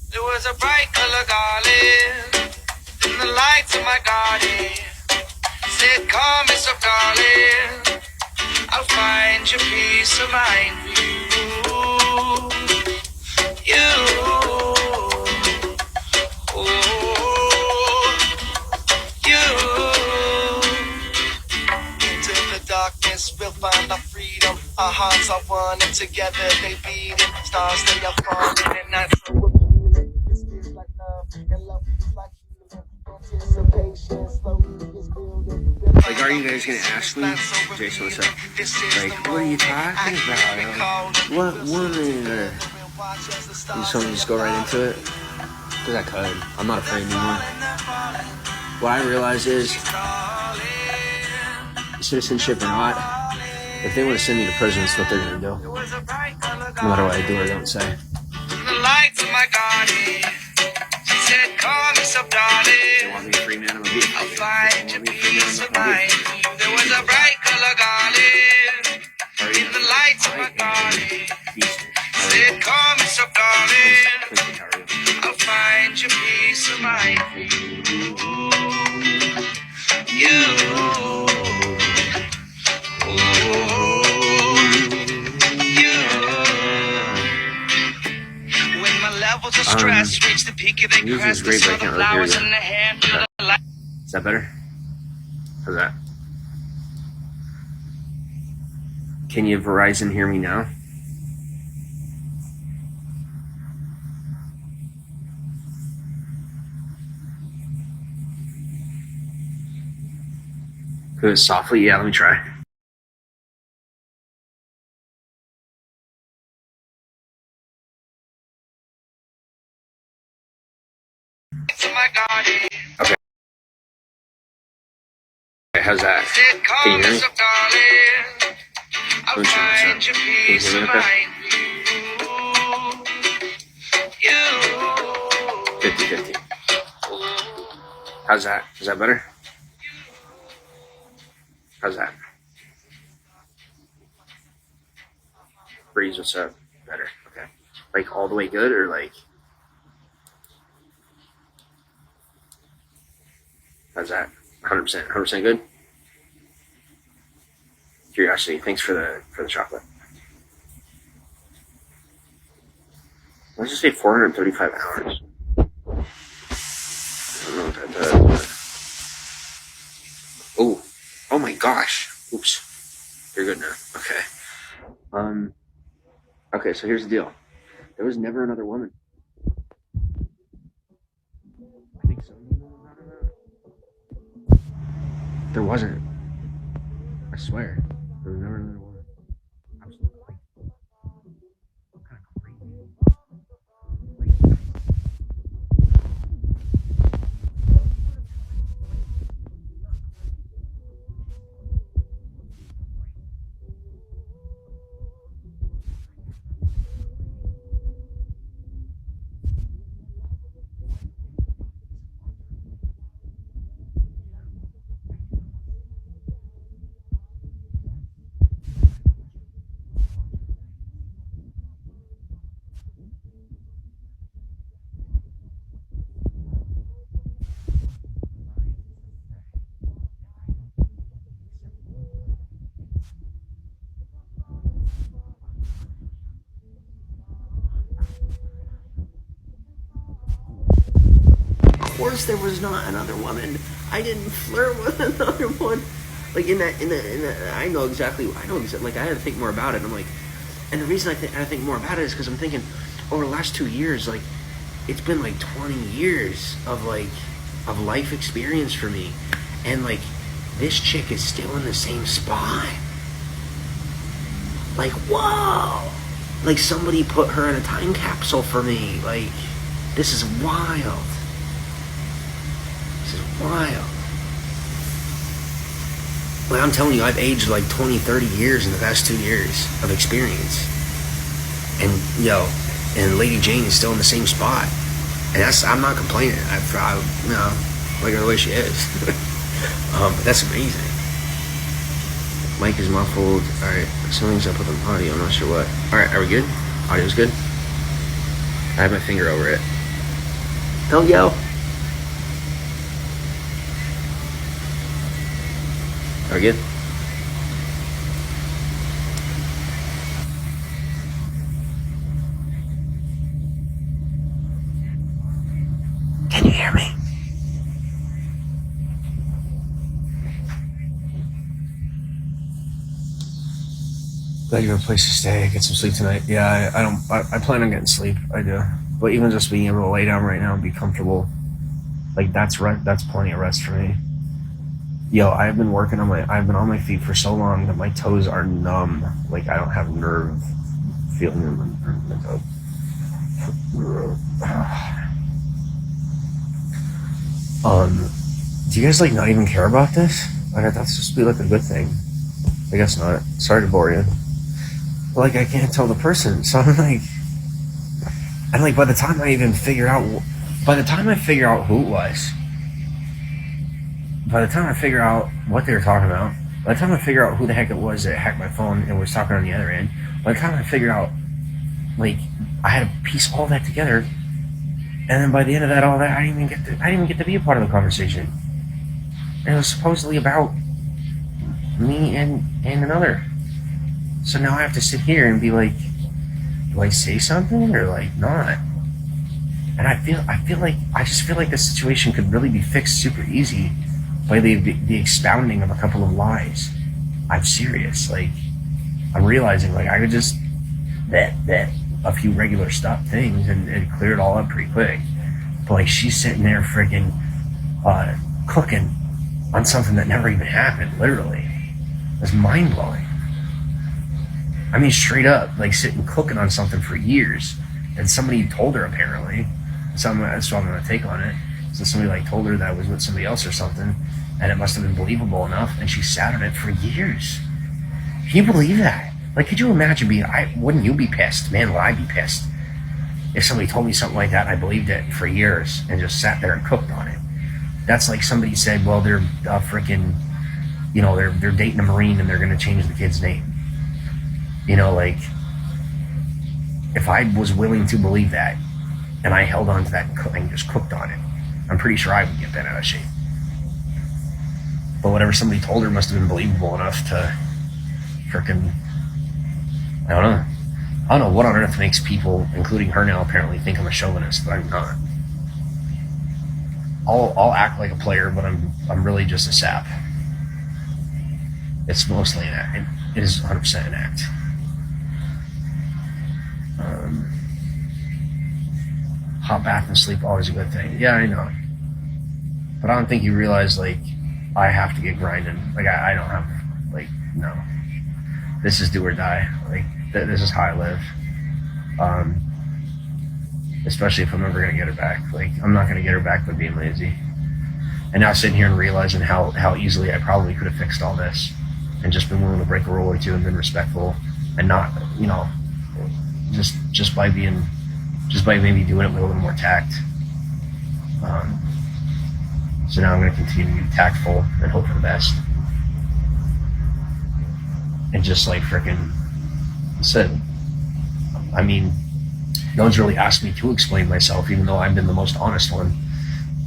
There was a bright color garland in the lights of my garden. Said, "Come, Mr. Darling, I'll find your peace of mind for you." You, oh, you. Into the darkness, we'll find our freedom. Our hearts are one, and together they beat it. Stars they are falling, and nights are revealing. This feels like love, and love feels like healing. Anticipation slowly is building. Like, are you guys gonna ask me, Jason, what's up? Like, what are you talking about? What woman? You just want me to just go right into it? Because I could. I'm not afraid anymore. What I realize is, citizenship or not, if they want to send me to prison, it's what they're gonna do. No matter what I do or don't say. The lights of my garden. She said, "Call me so darling. They want me a free man, I'm a beat. I'll find your peace of mind." There was a bright color garland in the lights of my garden. Said, "Call me so darling. I'll find your peace of mind. You. When my levels of stress reach the peak of their crest, I saw the flowers in the hand, feel the light. Is that better? How's that? Can you Verizon hear me now? Do it softly? Yeah, let me try. Okay. Okay, how's that? Can you hear me? Let me turn this up. Can you hear me okay? 50-50. How's that? Is that better? How's that? Breeze, what's up? Better. Okay. Like all the way good or like? How's that? 100%. 100% good? Curiosity. Thanks for the chocolate. Let's just say 435 hours. I don't know what that does. Oh my gosh. Oops. You're good now. Okay. Okay, so here's the deal. There was never another woman. I think so. There wasn't. I swear. There was never another woman. I was like, what kind of crazy. course there was not another woman. I didn't flirt with another one. Like in that, I know exactly. Like I had to think more about it. And I'm like, and the reason I think more about it is because I'm thinking over the last 2 years, like it's been like 20 years of life experience for me, and like this chick is still in the same spot. Like, whoa! Like somebody put her in a time capsule for me. Like, this is wild. This is wild. Like, I'm telling you, I've aged like 20, 30 years in the past 2 years of experience. And, and Lady Jane is still in the same spot. And I'm not complaining. I like her the way she is. But that's amazing. Mic is muffled. Alright, something's up with the audio. I'm not sure what. Alright, are we good? Audio's good? I have my finger over it. Don't yell. Are we good? Can you hear me? Glad you have a place to stay. Get some sleep tonight. Yeah, I plan on getting sleep. I do. But even just being able to lay down right now and be comfortable, like that's plenty of rest for me. I've been on my feet for so long that my toes are numb. Like I don't have nerve feeling in my toes. Do you guys like not even care about this? Like I thought this supposed to be like a good thing. I guess not. Sorry to bore you. But like I can't tell the person, so I'm like, and like by the time I figure out who it was, by the time I figure out what they were talking about, by the time I figure out who the heck it was that hacked my phone and was talking on the other end, by the time I figure out, like, I had to piece all that together, and then by the end of that, all that, I didn't even get to be a part of the conversation. And it was supposedly about me and another. So now I have to sit here and be like, do I say something or like not? And I just feel like the situation could really be fixed super easy by the expounding of a couple of lies. I'm serious. Like, I'm realizing like I could just bet a few regular things and clear it all up pretty quick. But like she's sitting there freaking cooking on something that never even happened, literally. It's mind blowing. I mean, straight up, like sitting cooking on something for years, and somebody told her apparently. So I'm gonna take on it. So somebody like told her that I was with somebody else or something, and it must have been believable enough, and she sat on it for years. Can you believe that? Like, could you imagine wouldn't you be pissed? Man, would I be pissed if somebody told me something like that and I believed it for years and just sat there and cooked on it? That's like somebody said, well, they're freaking, they're dating a Marine and they're going to change the kid's name. Like, if I was willing to believe that and I held on to that and just cooked on it, I'm pretty sure I would get bent out of shape. But whatever somebody told her must have been believable enough to freaking, I don't know what on earth makes people, including her now, apparently think I'm a chauvinist, but I'm not. I'll act like a player, but I'm really just a sap. It's mostly an act. It is 100% an act. Hot bath and sleep, always a good thing. Yeah, I know. But I don't think you realize, like, I have to get grinding. Like, I don't have, like, no. This is do or die. Like, this is how I live. Especially if I'm ever going to get her back. Like, I'm not going to get her back by being lazy. And now sitting here and realizing how easily I probably could have fixed all this and just been willing to break a rule or two and been respectful and not, just by maybe doing it with a little more tact. So now I'm going to continue to be tactful and hope for the best. And just like freaking said, I mean, no one's really asked me to explain myself, even though I've been the most honest one,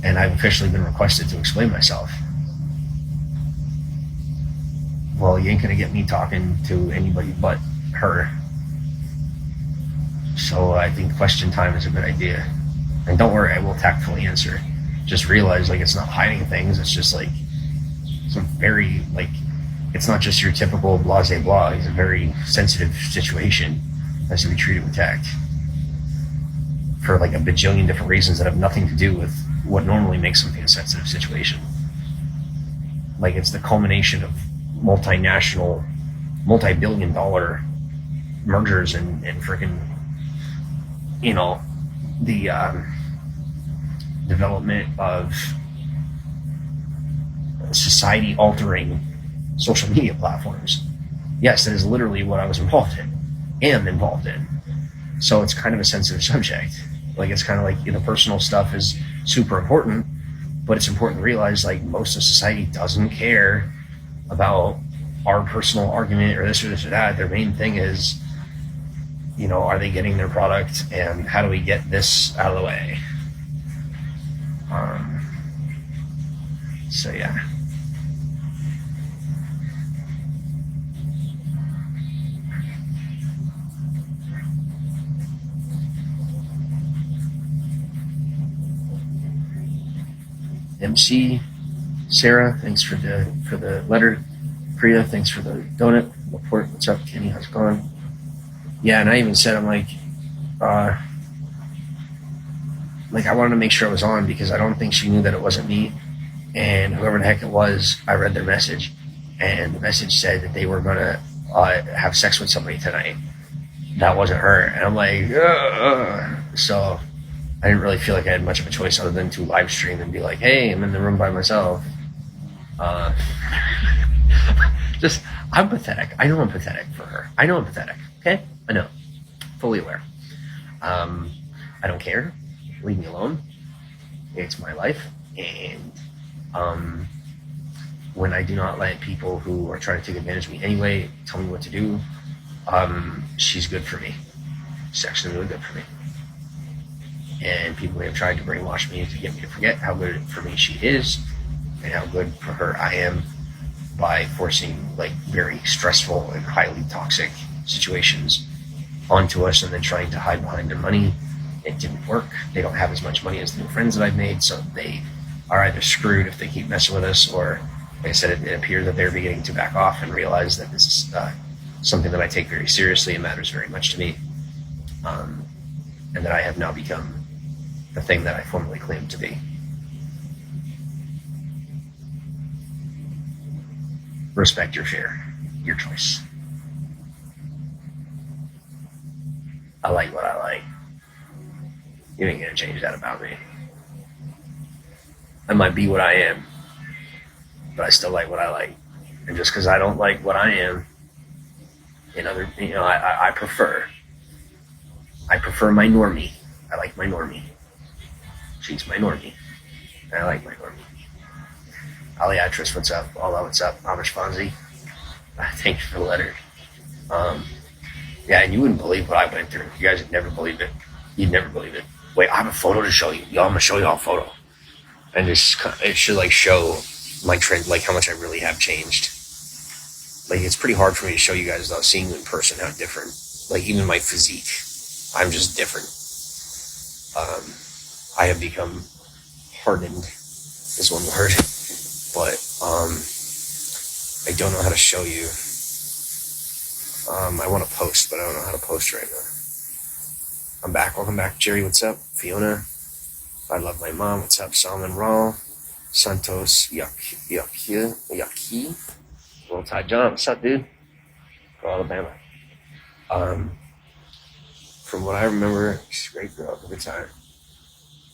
and I've officially been requested to explain myself. Well, you ain't gonna get me talking to anybody but her. So I think question time is a good idea. And don't worry, I will tactfully answer. just realize like it's not hiding things. It's just like some very like it's not just your typical blase blah. It's a very sensitive situation that has to be treated with tact for like a bajillion different reasons that have nothing to do with what normally makes something a sensitive situation. Like it's the culmination of multinational, multi-billion-dollar mergers and freaking, you know, the development of society-altering social media platforms. Yes, that is literally what I was am involved in. So it's kind of a sensitive subject. Like it's kind of like, you know, personal stuff is super important, but it's important to realize like most of society doesn't care about our personal argument or this or this or that. Their main thing is, you know, are they getting their product and how do we get this out of the way? So yeah. MC, Sarah, thanks for the letter. Priya, thanks for the donut. Report, what's up, Kenny? How's it going? Yeah, and I even said I'm like I wanted to make sure I was on because I don't think she knew that it wasn't me. And whoever the heck it was, I read their message, and the message said that they were gonna have sex with somebody tonight. That wasn't her, and I'm like, ugh. So I didn't really feel like I had much of a choice other than to live stream and be like, hey, I'm in the room by myself. Just, I'm pathetic. I know I'm pathetic for her. I know I'm pathetic. Okay? I know. Fully aware. I don't care. Leave me alone. It's my life. And when I do not let people who are trying to take advantage of me anyway tell me what to do, she's good for me. She's actually really good for me. And people may have tried to brainwash me to get me to forget how good for me she is and how good for her I am by forcing like very stressful and highly toxic situations onto us and then trying to hide behind their money. It didn't work. They don't have as much money as the new friends that I've made, so they are either screwed if they keep messing with us, or like I said, it appears that they're beginning to back off and realize that this is something that I take very seriously and matters very much to me, and that I have now become the thing that I formerly claimed to be. Respect your fear, your choice. I like what I like. You ain't gonna change that about me. I might be what I am, but I still like what I like. And just because I don't like what I am, I prefer my normie. I like my normie. She's my normie. I like my normie. Aliatris, what's up? Allah, what's up? Amish Fonzie. Thank you for the letter. Yeah, and you wouldn't believe what I went through. You guys would never believe it. You'd never believe it. Wait, I have a photo to show you. Y'all, I'm gonna show y'all a photo. And it should like show my trend, like how much I really have changed. Like it's pretty hard for me to show you guys without seeing you in person how different. Like even my physique, I'm just different. I have become hardened, is one word, but I don't know how to show you. I want to post, but I don't know how to post right now. I'm back. Welcome back, Jerry. What's up, Fiona? I love my mom. What's up, Salman Raw? Santos Yaki. Roll Tide John. What's up, dude? From Alabama. From what I remember, she's a great girl. Have a good time.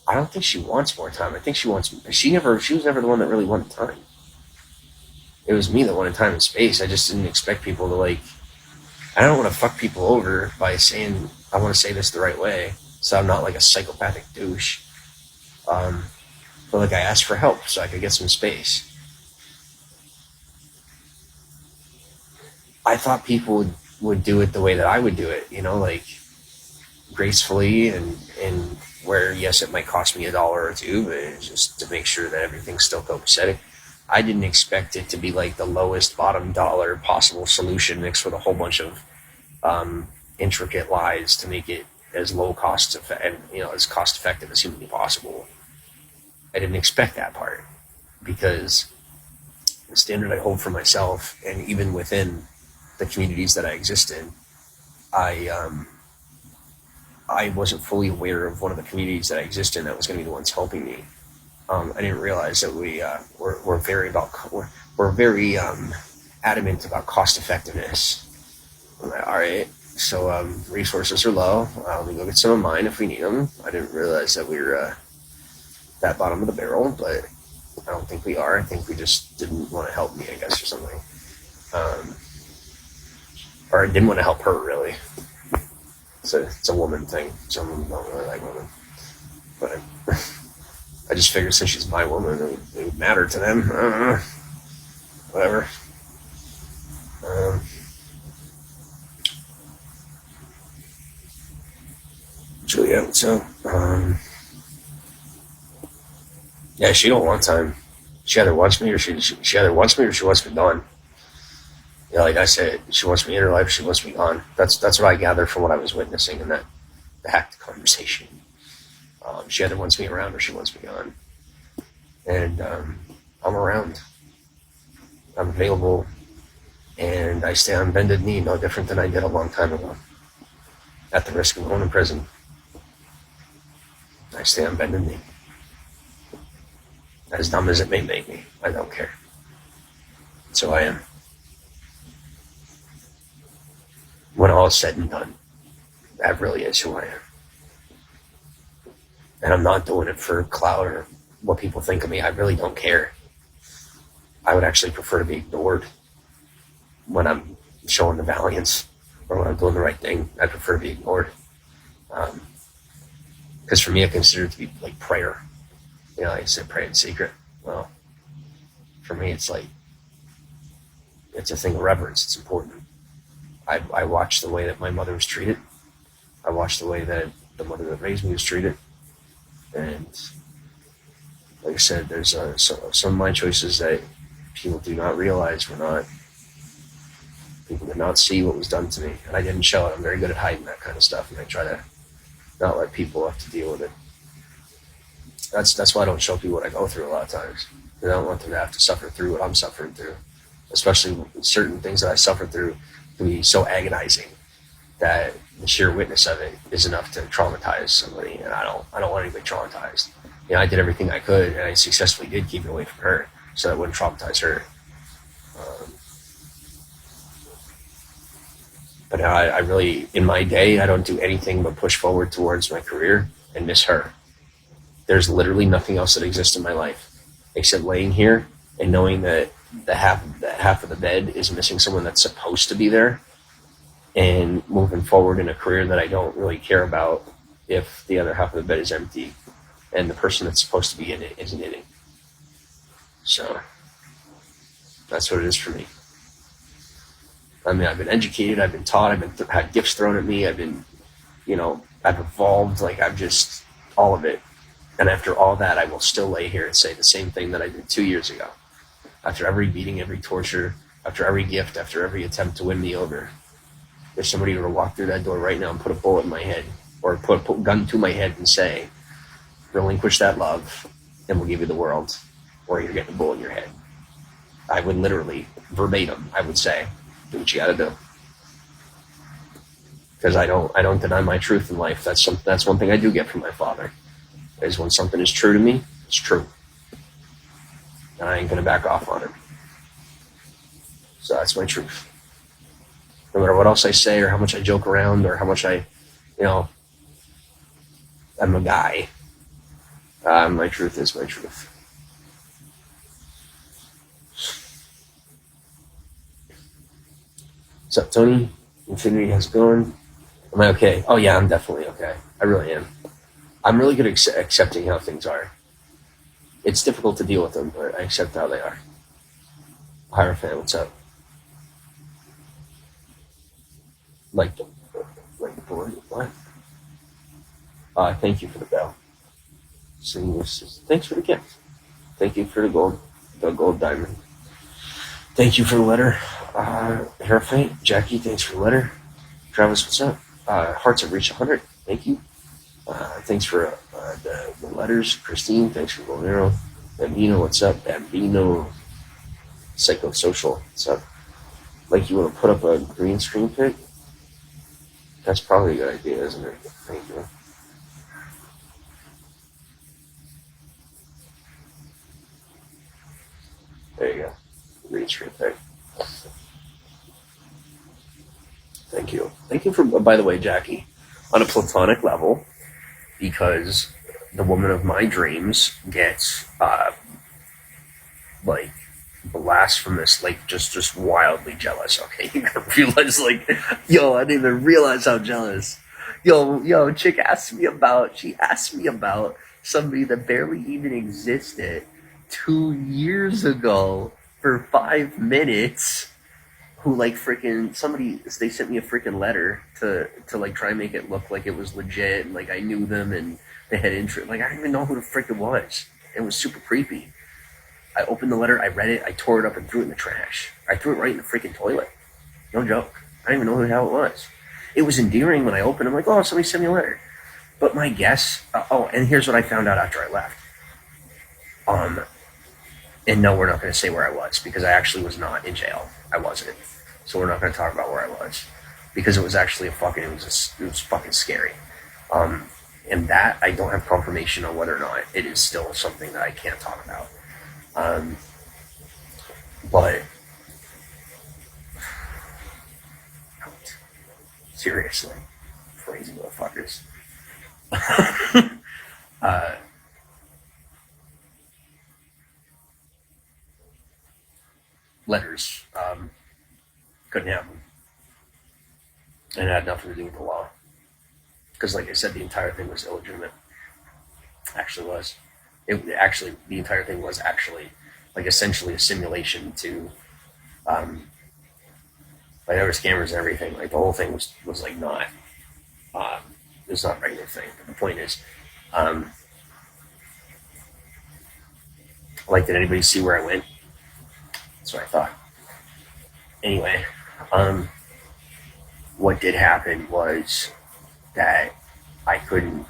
I don't think she wants more time. I think she wants. She was never the one that really wanted time. It was me that wanted time and space. I just didn't expect people to like. I don't want to fuck people over by saying I want to say this the right way, so I'm not like a psychopathic douche. But like I asked for help so I could get some space. I thought people would do it the way that I would do it, like gracefully and where, yes, it might cost me $1 or $2, but it's just to make sure that everything's still copacetic. I didn't expect it to be like the lowest bottom dollar possible solution mixed with a whole bunch of intricate lies to make it as low cost and as cost effective as humanly possible. I didn't expect that part, because the standard I hold for myself, and even within the communities that I exist in, I wasn't fully aware of one of the communities that I exist in that was going to be the ones helping me. I didn't realize that we're very adamant about cost effectiveness. I'm like, all right, so resources are low. Let me go get some of mine if we need them. I didn't realize that we were that bottom of the barrel, but I don't think we are. I think we just didn't want to help me, I guess, or something. Or I didn't want to help her, really. It's a woman thing. Some women don't really like women. But I just figured since she's my woman, it would matter to them. I don't know. Whatever. Juliet, so, yeah, she don't want time. She either wants me or she wants me gone. Yeah, like I said, she wants me in her life, she wants me gone. That's what I gathered from what I was witnessing in the hacked conversation. She either wants me around or she wants me gone. And I'm around. I'm available. And I stay on bended knee, no different than I did a long time ago. At the risk of going to prison. I stay on bended knee. As dumb as it may make me, I don't care. So I am. When all is said and done, that really is who I am. And I'm not doing it for clout or what people think of me. I really don't care. I would actually prefer to be ignored when I'm showing the valiance or when I'm doing the right thing. I prefer to be ignored. Because for me, I consider it to be like prayer. You know, like I said, pray in secret. Well, for me, it's like, it's a thing of reverence. It's important. I watched the way that my mother was treated. I watched the way that the mother that raised me was treated. And like I said, there's some of my choices that people do not realize people did not see what was done to me. And I didn't show it. I'm very good at hiding that kind of stuff. And I try to not let people have to deal with it. That's why I don't show people what I go through a lot of times. Because I don't want them to have to suffer through what I'm suffering through. Especially certain things that I suffer through can be so agonizing that the sheer witness of it is enough to traumatize somebody. And I don't want anybody traumatized. You know, I did everything I could, and I successfully did keep it away from her so that it wouldn't traumatize her. But I really, in my day, I don't do anything but push forward towards my career and miss her. There's literally nothing else that exists in my life except laying here and knowing that the half of the bed is missing someone that's supposed to be there, and moving forward in a career that I don't really care about if the other half of the bed is empty and the person that's supposed to be in it isn't in it. So that's what it is for me. I mean, I've been educated, I've been taught, I've had gifts thrown at me, I've evolved, like I've just, all of it. And after all that, I will still lay here and say the same thing that I did 2 years ago. After every beating, every torture, after every gift, after every attempt to win me over, if somebody were to walk through that door right now and put a bullet in my head, or put a gun to my head and say, relinquish that love, and we'll give you the world, or you're getting a bullet in your head. I would literally, verbatim, I would say, do what you gotta do. Because I don't deny my truth in life. That's one thing I do get from my father, is when something is true to me, it's true. And I ain't gonna back off on it. So that's my truth. No matter what else I say, or how much I joke around, or how much I'm a guy. My truth is my truth. What's up, Tony? Infinity, how's it going? Am I okay? Oh yeah, I'm definitely okay. I really am. I'm really good at accepting how things are. It's difficult to deal with them, but I accept how they are. Hierophant, what's up? Like board? What? Thank you for the bell. Thanks for the gift. Thank you for the gold diamond. Thank you for the letter. Hierophant, Jackie, thanks for the letter. Travis, what's up? Hearts have reached 100. Thank you. Thanks for the letters, Christine. Thanks for Bolero. Bambino, what's up? Bambino, psychosocial, what's up? Like, you want to put up a green screen pic? That's probably a good idea, isn't it? Thank you. There you go. Green screen pic. Thank you. Thank you for, by the way, Jackie, on a platonic level, because the woman of my dreams gets like blasphemous, like just wildly jealous. Okay, you gotta realize, like, yo, I didn't even realize how jealous. Yo, chick she asked me about somebody that barely even existed 2 years ago for 5 minutes. Who, like, freaking somebody, they sent me a freaking letter to like try and make it look like it was legit and like I knew them and they had interest. Like, I didn't even know who the frick it was. It was super creepy. I opened the letter, I read it, I tore it up and threw it in the trash. I threw it right in the freaking toilet. No joke. I didn't even know who the hell it was. It was endearing when I opened it. I'm like, oh, somebody sent me a letter. But my guess, and here's what I found out after I left. And no, we're not going to say where I was, because I actually was not in jail. I wasn't. So we're not going to talk about where I was, because it was actually it was fucking scary. And that I don't have confirmation on whether or not it is still something that I can't talk about. But seriously, crazy motherfuckers. Letters, couldn't happen, and it had nothing to do with the law. Because, like I said, the entire thing was illegitimate. Actually, was. The entire thing was actually, like, essentially a simulation to, like, there was cameras and everything. Like, the whole thing was like not, it was not a regular thing. But the point is, like, did anybody see where I went? That's what I thought. Anyway, what did happen was that I couldn't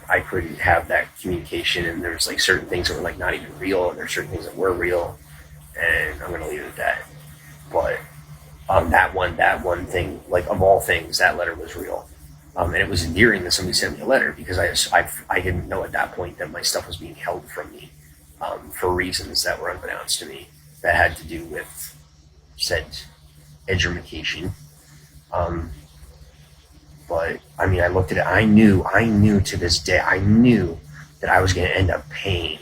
have that communication, and there's like certain things that were like not even real, and there's certain things that were real, and I'm gonna leave it at that. But that one thing, like, of all things, that letter was real, and it was endearing that somebody sent me a letter, because I didn't know at that point that my stuff was being held from me for reasons that were unbeknownst to me, that had to do with said education. But I mean, I looked at it. I knew to this day, I knew that I was going to end up paying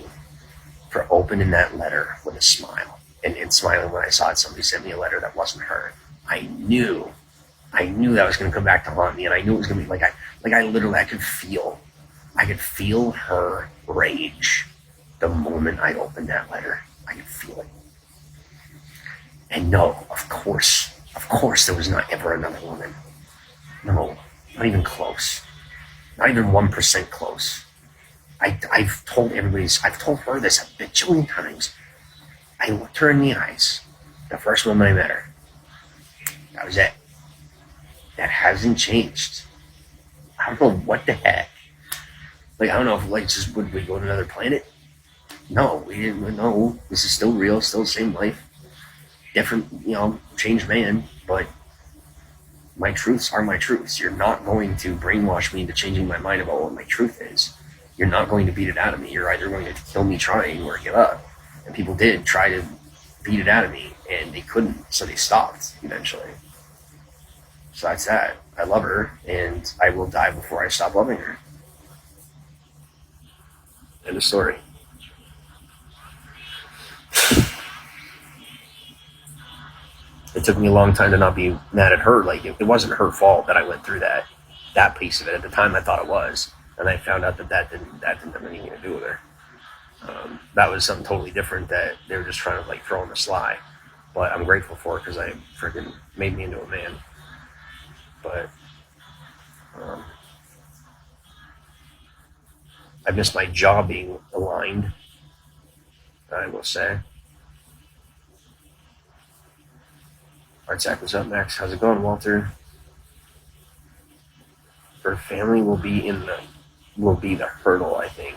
for opening that letter with a smile, and smiling when I saw it. Somebody sent me a letter that wasn't her. I knew that was going to come back to haunt me, and I knew it was going to be I literally, I could feel her rage the moment I opened that letter. I could feel it. And no, of course, there was not ever another woman. No, not even close. Not even 1% close. I've told her this a bajillion times. I looked her in the eyes the first moment I met her. That was it. That hasn't changed. I don't know what the heck. Like, I don't know if, like, just would we go to another planet? No, we didn't. No, this is still real, still the same life. Different, changed man, but my truths are my truths. You're not going to brainwash me into changing my mind about what my truth is. You're not going to beat it out of me. You're either going to kill me trying or give up. And people did try to beat it out of me, and they couldn't, so they stopped eventually. So that's that. I love her, and I will die before I stop loving her. End of story. It took me a long time to not be mad at her. Like, it wasn't her fault that I went through that piece of it. At the time, I thought it was, and I found out that didn't have anything to do with her. That was something totally different that they were just trying to, like, throw on the sly. But I'm grateful for it, because I freaking made me into a man. But I miss my jaw being aligned, I will say. Artsack, what's up, Max? How's it going, Walter? Her family will be in the will be the hurdle, I think.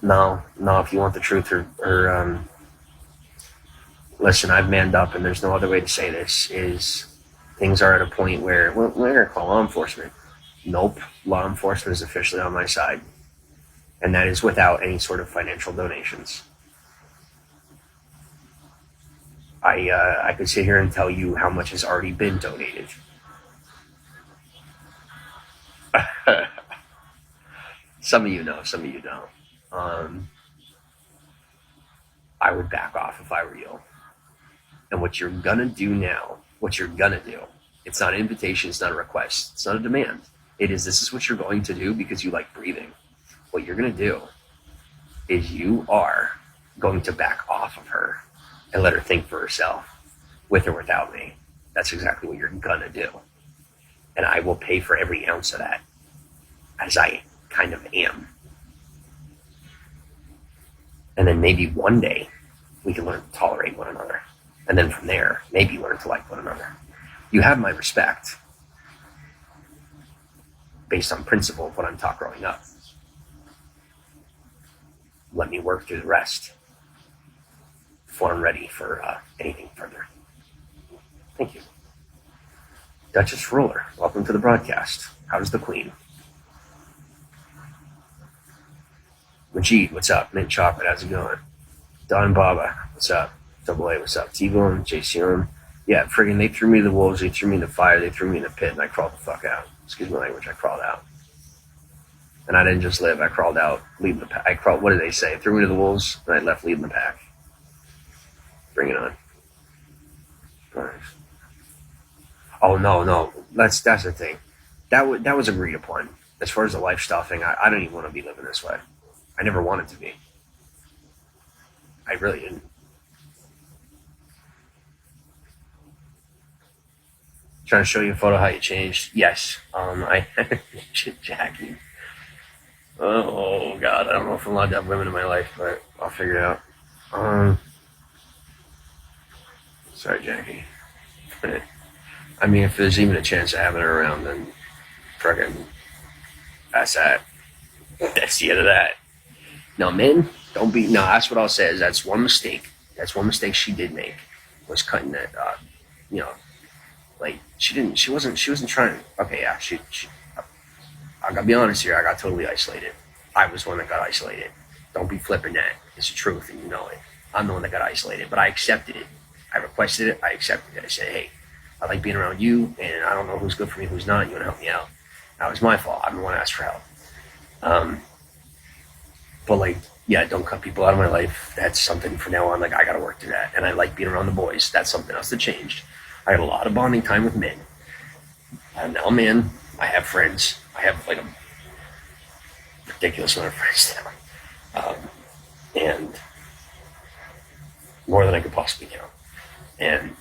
No, if you want the truth, or listen, I've manned up, and there's no other way to say this, is things are at a point where, well, we're going to call law enforcement. Nope, law enforcement is officially on my side. And that is without any sort of financial donations. I could sit here and tell you how much has already been donated. Some of you know, some of you don't. I would back off if I were you. And what you're gonna do now, it's not an invitation, it's not a request, it's not a demand. This is what you're going to do because you like breathing. What you're gonna do is you are going to back off of her and let her think for herself, with or without me. That's exactly what you're gonna do. And I will pay for every ounce of that, as I kind of am. And then maybe one day we can learn to tolerate one another. And then from there, maybe learn to like one another. You have my respect based on principle of what I'm taught growing up. Let me work through the rest before I'm ready for anything further. Thank you. Duchess Ruler, welcome to the broadcast. How's the Queen? Majid, what's up? Mint Chocolate, how's it going? Don Baba, what's up? Double A, what's up? T-Bone, JCM. Yeah, friggin' they threw me to the wolves, they threw me in the fire, they threw me in the pit, and I crawled the fuck out. Excuse my language, I crawled out. And I didn't just live, I crawled out, leading the pack. What did they say? Threw me to the wolves, and I left leading the pack. Bring it on. Nice. Oh, no, that's the thing. That was agreed upon. As far as the lifestyle thing, I don't even want to be living this way. I never wanted to be. I really didn't. Trying to show you a photo how you changed. Yes. Jackie. Oh God, I don't know if I'm allowed to have women in my life, but I'll figure it out. Sorry, Jackie. I mean, if there's even a chance of having her around, then frickin' that's that. That's the end of that. Now, men, don't be. No, that's what I'll say. Is that's one mistake. That's one mistake she did make, was cutting that. Like she wasn't trying. Okay, yeah, she. I gotta be honest here. I got totally isolated. I was the one that got isolated. Don't be flipping that. It's the truth, and you know it. I'm the one that got isolated, but I accepted it. I requested it. I accepted it. I said, hey, I like being around you, and I don't know who's good for me, who's not. You want to help me out? That was my fault. I'm the one that asked for help. But like, yeah, don't cut people out of my life. That's something from now on. Like, I got to work through that. And I like being around the boys. That's something else that changed. I had a lot of bonding time with men. I'm now a man. I have friends. I have like a ridiculous amount of friends now. And more than I could possibly count. And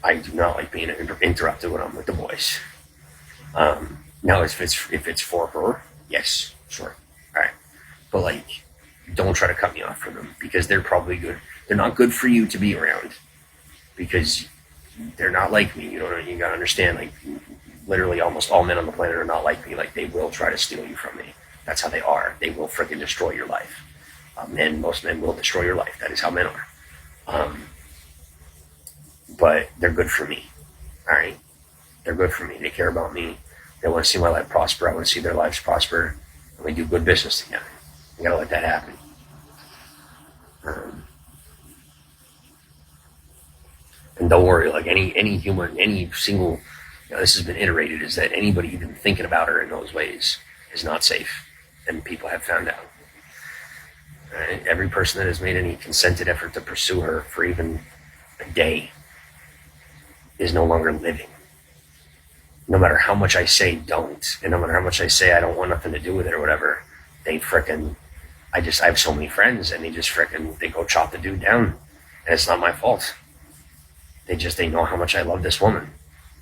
I do not like being interrupted when I'm with the boys. Now, if it's for her, yes, sure. All right. But like, don't try to cut me off from them, because they're probably good. They're not good for you to be around, because they're not like me. You know, you gotta understand. Like, literally, almost all men on the planet are not like me. Like, they will try to steal you from me. That's how they are. They will freaking destroy your life. Most men will destroy your life. That is how men are. But they're good for me. All right, they're good for me. They care about me. They want to see my life prosper. I want to see their lives prosper, and we do good business together. You gotta let that happen. And don't worry, like any human, any single, this has been iterated, is that anybody even thinking about her in those ways is not safe, and people have found out. Right? Every person that has made any consented effort to pursue her for even a day is no longer living. No matter how much I say don't, and no matter how much I say I don't want nothing to do with it or whatever, they frickin', I have so many friends, and they go chop the dude down, and it's not my fault. They know how much I love this woman.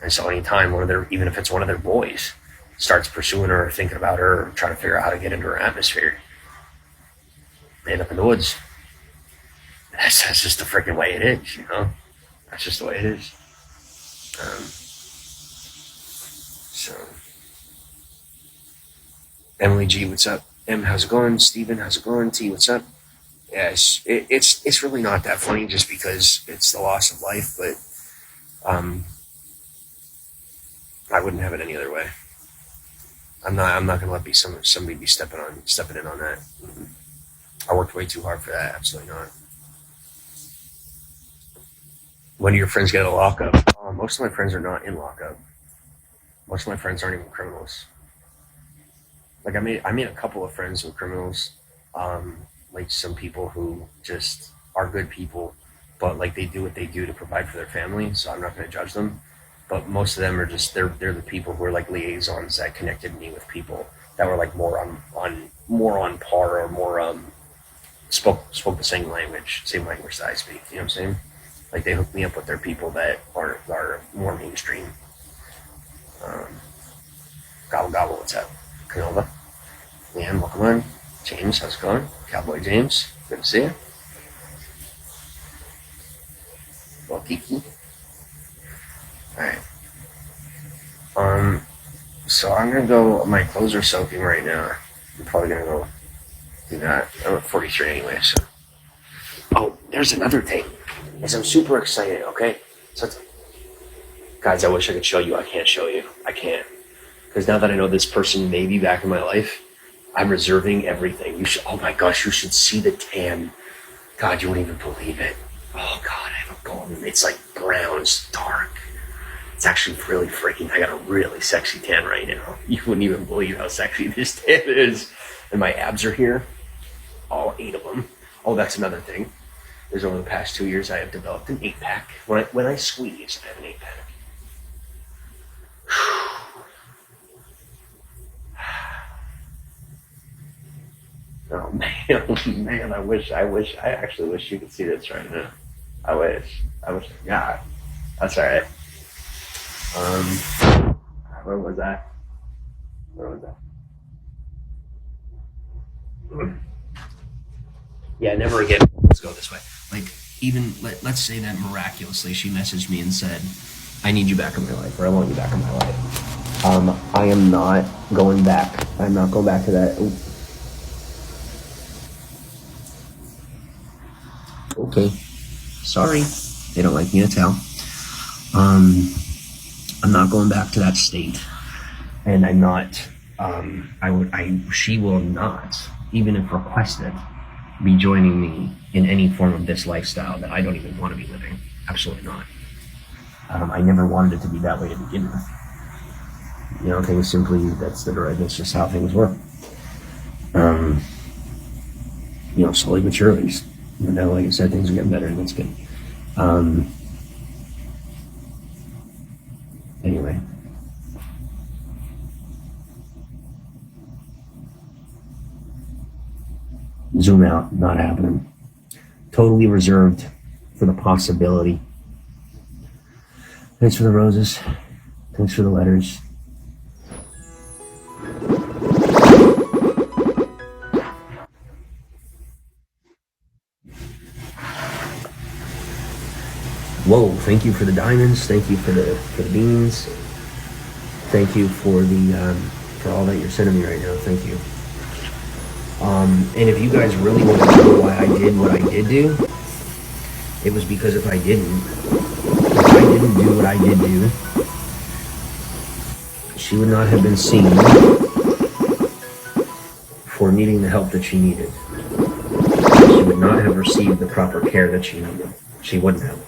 And so anytime even if it's one of their boys, starts pursuing her or thinking about her or trying to figure out how to get into her atmosphere, they end up in the woods. That's just the freaking way it is, you know? That's just the way it is. So Emily G, what's up? M, how's it going? Steven, how's it going? T, what's up? Yes, it's really not that funny just because it's the loss of life, but I wouldn't have it any other way. I'm not gonna let somebody be stepping in on that. I worked way too hard for that. Absolutely not. When do your friends get a lockup? Most of my friends are not in lockup. Most of my friends aren't even criminals. Like I made a couple of friends with criminals. Like some people who just are good people, but like they do what they do to provide for their family. So I'm not going to judge them. But most of them are just they're the people who are like liaisons that connected me with people that were like more on par or more spoke the same language that I speak. You know what I'm saying? Like they hook me up with their people that are more mainstream. Gobble gobble, what's up? Canova, Leanne, welcome on. James, how's it going? Cowboy James, good to see you. Well, Kiki. Alright. So I'm gonna go, my clothes are soaking right now. I'm probably gonna go do that. I'm at 43 anyway, so. Oh, there's another thing. Is I'm super excited, okay? So guys, I wish I could show you. I can't show you. I can't. Because now that I know this person may be back in my life, I'm reserving everything. Oh my gosh, you should see the tan. God, you wouldn't even believe it. Oh God, I have a golden, it's like brown, it's dark. It's actually really freaking, I got a really sexy tan right now. You wouldn't even believe how sexy this tan is. And my abs are here, all 8 of them. Oh, that's another thing. There's over the past 2 years, I have developed an 8-pack. When I squeeze, I have an 8-pack. Oh man, I actually wish you could see this right now. I wish, yeah, that's alright. Where was that? Yeah, never again. Let's go this way. Like, even, let's say that miraculously she messaged me and said, I need you back in my life, or I want you back in my life. I am not going back. I'm not going back to that. Ooh. Okay, sorry, they don't like me to tell. I'm not going back to that state, and I'm not. She will not, even if requested, be joining me in any form of this lifestyle that I don't even want to be living. Absolutely not. I never wanted it to be that way to begin with. You know, things simply that's just how things work. Slowly but surely. Now, like I said, things are getting better, and that's good. Anyway. Zoom out, not happening. Totally reserved for the possibility. Thanks for the roses. Thanks for the letters. Whoa, thank you for the diamonds. Thank you for the beans. Thank you for for all that you're sending me right now. Thank you. And if you guys really want to know why I did what I did do, it was because if I didn't do what I did do, she would not have been seen for needing the help that she needed. She would not have received the proper care that she needed. She wouldn't have.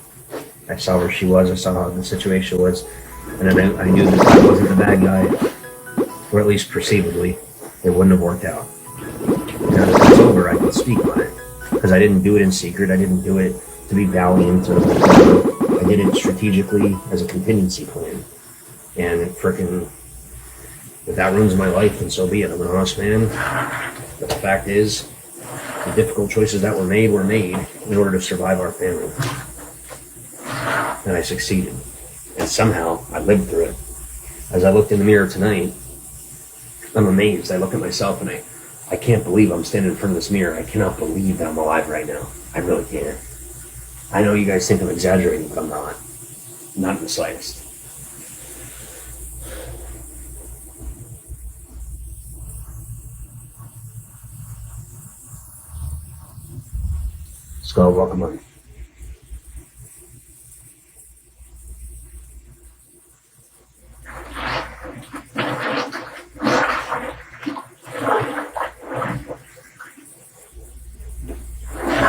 I saw where she was, I saw how the situation was, and then I knew that I wasn't the bad guy, or at least perceivably, it wouldn't have worked out. Now that it's over, I can speak on it, because I didn't do it in secret, I didn't do it to be valiant, or whatever. I did it strategically as a contingency plan, and it frickin', if that ruins my life, then so be it. I'm an honest man, but the fact is, the difficult choices that were made in order to survive our family. And I succeeded. And somehow I lived through it. As I looked in the mirror tonight, I'm amazed. I look at myself and I can't believe I'm standing in front of this mirror. I cannot believe that I'm alive right now. I really can't. I know you guys think I'm exaggerating, but I'm not. Not in the slightest. Skull, welcome on.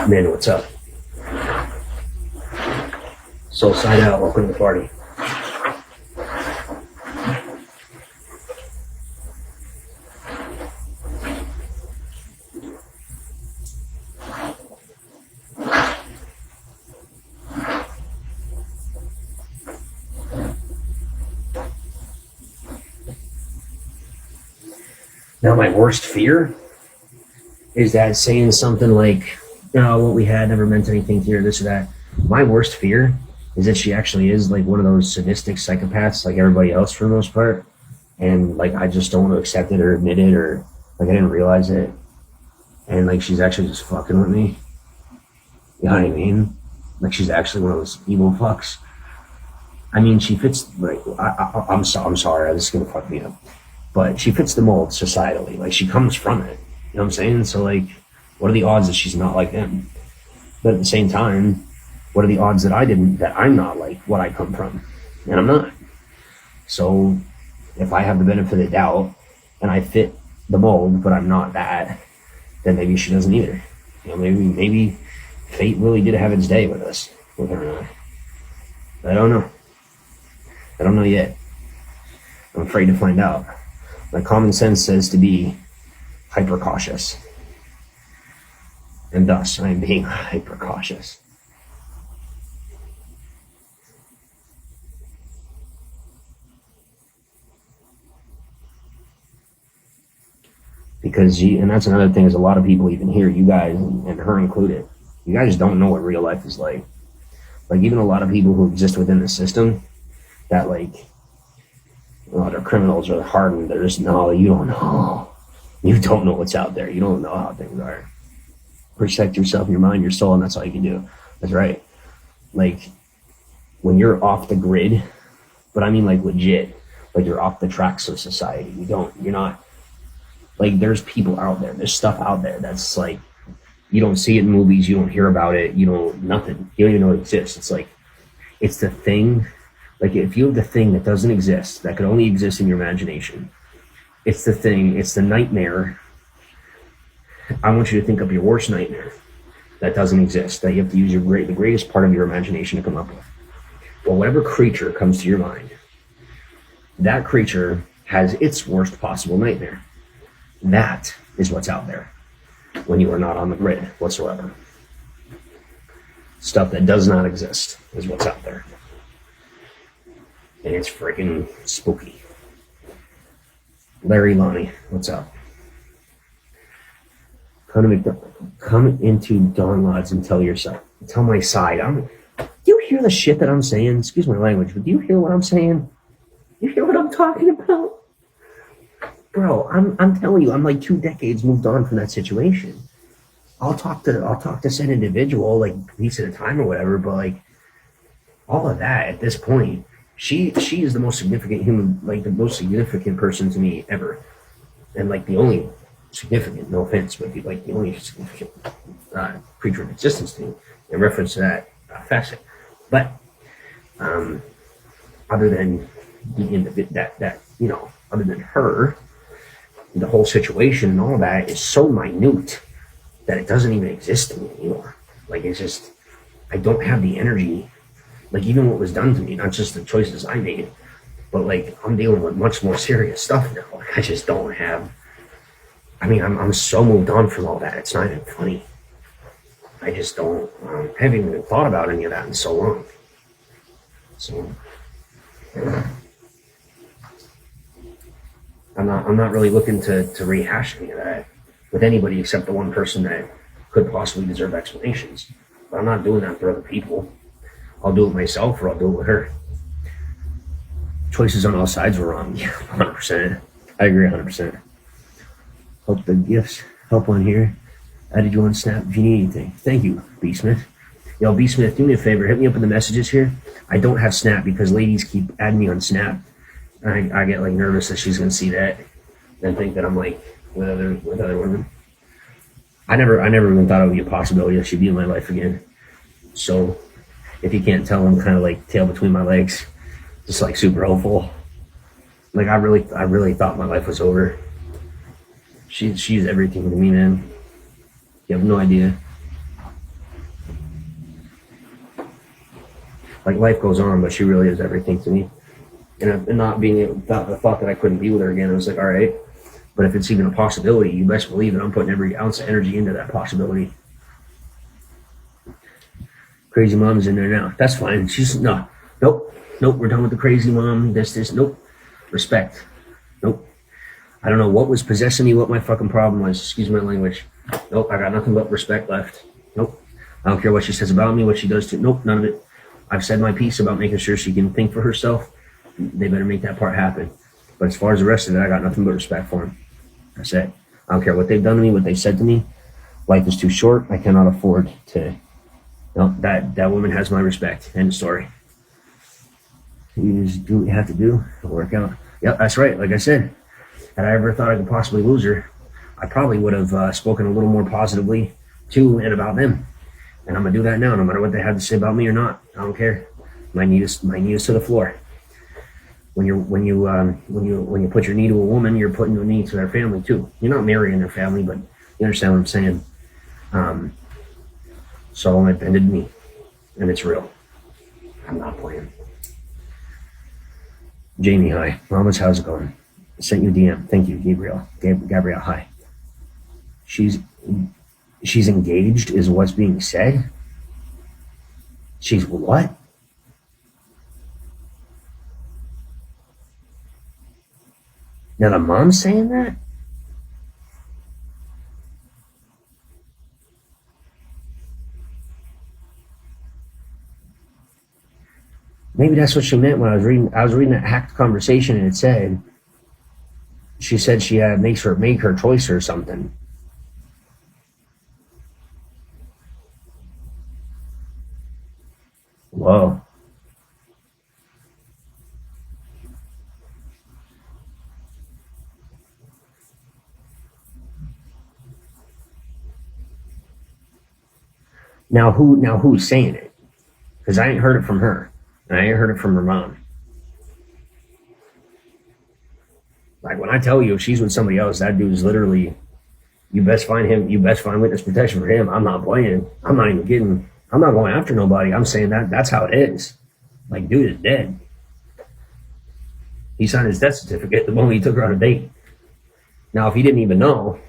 Man, what's up? Soul Side Out, welcome to the party. Now, my worst fear is that saying something like, what we had never meant anything to you, or this or that. My worst fear is that she actually is like one of those sadistic psychopaths like everybody else for the most part. And like, I just don't want to accept it or admit it, or like, I didn't realize it. And like, she's actually just fucking with me. You know what I mean? Like, she's actually one of those evil fucks. I mean, she fits, like, I'm sorry, this is going to fuck me up. But she fits the mold societally. Like, she comes from it. You know what I'm saying? So, like, what are the odds that she's not like them? But at the same time, what are the odds that I'm not like what I come from? And I'm not. So, if I have the benefit of the doubt, and I fit the mold, but I'm not that, then maybe she doesn't either. You know, maybe fate really did have its day with us, with her and I. I don't know. I don't know yet. I'm afraid to find out. My common sense says to be hyper cautious. And thus, I am being hyper cautious. Because, and that's another thing, is a lot of people even here, you guys, and her included, you guys don't know what real life is like. Like, even a lot of people who exist within the system, that like, they're criminals or hardened. They're just, no, you don't know. You don't know what's out there. You don't know how things are. Protect yourself, your mind, your soul, and that's all you can do. That's right. Like, when you're off the grid, but I mean like legit, like you're off the tracks of society. You're not, like, there's people out there. There's stuff out there that's like, you don't see it in movies. You don't hear about it. Nothing. You don't even know it exists. It's like, it's the thing. Like, if you have the thing that doesn't exist, that could only exist in your imagination, it's the thing, it's the nightmare. I want you to think of your worst nightmare that doesn't exist, that you have to use the greatest part of your imagination to come up with. Well, whatever creature comes to your mind, that creature has its worst possible nightmare. That is what's out there when you are not on the grid whatsoever. Stuff that does not exist is what's out there. And it's freaking spooky. Larry Lonnie, what's up? Come into Dawn Lodge and tell my side. Do you hear the shit that I'm saying? Excuse my language, but do you hear what I'm saying? You hear what I'm talking about? Bro, I'm telling you, I'm like 2 decades moved on from that situation. I'll talk to said individual like a piece at a time or whatever, but like all of that at this point, she is the most significant human, like the most significant person to me ever. And like the only significant, no offense, but like the only significant creature of existence to me in reference to that facet. But other than other than her, the whole situation and all that is so minute that it doesn't even exist to me anymore. Like, it's just, I don't have the energy. Like, even what was done to me, not just the choices I made, but like, I'm dealing with much more serious stuff now. I just don't have, I'm so moved on from all that. It's not even funny. I just don't, I haven't even thought about any of that in so long. So, I'm not really looking to rehash any of that with anybody except the one person that could possibly deserve explanations. But I'm not doing that for other people. I'll do it myself, or I'll do it with her. Choices on all sides were wrong. Yeah, 100%. I agree 100%. Hope the gifts help on here. Added you on Snap if you need anything. Thank you, B. Smith. Yo, B. Smith, do me a favor. Hit me up in the messages here. I don't have Snap because ladies keep adding me on Snap. I get like nervous that she's gonna see that and think that I'm like with other women. I never even thought it would be a possibility that she'd be in my life again. So if you can't tell, I'm kind of like tail between my legs, just like super hopeful. Like I really thought my life was over. She's everything to me, man. You have no idea. Like life goes on, but she really is everything to me. And not being able, the thought that I couldn't be with her again, I was like, all right. But if it's even a possibility, you best believe that I'm putting every ounce of energy into that possibility. Crazy mom's in there now. That's fine. She's nope. We're done with the crazy mom. This. Nope. Respect. Nope. I don't know what was possessing me, what my fucking problem was. Excuse my language. Nope. I got nothing but respect left. Nope. I don't care what she says about me, what she does to. Nope. None of it. I've said my piece about making sure she can think for herself. They better make that part happen. But as far as the rest of it, I got nothing but respect for them. That's it. I don't care what they've done to me, what they've said to me. Life is too short. I cannot afford to. No, that woman has my respect. End of story. You just do what you have to do. It'll work out. Yep, that's right. Like I said, had I ever thought I could possibly lose her, I probably would have spoken a little more positively to and about them. And I'm gonna do that now, no matter what they have to say about me or not. I don't care. My knee is to the floor. When you put your knee to a woman, you're putting your knee to their family too. You're not marrying their family, but you understand what I'm saying. So it bended me, and it's real. I'm not playing. Jamie, hi. Mama's, how's it going? I sent you a DM. Thank you, Gabriel. Gabrielle, hi. She's engaged, is what's being said. She's what? Now the mom's saying that? Maybe that's what she meant when I was reading that hacked conversation, and it said, she said she make her choice or something. Whoa. Now who's saying it? Because I ain't heard it from her. And I ain't heard it from her mom. Like when I tell you if she's with somebody else, that dude's literally, you best find witness protection for him. I'm not playing. I'm not even kidding. I'm not going after nobody. I'm saying that's how it is. Like, dude is dead. He signed his death certificate the moment he took her on a date. Now, if he didn't even know,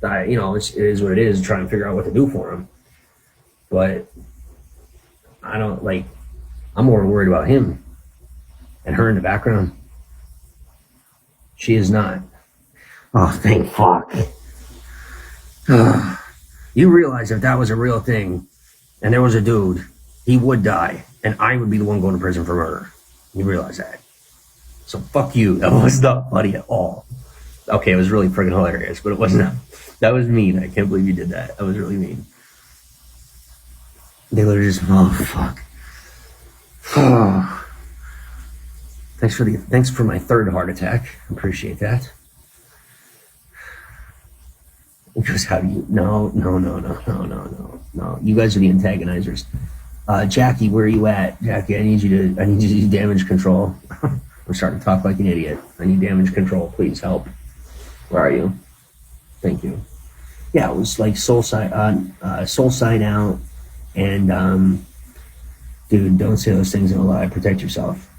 it is what it is, try and figure out what to do for him. But I'm more worried about him and her in the background. She is not. Oh, thank fuck. You realize if that was a real thing and there was a dude, he would die and I would be the one going to prison for murder. You realize that. So fuck you. That was not funny at all. Okay, it was really friggin' hilarious, but it wasn't. That was mean. I can't believe you did that. That was really mean. They literally just, oh fuck. Oh. Thanks for my third heart attack. Appreciate that. Because how do you? No. You guys are the antagonizers. Jackie, where are you at? Jackie, I need you to do damage control. I'm starting to talk like an idiot. I need damage control. Please help. Where are you? Thank you. Yeah, it was like soul side out, and dude, don't say those things in a lie. Protect yourself,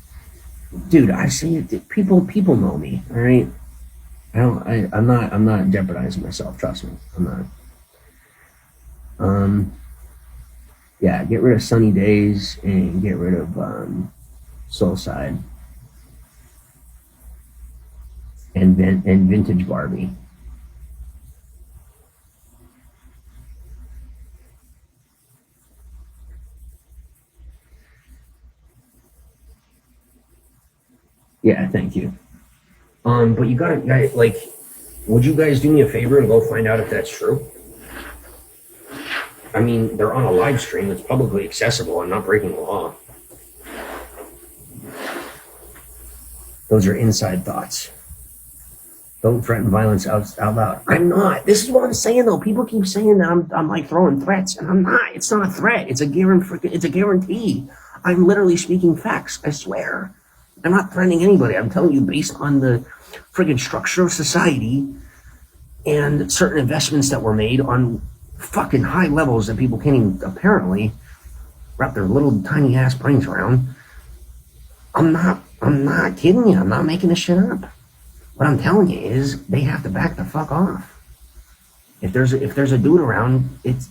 dude. I say it. People know me. All right. I'm not jeopardizing myself. Trust me, I'm not. Yeah, get rid of sunny days and get rid of soul side and vintage Barbie. Yeah, thank you. But you gotta, like, would you guys do me a favor and go find out if that's true? I mean, they're on a live stream that's publicly accessible. I'm not breaking the law. Those are inside thoughts. Don't threaten violence out loud. I'm not. This is what I'm saying though. People keep saying that I'm like throwing threats, and I'm not. It's not a threat. It's a guarantee. I'm literally speaking facts. I swear. I'm not threatening anybody. I'm telling you based on the friggin' structure of society and certain investments that were made on fucking high levels that people can't even apparently wrap their little tiny ass brains around. I'm not kidding you. I'm not making this shit up. What I'm telling you is they have to back the fuck off. If there's a dude around, it's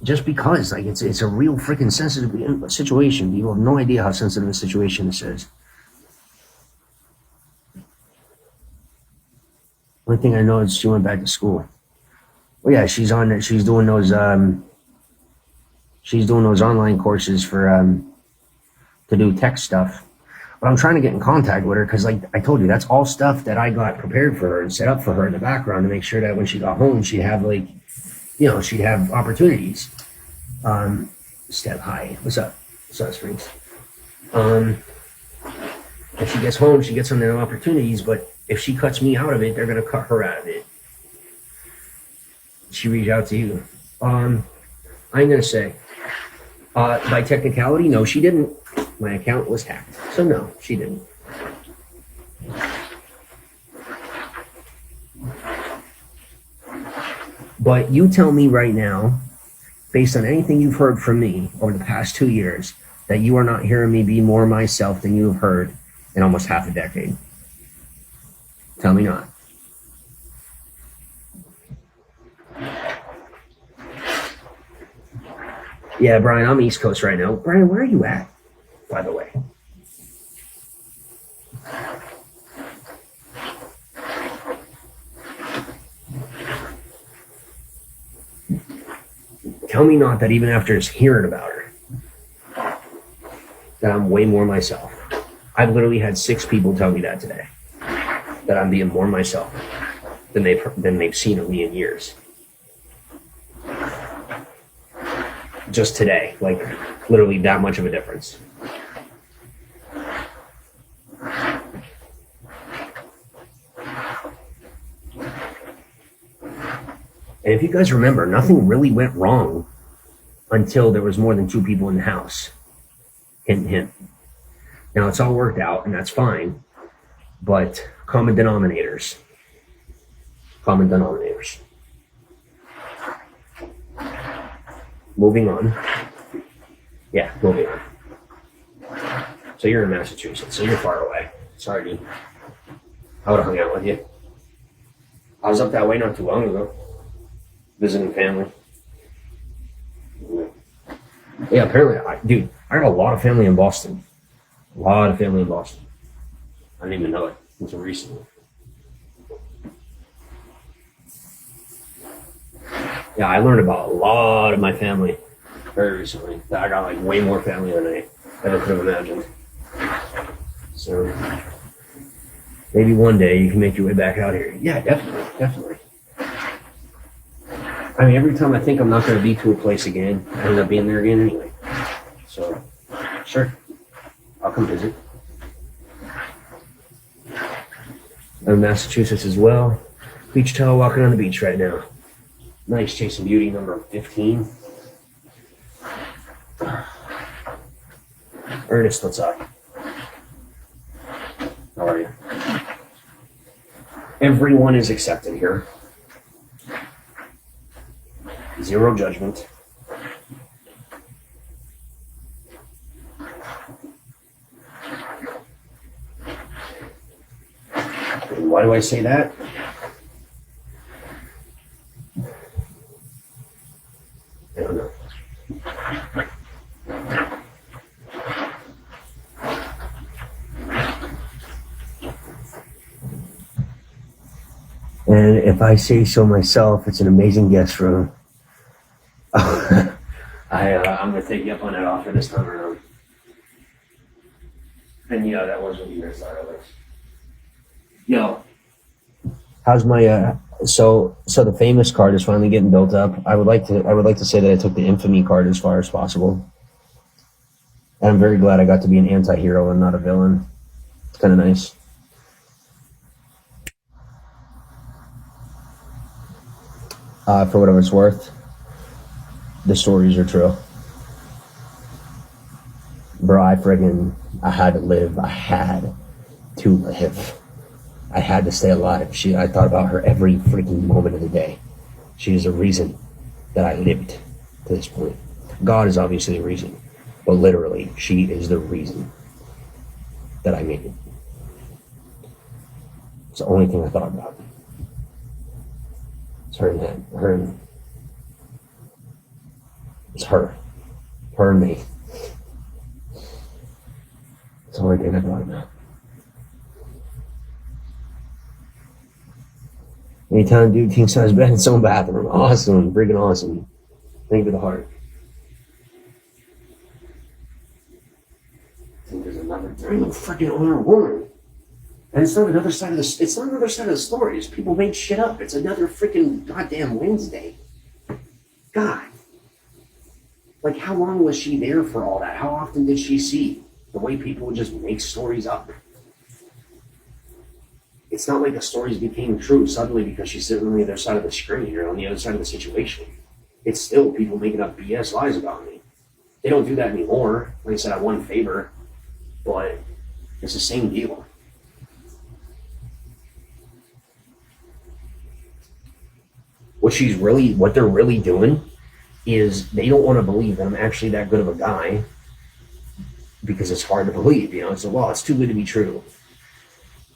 just because like it's a real freaking sensitive situation. You have no idea how sensitive a situation this is. One thing I know is she went back to school. Well, yeah, she's doing those online courses for to do tech stuff. But I'm trying to get in contact with her because, like I told you, that's all stuff that I got prepared for her and set up for her in the background to make sure that when she got home, she'd have she'd have opportunities. Step, hi, what's up? What's up, Springs? If she gets home, she gets some opportunities, but if she cuts me out of it, they're gonna cut her out of it. She reached out to you. I'm gonna say, by technicality, no, she didn't. My account was hacked, so no, she didn't. But you tell me right now, based on anything you've heard from me over the past 2 years, that you are not hearing me be more myself than you have heard in almost half a decade. Tell me not. Yeah, Brian, I'm East Coast right now. Brian, where are you at, by the way? Tell me not that even after just hearing about her, that I'm way more myself. I've literally had 6 people tell me that today, that I'm being more myself than they've seen of me in years. Just today, like literally that much of a difference. And if you guys remember, nothing really went wrong until there was more than 2 people in the house. Hint, hint. Now it's all worked out, and that's fine. But common denominators. Common denominators. Moving on. Yeah, moving on. So you're in Massachusetts, so you're far away. Sorry, dude. I would have hung out with you. I was up that way not too long ago. Visiting family. Yeah, apparently, I have a lot of family in Boston. A lot of family in Boston. I didn't even know it until recently. Yeah, I learned about a lot of my family very recently. I got like way more family than I ever could have imagined. So maybe one day you can make your way back out here. Yeah, definitely. I mean, every time I think I'm not going to be to a place again, I end up being there again anyway. So, sure, I'll come visit. I'm in Massachusetts as well. Beach towel walking on the beach right now. Nice Chasing Beauty number 15. Ernest, what's up? How are you? Everyone is accepted here. Zero judgment. And why do I say that? I don't know. And if I say so myself, it's an amazing guest room. I'm going to take you up on that offer this time around. And yeah, that was what you guys thought of it. Yo, how's my so the famous card is finally getting built up. I would like to say that I took the infamy card as far as possible. And I'm very glad I got to be an anti-hero and not a villain. It's kind of nice. For whatever it's worth, the stories are true. Bro, I had to live. I had to live. I had to stay alive. I thought about her every freaking moment of the day. She is the reason that I lived to this point. God is obviously the reason, but literally, she is the reason that I made it. It's the only thing I thought about. It's her and him. It's her. Her and me. It's the only thing I thought about. Anytime a dude thinks I was bed in his own bathroom, awesome, freaking awesome. Think of the heart. I think there's another freaking older woman. And it's not another side of the story. It's people make shit up. It's another freaking goddamn Wednesday. God. Like, how long was she there for all that? How often did she see the way people would just make stories up? It's not like the stories became true suddenly because she's sitting on the other side of the screen or on the other side of the situation. It's still people making up BS lies about me. They don't do that anymore. Like I said, I won favor, but it's the same deal. What they're really doing is they don't want to believe that I'm actually that good of a guy because it's hard to believe, It's well, it's too good to be true.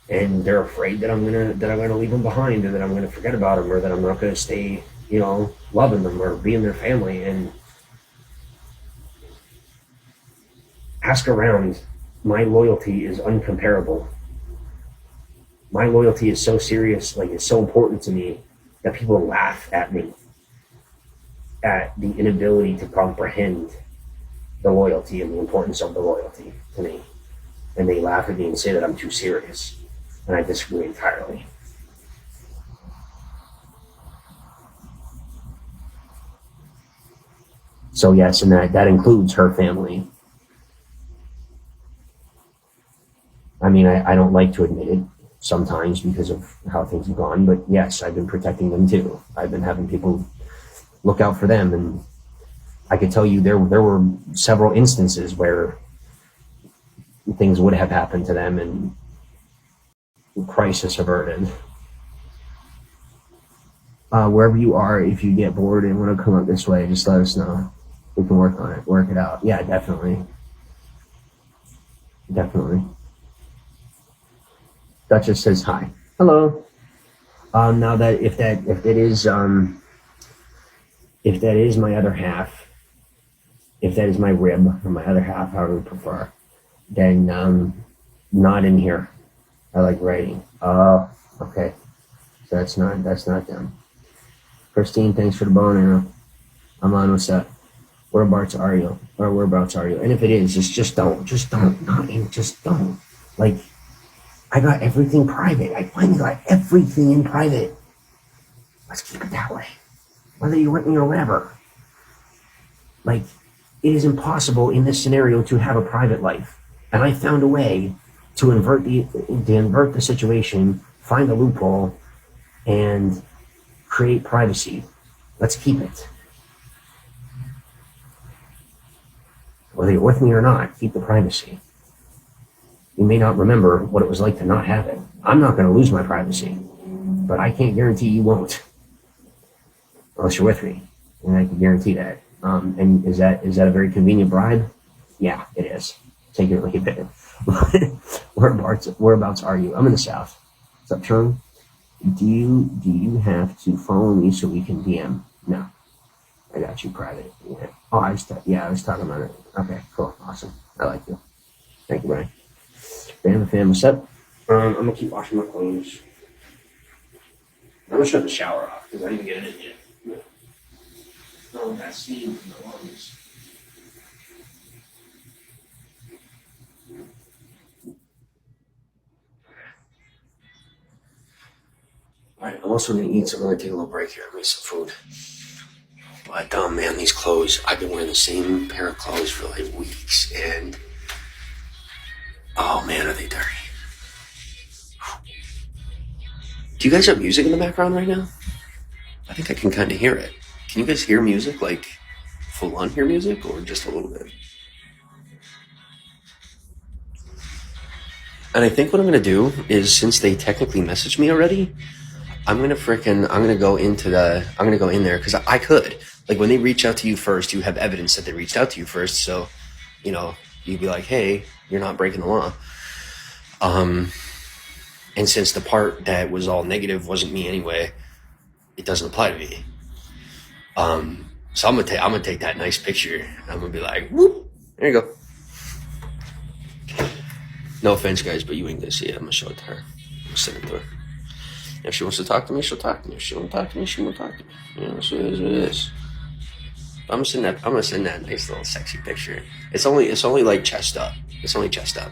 And they're afraid that I'm gonna leave them behind, or that I'm gonna forget about them, or that I'm not gonna stay, loving them or being their family. And ask around, my loyalty is uncomparable. My loyalty is so serious, like it's so important to me that people laugh at me, at the inability to comprehend the loyalty and the importance of the loyalty to me. And they laugh at me and say that I'm too serious. And I disagree entirely. So yes, and that includes her family. I mean, I don't like to admit it sometimes because of how things have gone, but yes, I've been protecting them too. I've been having people look out for them, and I could tell you there were several instances where things would have happened to them and crisis averted. Wherever you are, if you get bored and want to come up this way, just let us know. We can work on it, work it out. Yeah, definitely. Duchess says hi. Hello. Now that if that is my other half, if that is my rib or my other half, however you prefer, then not in here. I like writing. Oh, okay. So that's not them. Christine, thanks for the bone arrow. I'm on, what's up? Whereabouts are you? And if it is, just don't. Like, I got everything private. I finally got everything in private. Let's keep it that way. Whether you want me or whatever. Like, it is impossible in this scenario to have a private life. And I found a way to invert the situation, find a loophole, and create privacy. Let's keep it. Whether you're with me or not, keep the privacy. You may not remember what it was like to not have it. I'm not going to lose my privacy, but I can't guarantee you won't, unless you're with me, and I can guarantee that. And is that a very convenient bribe? Yeah, it is. Take it or leave it. Whereabouts are you? I'm in the South. What's up, Chung? Do you have to follow me so we can DM? No, I got you private. Yeah. Oh, I was talking about it. Okay, cool, awesome. I like you. Thank you, Brian. Fam, what's up? I'm gonna keep washing my clothes. I'm gonna shut the shower off because I didn't get it in yet. Oh, that steam from the lungs. Alright, I'm also gonna eat, so I'm gonna take a little break here and make some food. But man, these clothes, I've been wearing the same pair of clothes for like weeks, and oh man, are they dirty. Do you guys have music in the background right now? I think I can kind of hear it. Can you guys hear music, like full on hear music, or just a little bit? And I think what I'm gonna do is, since they technically messaged me already, I'm gonna go in there because I could. Like, when they reach out to you first, you have evidence that they reached out to you first. So, you'd be like, hey, you're not breaking the law. And since the part that was all negative wasn't me anyway, it doesn't apply to me. So I'm gonna take that nice picture. I'm gonna be like, whoop, there you go. No offense, guys, but you ain't gonna see it. I'm gonna show it to her. I'm gonna send it to her. If she wants to talk to me, she'll talk to me. If she won't talk to me, she won't talk to me. So it is what it is. I'm gonna send that nice little sexy picture. It's only like chest up. It's only chest up.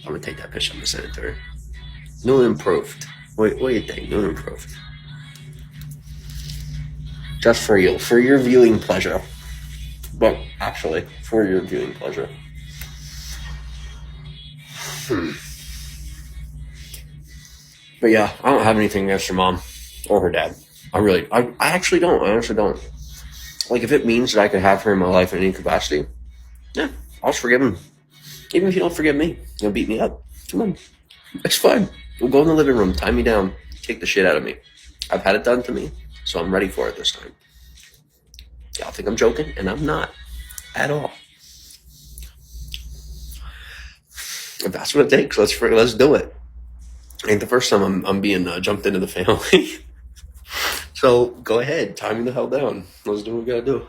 I'm gonna take that picture. I'm gonna send it to her. New and improved. What do you think? New and improved. Just for your viewing pleasure. But actually, for your viewing pleasure. But yeah, I don't have anything against her mom or her dad. I actually don't. I honestly don't. Like, if it means that I could have her in my life in any capacity, yeah, I'll just forgive him. Even if you don't forgive me, you'll beat me up. Come on. It's fine. We'll go in the living room, tie me down, kick the shit out of me. I've had it done to me, so I'm ready for it this time. Y'all think I'm joking, and I'm not at all. If that's what it takes, let's do it. Ain't the first time I'm being jumped into the family. So go ahead, tie me the hell down. Let's do what we gotta do.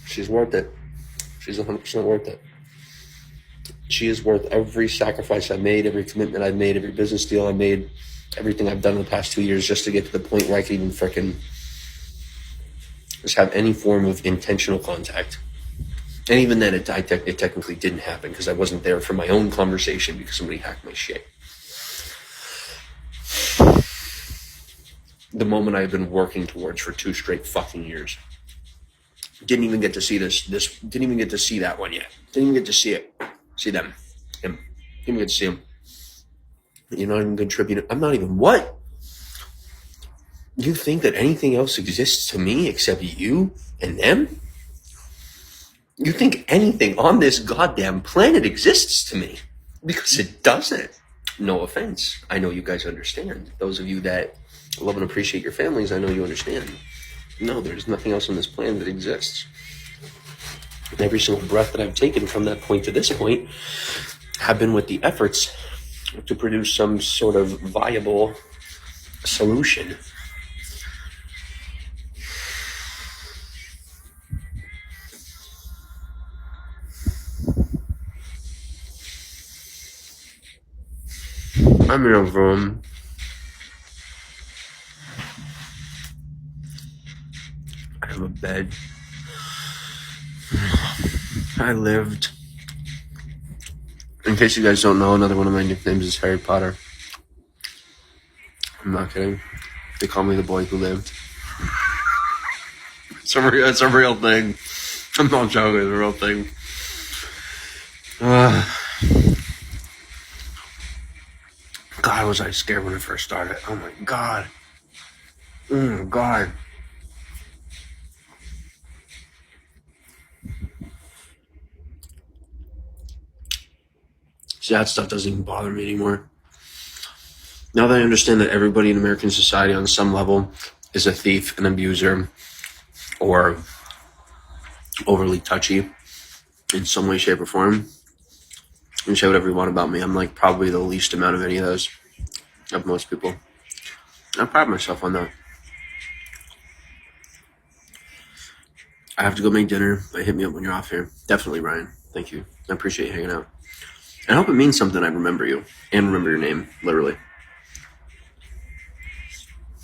She's worth it. She's 100% worth it. She is worth every sacrifice I made, every commitment I've made, every business deal I made, everything I've done in the past 2 years just to get to the point where I can even frickin' just have any form of intentional contact. And even then, it technically didn't happen because I wasn't there for my own conversation because somebody hacked my shit. The moment I've been working towards for 2 straight fucking years. Didn't even get to see didn't even get to see that one yet. Didn't even get to see it. See them. Him. Didn't even get to see him. You're not even contributing. I'm not even what? You think that anything else exists to me except you and them? You think anything on this goddamn planet exists to me? Because it doesn't. No offense. I know you guys understand. Those of you that love and appreciate your families, I know you understand. No, there's nothing else on this planet that exists. And every single breath that I've taken from that point to this point have been with the efforts to produce some sort of viable solution. I'm in a room. I have a bed. I lived. In case you guys don't know, another one of my nicknames is Harry Potter. I'm not kidding. They call me the boy who lived. It's a real thing. I'm not joking. It's a real thing. God, was I scared when I first started. Oh my God. Oh God. See, that stuff doesn't even bother me anymore. Now that I understand that everybody in American society on some level is a thief, an abuser, or overly touchy in some way, shape, or form, you can say whatever you want about me. I'm like probably the least amount of any of those, of most people. I pride myself on that. I have to go make dinner, but hit me up when you're off here. Definitely, Ryan. Thank you. I appreciate you hanging out. I hope it means something I remember you and remember your name, literally.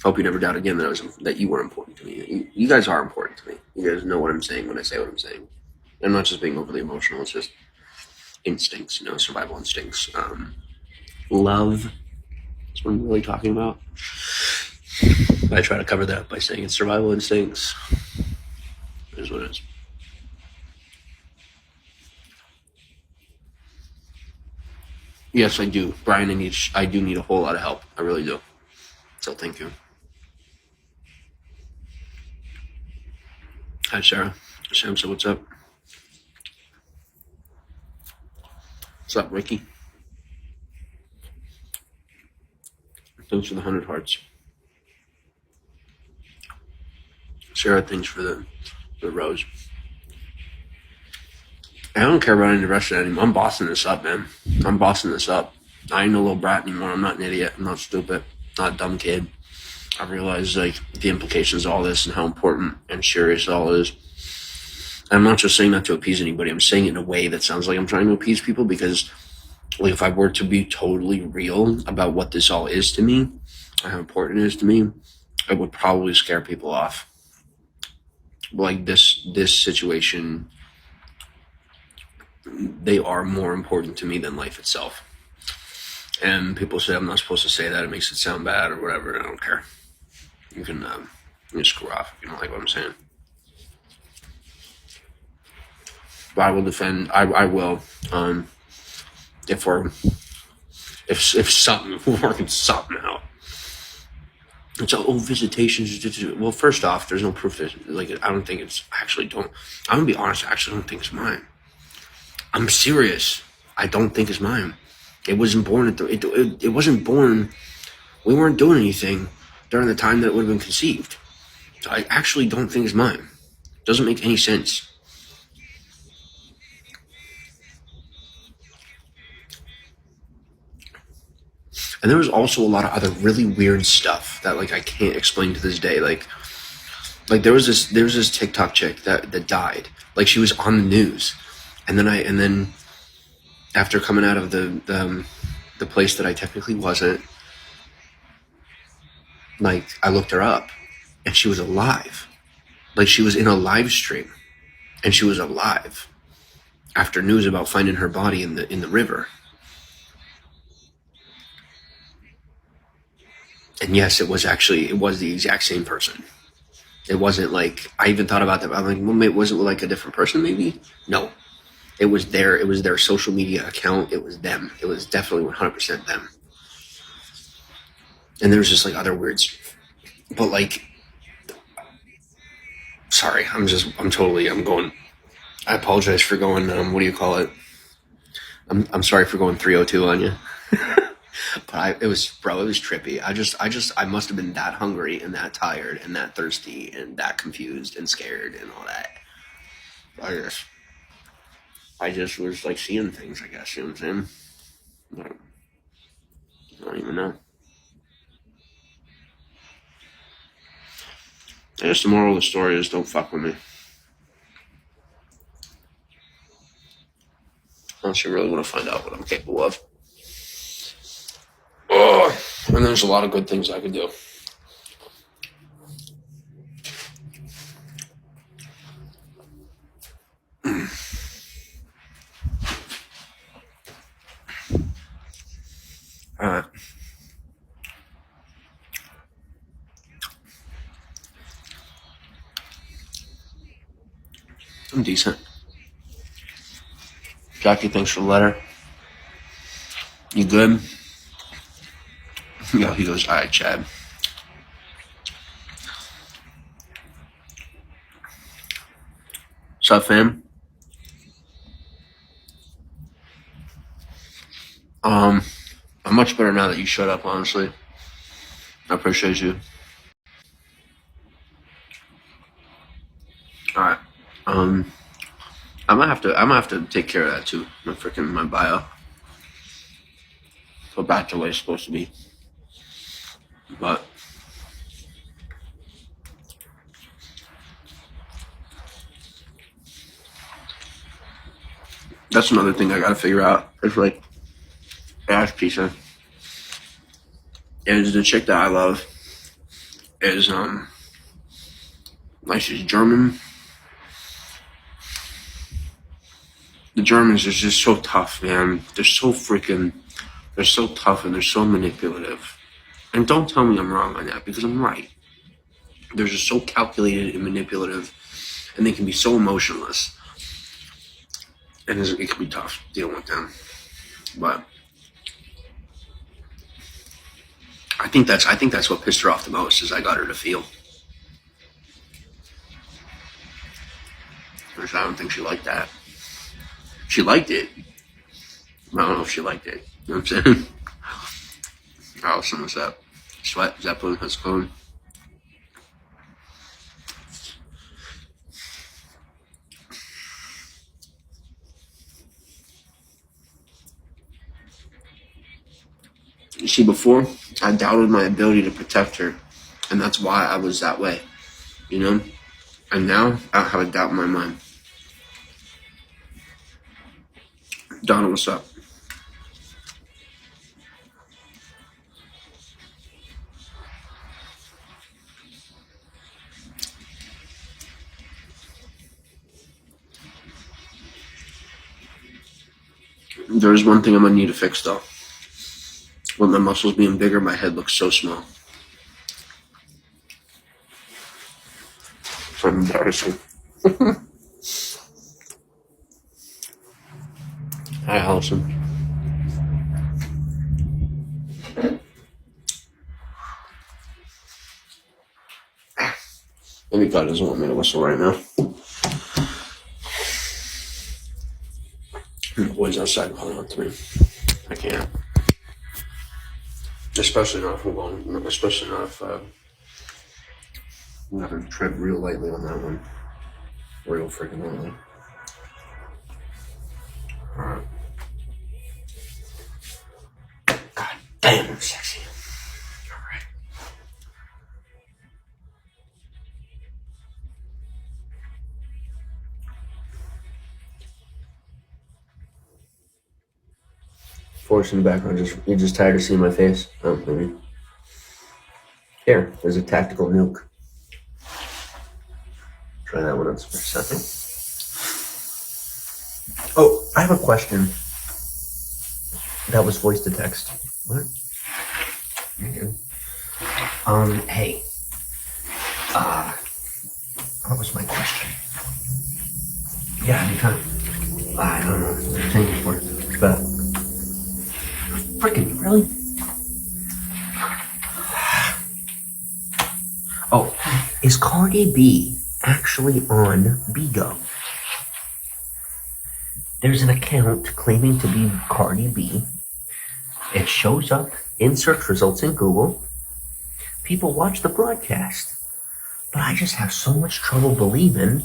Hope you never doubt again that you were important to me. You guys are important to me. You guys know what I'm saying when I say what I'm saying. I'm not just being overly emotional. It's just instincts, survival instincts. Love. That's what I'm really talking about. I try to cover that by saying it's survival instincts. It is what it is. Yes, I do. Brian, I do need a whole lot of help. I really do. So thank you. Hi, Sarah. Sam, so what's up? What's up, Ricky? Thanks for the 100 hearts. Sarah, thanks for the rose. I don't care about any of the rest of it anymore. I'm bossing this up, man. I'm bossing this up. I ain't no little brat anymore. I'm not an idiot. I'm not stupid. Not a dumb kid. I realize like the implications of all this and how important and serious it all is. And I'm not just saying that to appease anybody. I'm saying it in a way that sounds like I'm trying to appease people, because like if I were to be totally real about what this all is to me and how important it is to me, it would probably scare people off. Like this situation, they are more important to me than life itself. And people say I'm not supposed to say that. It makes it sound bad or whatever. I don't care. You can screw off if you don't like what I'm saying. But I will defend. I will. If something works something out. It's visitations. Well, first off, there's no proof that I don't think it's actually don't. I'm gonna be honest. I actually don't think it's mine. I'm serious. I don't think it's mine. It wasn't born it wasn't born. We weren't doing anything during the time that it would have been conceived. So I actually don't think it's mine. It doesn't make any sense. And there was also a lot of other really weird stuff that I can't explain to this day. Like there was this TikTok chick that died. Like she was on the news, and then after coming out of the place that I technically wasn't, I looked her up, and she was alive. Like she was in a live stream, and she was alive after news about finding her body in the river. And yes, it was the exact same person. It wasn't I even thought about that. I'm like, well, was it a different person maybe? No. It was their social media account. It was them. It was definitely 100% them. And there was just other words. But sorry, I'm going, I apologize for going, what do you call it? I'm sorry for going 302 on you. But it was trippy. I must have been that hungry and that tired and that thirsty and that confused and scared and all that. I just was seeing things, I guess, you know what I'm saying? I don't even know. I guess the moral of the story is don't fuck with me. Unless you really want to find out what I'm capable of. Oh, and there's a lot of good things I could do. Alright. I'm decent. Jackie, thanks for the letter. You good? Yeah, he goes, all right, Chad. What's up, fam? I'm much better now that you shut up, honestly. I appreciate you. Alright. I'm gonna have to take care of that too. My bio. Go back to the way it's supposed to be. But that's another thing I gotta figure out. It's ass pizza. Is the chick that I love is she's German. The Germans are just so tough, man. They're so tough and they're so manipulative. And don't tell me I'm wrong on that, because I'm right. They're just so calculated and manipulative, and they can be so emotionless. And it can be tough dealing with them. But I think that's what pissed her off the most is I got her to feel. Which I don't think she liked that. She liked it. I don't know if she liked it. You know what I'm saying? Allison, what's up? Sweat, Zeppelin, how's it going? You see, before, I doubted my ability to protect her, and that's why I was that way, you know? And now, I don't have a doubt in my mind. Donna, what's up? There's one thing I'm gonna need to fix, though. With my muscles being bigger, my head looks so small. It's embarrassing. Hi, Allison. Maybe God doesn't want me to whistle right now. The boys outside calling out to me. I can't. Especially not if we're going, especially not if we have to tread real lightly on that one. Real freaking lightly. Alright. God damn, I'm sexy. Alright. Force in the background, you're just tired of seeing my face? Oh, maybe. Here, there's a tactical nuke. Try that one on for a second. Oh, I have a question. That was voice to text. What? You're good. Hey. What was my question? Yeah, anytime. I don't know. Thank you for it. But freaking really? Oh, is Cardi B actually on Bigo? There's an account claiming to be Cardi B. It shows up in search results in Google. People watch the broadcast. But I just have so much trouble believing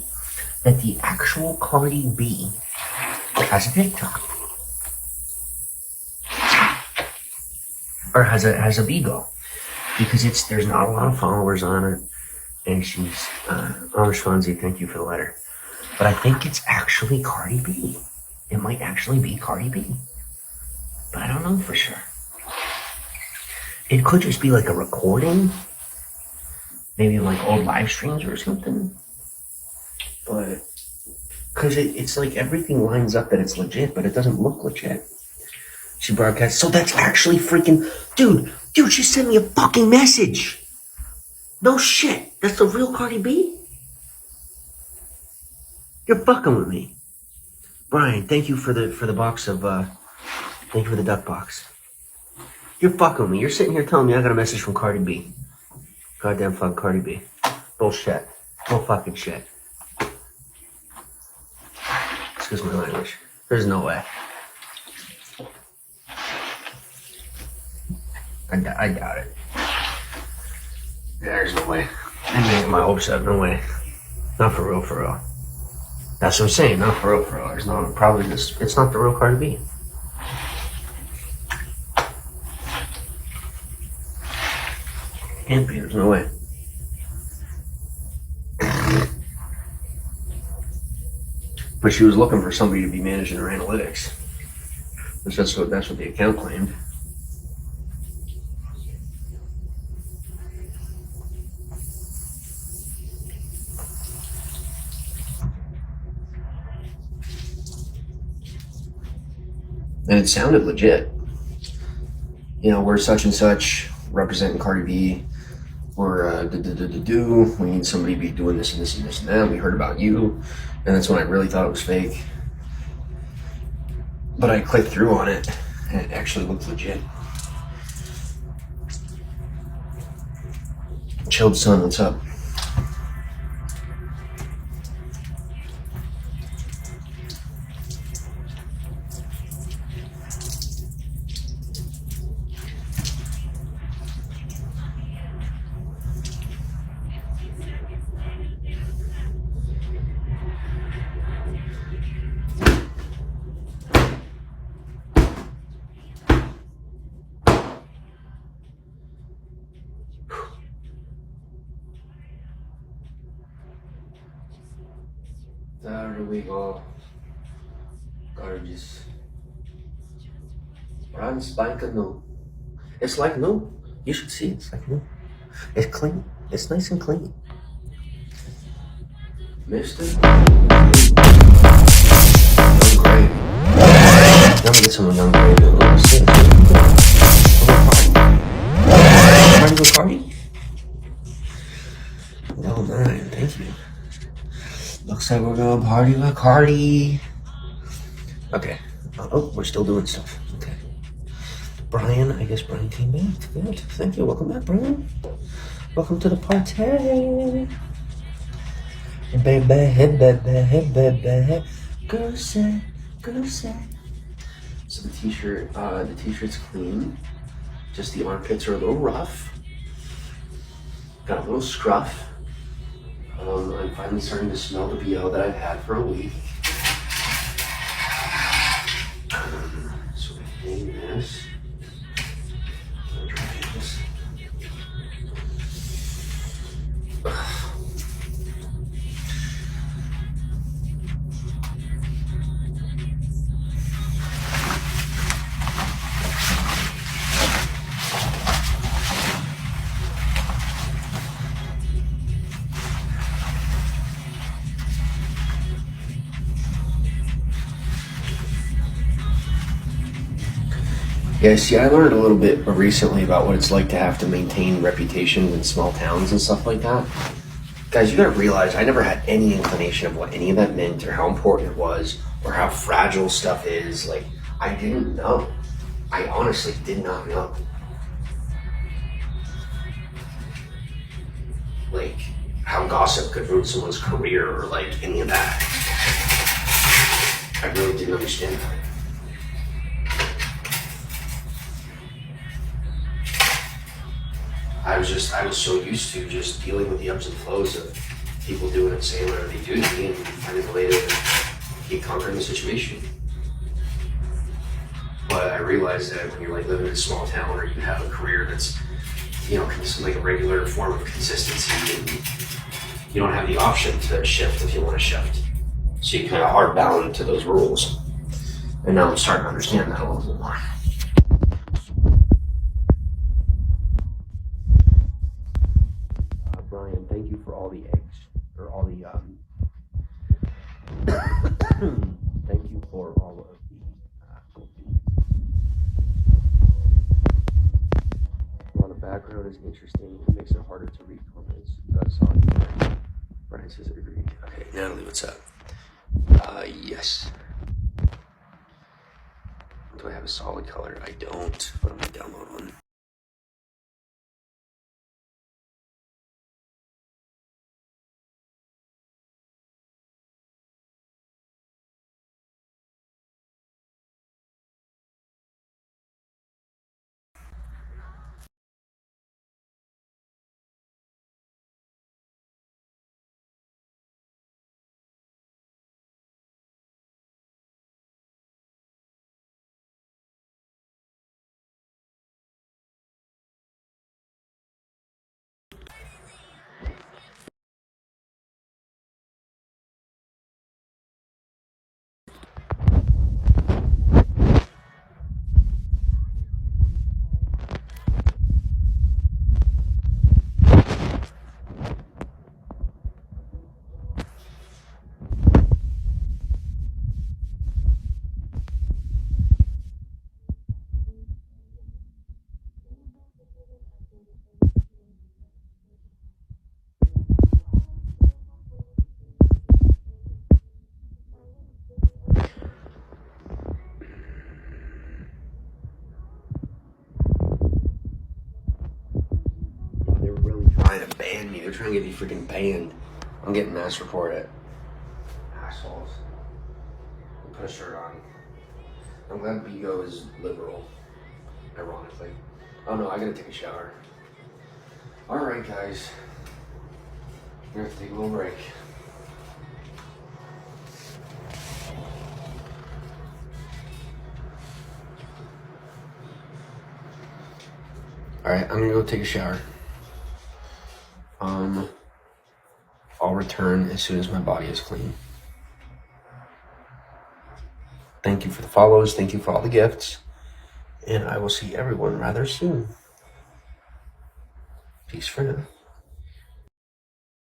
that the actual Cardi B has a TikTok. Or has a Bigo. Because there's not a lot of followers on it. And she's, Orange Fonzie, thank you for the letter. But I think it's actually Cardi B. It might actually be Cardi B. But I don't know for sure. It could just be like a recording. Maybe like old live streams or something. But, because it's like everything lines up that it's legit, but it doesn't look legit. She broadcasts, so that's actually freaking, dude, she sent me a fucking message. No shit, that's the real Cardi B? You're fucking with me. Brian, thank you for the box of, thank you for the duck box. You're fucking with me. You're sitting here telling me I got a message from Cardi B. Goddamn fuck Cardi B. Bullshit. No fucking shit. Excuse my language. There's no way. I doubt it. There's no way. I made my hopes up. No way. Not for real, for real. That's what I'm saying. Not for real, for real. There's no, probably just, it's not the real Cardi B. Can't be. There's no way. But she was looking for somebody to be managing her analytics. That's what the account claimed. And it sounded legit. You know, we're such and such, representing Cardi B. We're we need somebody to be doing this and this and this and that. We heard about you. And that's when I really thought it was fake. But I clicked through on it, and it actually looked legit. Chilled Sun, what's up? There we go. Gorgeous. Brand spanking new. It's like new. You should see it. It's like new. It's clean. It's nice and clean. Mister. Young gravy. Let me get some young gravy. Let's see. Ready to go party? Oh, man. Thank you. Looks like we're gonna party with Cardi. Okay. Oh, we're still doing stuff. Okay. Brian, I guess Brian came back. Good. Thank you. Welcome back, Brian. Welcome to the party. Baby. Girl set. So the t-shirt's clean. Just the armpits are a little rough. Got a little scruff. I'm finally starting to smell the BO that I've had for a week. So I hang this. Dry this. Yeah, see, I learned a little bit recently about what it's like to have to maintain reputations in small towns and stuff like that. Guys, you gotta realize I never had any inclination of what any of that meant or how important it was or how fragile stuff is. Like, I didn't know. I honestly did not know. Like, how gossip could ruin someone's career or like any of that. I really didn't understand that. I was so used to just dealing with the ups and flows of people doing and saying whatever they do to me and finding a way to keep conquering the situation. But I realized that when you're like living in a small town or you have a career that's, you know, like a regular form of consistency, and you don't have the option to shift if you want to shift. So you kind of are bound to those rules. And now I'm starting to understand that a little bit more. Brian, thank you for all the eggs, or all the, thank you for all of well, the background is interesting. It makes it harder to read comments. That's all. Brian says agreed. Okay, Natalie, what's up? Yes. Do I have a solid color? I don't, but I'm gonna download one. ban me. They're trying to get me freaking banned. I'm getting mass reported. Assholes. Put a shirt on. I'm glad Bigo is liberal. Ironically. Oh no, I gotta take a shower. Alright guys. We're gonna have to take a little break. Alright, I'm gonna go take a shower. I'll return as soon as my body is clean. Thank you for the follows, thank you for all the gifts, and I will see everyone rather soon. Peace for now.